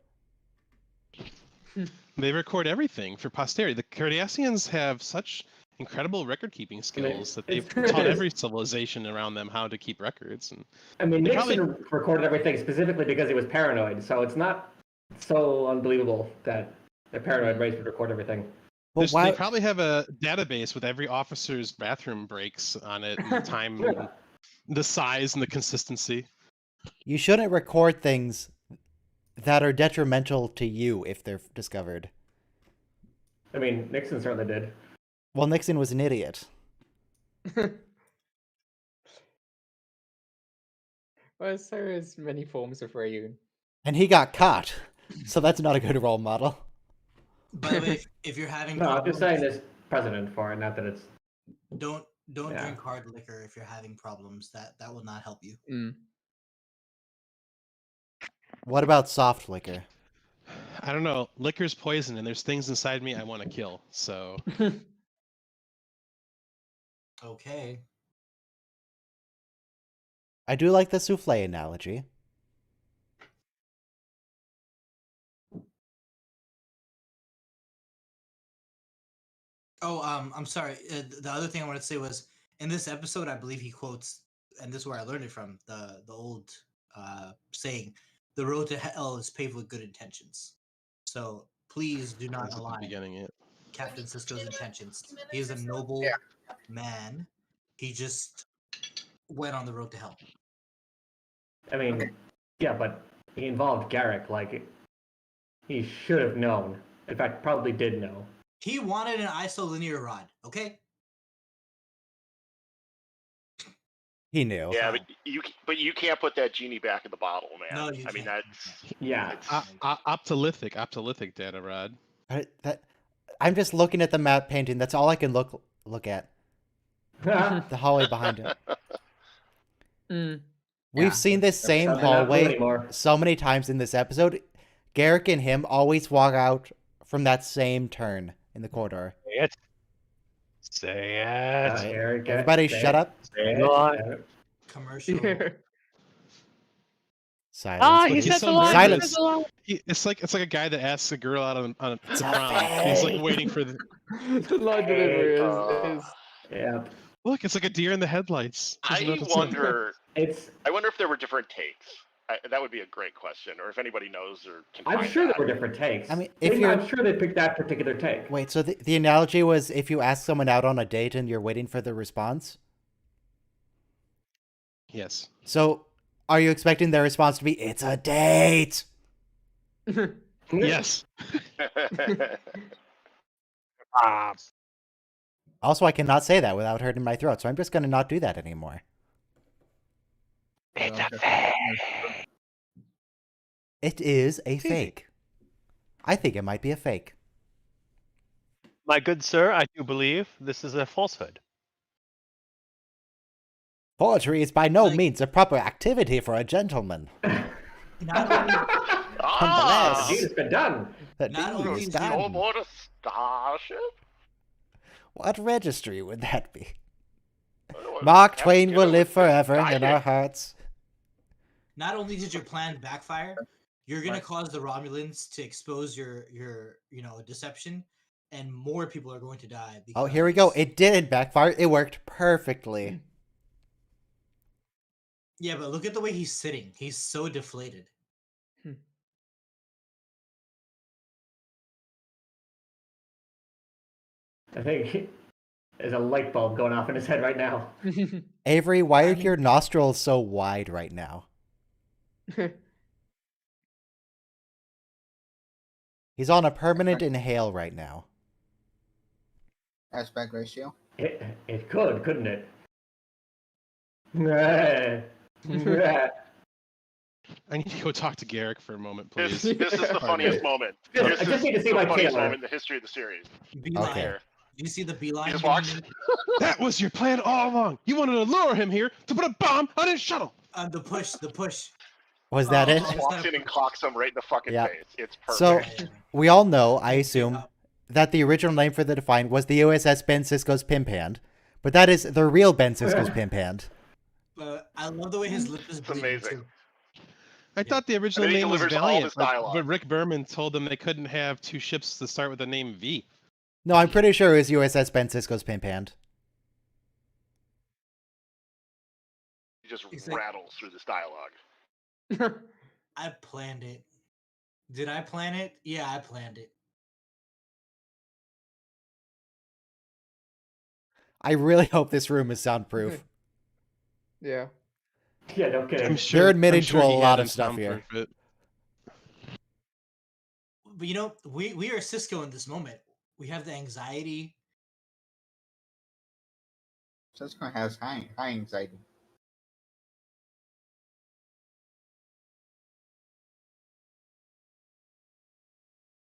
they record everything for posterity. The Cardassians have such incredible record keeping skills that they've it's- taught every civilization around them how to keep records. And I mean, They Nixon probably- recorded everything specifically because he was paranoid, so it's not so unbelievable that a paranoid race would record everything. But why? they probably have a database with every officer's bathroom breaks on it, and the time, Yeah. and the size, and the consistency. You shouldn't record things that are detrimental to you if they're discovered. I mean, Nixon certainly did. Well, Nixon was an idiot. Well, so is many forms of Rayun. And he got caught. So that's not a good role model. by the way, if you're having No, I'm problems, just saying there's precedent for it, not that it's. don't Yeah. drink hard liquor if you're having problems. That will not help you. Mm. What about soft liquor? I don't know. Liquor's poison, and there's things inside me I want to kill. So Okay. I do like the souffle analogy. Oh, I'm sorry. The other thing I wanted to say was in this episode, I believe he quotes, and this is where I learned it from the old saying, "The road to hell is paved with good intentions." So please do not that's at the align beginning. It. Captain Sisko's intentions. He is a noble man. He just went on the road to hell. I mean, yeah, but he involved Garrick. Like, He should have known. In fact, probably did know. He wanted an isolinear rod, okay? He knew. Yeah, but you can't put that genie back in the bottle, man. No, you I mean, can't. that's Yeah. Optolythic data rod. I'm just looking at the map painting. That's all I can look at. The hallway behind it. We've seen this same Something not blue hallway anymore. so many times in this episode. Garrick and him always walk out from that same turn in the corridor. Say it. Eric, Everybody shut up. Say it. Eric. Commercial. Silence. He please. said He's the so line. Silence. nervous. It's like a guy that asks a girl out on to prom. He's like waiting for the The line delivery is Yeah. look. It's like a deer in the headlights. Doesn't know I what to say. wonder. It's. I wonder if there were different takes. That would be a great question, or if anybody knows or can I'm find sure that. there were different takes. I mean, if you're I'm sure they picked that particular take. wait, so the analogy was if you ask someone out on a date and you're waiting for the response. Yes. So, are you expecting their response to be "It's a date"? Yes. Also, I cannot say that without hurting my throat, so I'm just going to not do that anymore. It's a fake. It is a fake. I think it might be a fake. My good sir, I do believe this is a falsehood. Poetry is by no means a proper activity for a gentleman. Not only, Ah, The deed has been done. The Not deed only is is he- no done. more a starship. What registry would that be? Oh, Mark that's Twain will together live with forever in Guided. our hearts. not only did your plan backfire, you're gonna cause the Romulans to expose your deception, and more people are going to die. Oh, here we go. because- It didn't backfire. It worked perfectly. Yeah, but look at the way he's sitting. He's so deflated. I think there's a light bulb going off in his head right now. Avery, why are your nostrils so wide right now? He's on a permanent inhale right now. Aspect ratio. It could, couldn't it? Yeah. I need to go talk to Garrick for a moment, please. This is the funniest moment. I This just is need to see the my funniest Taylor. moment in the history of the series. Beeline. Okay. Here. Do you see the He beeline? just being walks. made? That was your plan all along. You wanted to lure him here to put a bomb on his shuttle. The push. Was that Oh, it? oh, Walks in and clocks him right in the fucking Yeah. face. It's perfect. So, Yeah. we all know, I assume, that the original name for the Defiant was the USS Ben Sisko's Pimp Hand, but that is the real Ben Sisko's Pimp Hand. I love the way his lip is It's bleeding amazing. too. I thought the original then he name was delivers all Valiant, this dialogue. but Rick Berman told them they couldn't have two ships to start with the name V. No, I'm pretty sure it was USS Ben Sisko's Pimp Hand. He just Exactly. rattles through this dialogue. I planned it. Did I plan it? Yeah, I planned it. I really hope this room is soundproof. Yeah. Yeah, no kidding. I'm sure They're admitting I'm sure to a he lot had of them stuff here. soundproof it. But we are Cisco in this moment. We have the anxiety. Cisco has high anxiety.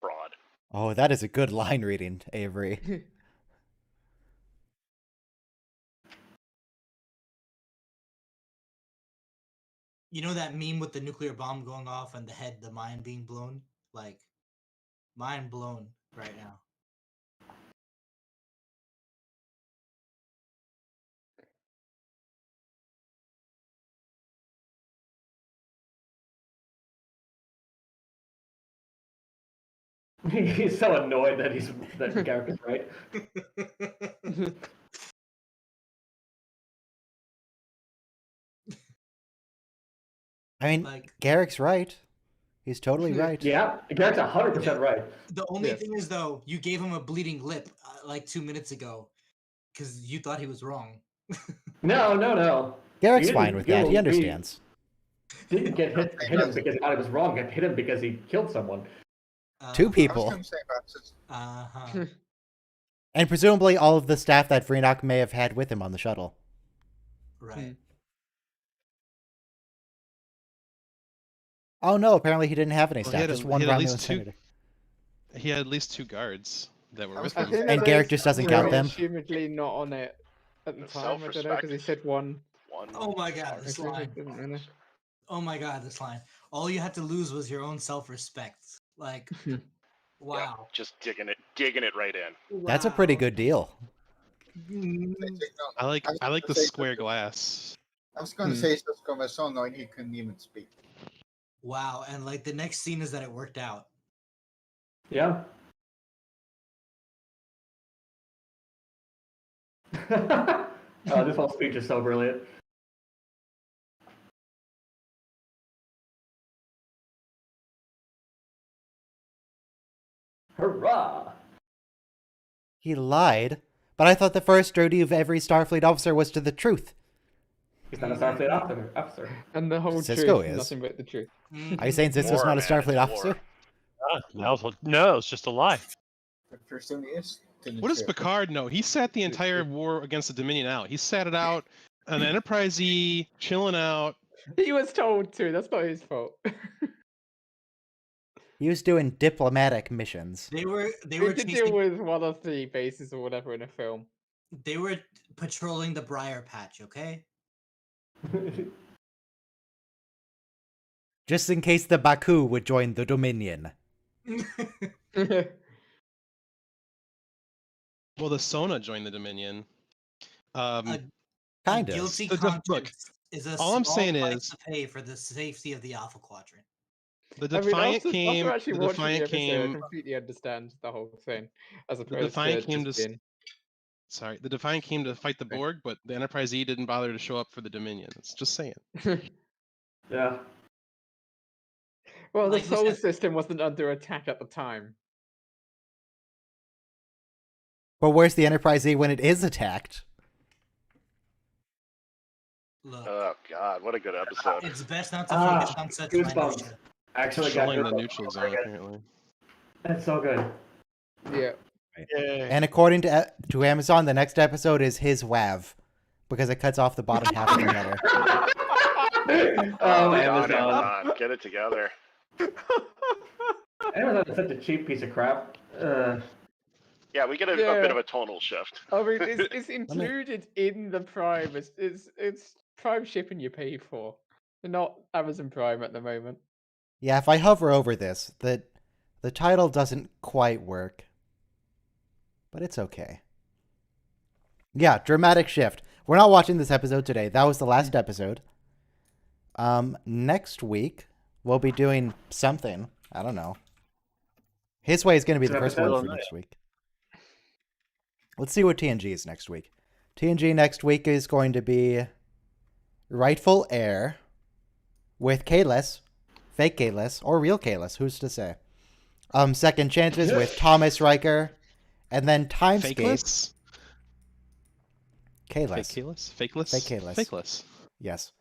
Broad. Oh, that is a good line reading, Avery. You know that meme with the nuclear bomb going off and the mind being blown? Like, mind blown right now. He's so annoyed that Garrick is right. I mean, Like, Garrick's right. He's totally right. Yeah, Garrick's 100% right. the only Yes. thing is, though, you gave him a bleeding lip like 2 minutes ago because you thought he was wrong. No. Garrick's You fine didn't with that. He go- understands. Didn't get hit him because he thought he was wrong. Got hit him because he killed someone. Two I was people. going to say about Uh-huh. And presumably all of the staff that Vreenok may have had with him on the shuttle. Right. Oh no, apparently he didn't have any Well, staff, just one he had at Romulan least two. senator. He had at least 2 guards that were I was with I gonna him. think And that Garrick those just doesn't were count them? Assumedly not on it at the The time. I don't know because self-respect. he said one. One. Oh my god, this Actually, line. it didn't really. Oh my god, this line. All you had to lose was your own self-respect. Like, Yeah, wow. just digging it right in. That's a pretty Wow. good deal. Mm, I like was I like gonna the say square glass. I was going to say Cisco was so annoyed he couldn't even speak. wow, and like the next scene is that it worked out. Yeah. This whole speech is so brilliant. Hurrah! He lied, but I thought the first duty of every Starfleet officer was to the truth. He's not a Starfleet officer. And the whole Cisco truth, is. nothing but the truth. Are you saying Cisco's War, not a man, Starfleet it's officer? war. No, it's just a lie. The person is to the What does truth. Picard know? He sat the entire war against the Dominion out. He sat it out on Enterprise E, chilling out. He was told to. That's not his fault. He was doing diplomatic missions. They were He had to deal chasing, with one of the bases or whatever in a film. they were patrolling the Briar Patch, okay? Just in case the Baku would join the Dominion. Well, the Sona joined the Dominion. A Kind of. guilty So just look, conscience is a all I'm small saying price is- to pay for the safety of the Alpha Quadrant. The I mean, Defiant after came. actually The watching Defiant the episode, I came. completely understand the whole thing. As opposed Defiant to came just to being... Sorry, the Defiant came to fight the Borg, but the Enterprise E didn't bother to show up for the Dominion. It's just saying. Yeah. Well, the Like you solar said- system wasn't under attack at the time. But where's the Enterprise E when it is attacked? Look, Oh God, what a good episode. it's best not to Ah, focus on such goosebumps. minutia. Actually, Controlling the got neutral zone, apparently. That's so good. Yeah. And according to Amazon, the next episode is his WAV. Because it cuts off the bottom half of the letter. Oh, God, Amazon. Amazon, get it together. Amazon is such a cheap piece of crap. Yeah, we get a Yeah. bit of a tonal shift. I mean, it's included in the Prime. It's Prime shipping you pay for. Not Amazon Prime at the moment. Yeah, if I hover over this, the title doesn't quite work. But it's okay. Yeah, dramatic shift. We're not watching this episode today. That was the last episode. Next week, we'll be doing something. I don't know. His Way is going to be the first one for next week. Let's see what TNG is next week. TNG next week is going to be Rightful Heir with Kalis, fake Kalis, or real Kalis, who's to say? Second Chances with Thomas Riker, and then Timescape. Fakeless? Kalis. Fakeless? Fakeless? Fake Kalis. Fakeless. Yes.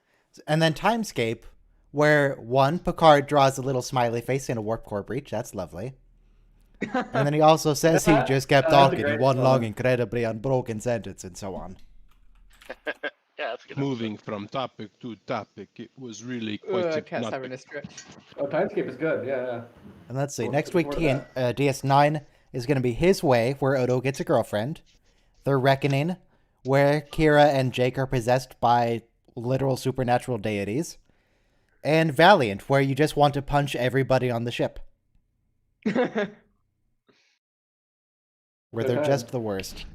And then Timescape, where one, Picard draws a little smiley face in a warp core breach. That's lovely. And then he also says he just kept That's a talking in great one song. long, incredibly unbroken sentence, and so on. Yeah, that's a good. Moving from topic to topic, it was really quite Cat's having hypnotic. a stretch. Oh, Timescape is good. Yeah. And let's see. Or Next week, before DS9 is going to be His Way, where Odo gets a girlfriend. The Reckoning, where Kira and Jake are possessed by literal supernatural deities. And Valiant, where you just want to punch everybody on the ship. Where they're Okay. just the worst.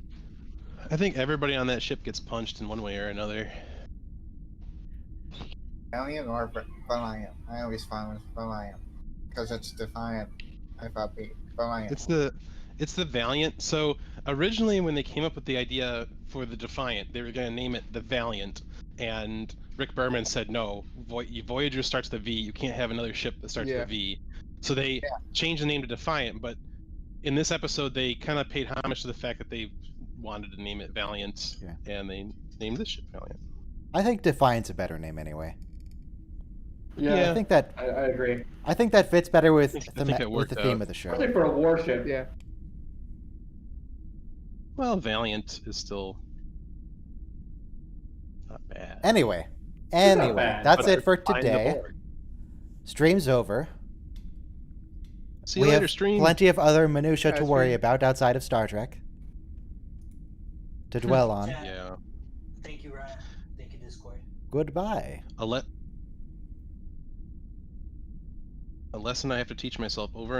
I think everybody on that ship gets punched in one way or another. Alien or Valiant? I always find with Valiant. Because it's Defiant. I thought Valiant. It's the Valiant. So originally, when they came up with the idea for the Defiant, they were going to name it the Valiant, and Rick Berman said no. Voyager starts with a V. You can't have another ship that starts with a V. So they changed the name to Defiant. But in this episode, they kind of paid homage to the fact that they wanted to name it Valiant, and they named this ship Valiant. I think Defiant's a better name anyway. Yeah, I think that I agree. I think that fits better with I think it with the worked theme out. of the show. Especially for a warship. Yeah. Well, Valiant is still not bad. Anyway, bad, that's but it for they're flying the today. board. Stream's over. See you We later, have stream. plenty of other minutia to Stream. worry about outside of Star Trek to dwell on. Chat. Yeah. Thank you, Ryan. Thank you, Discord. Goodbye. A lesson I have to teach myself over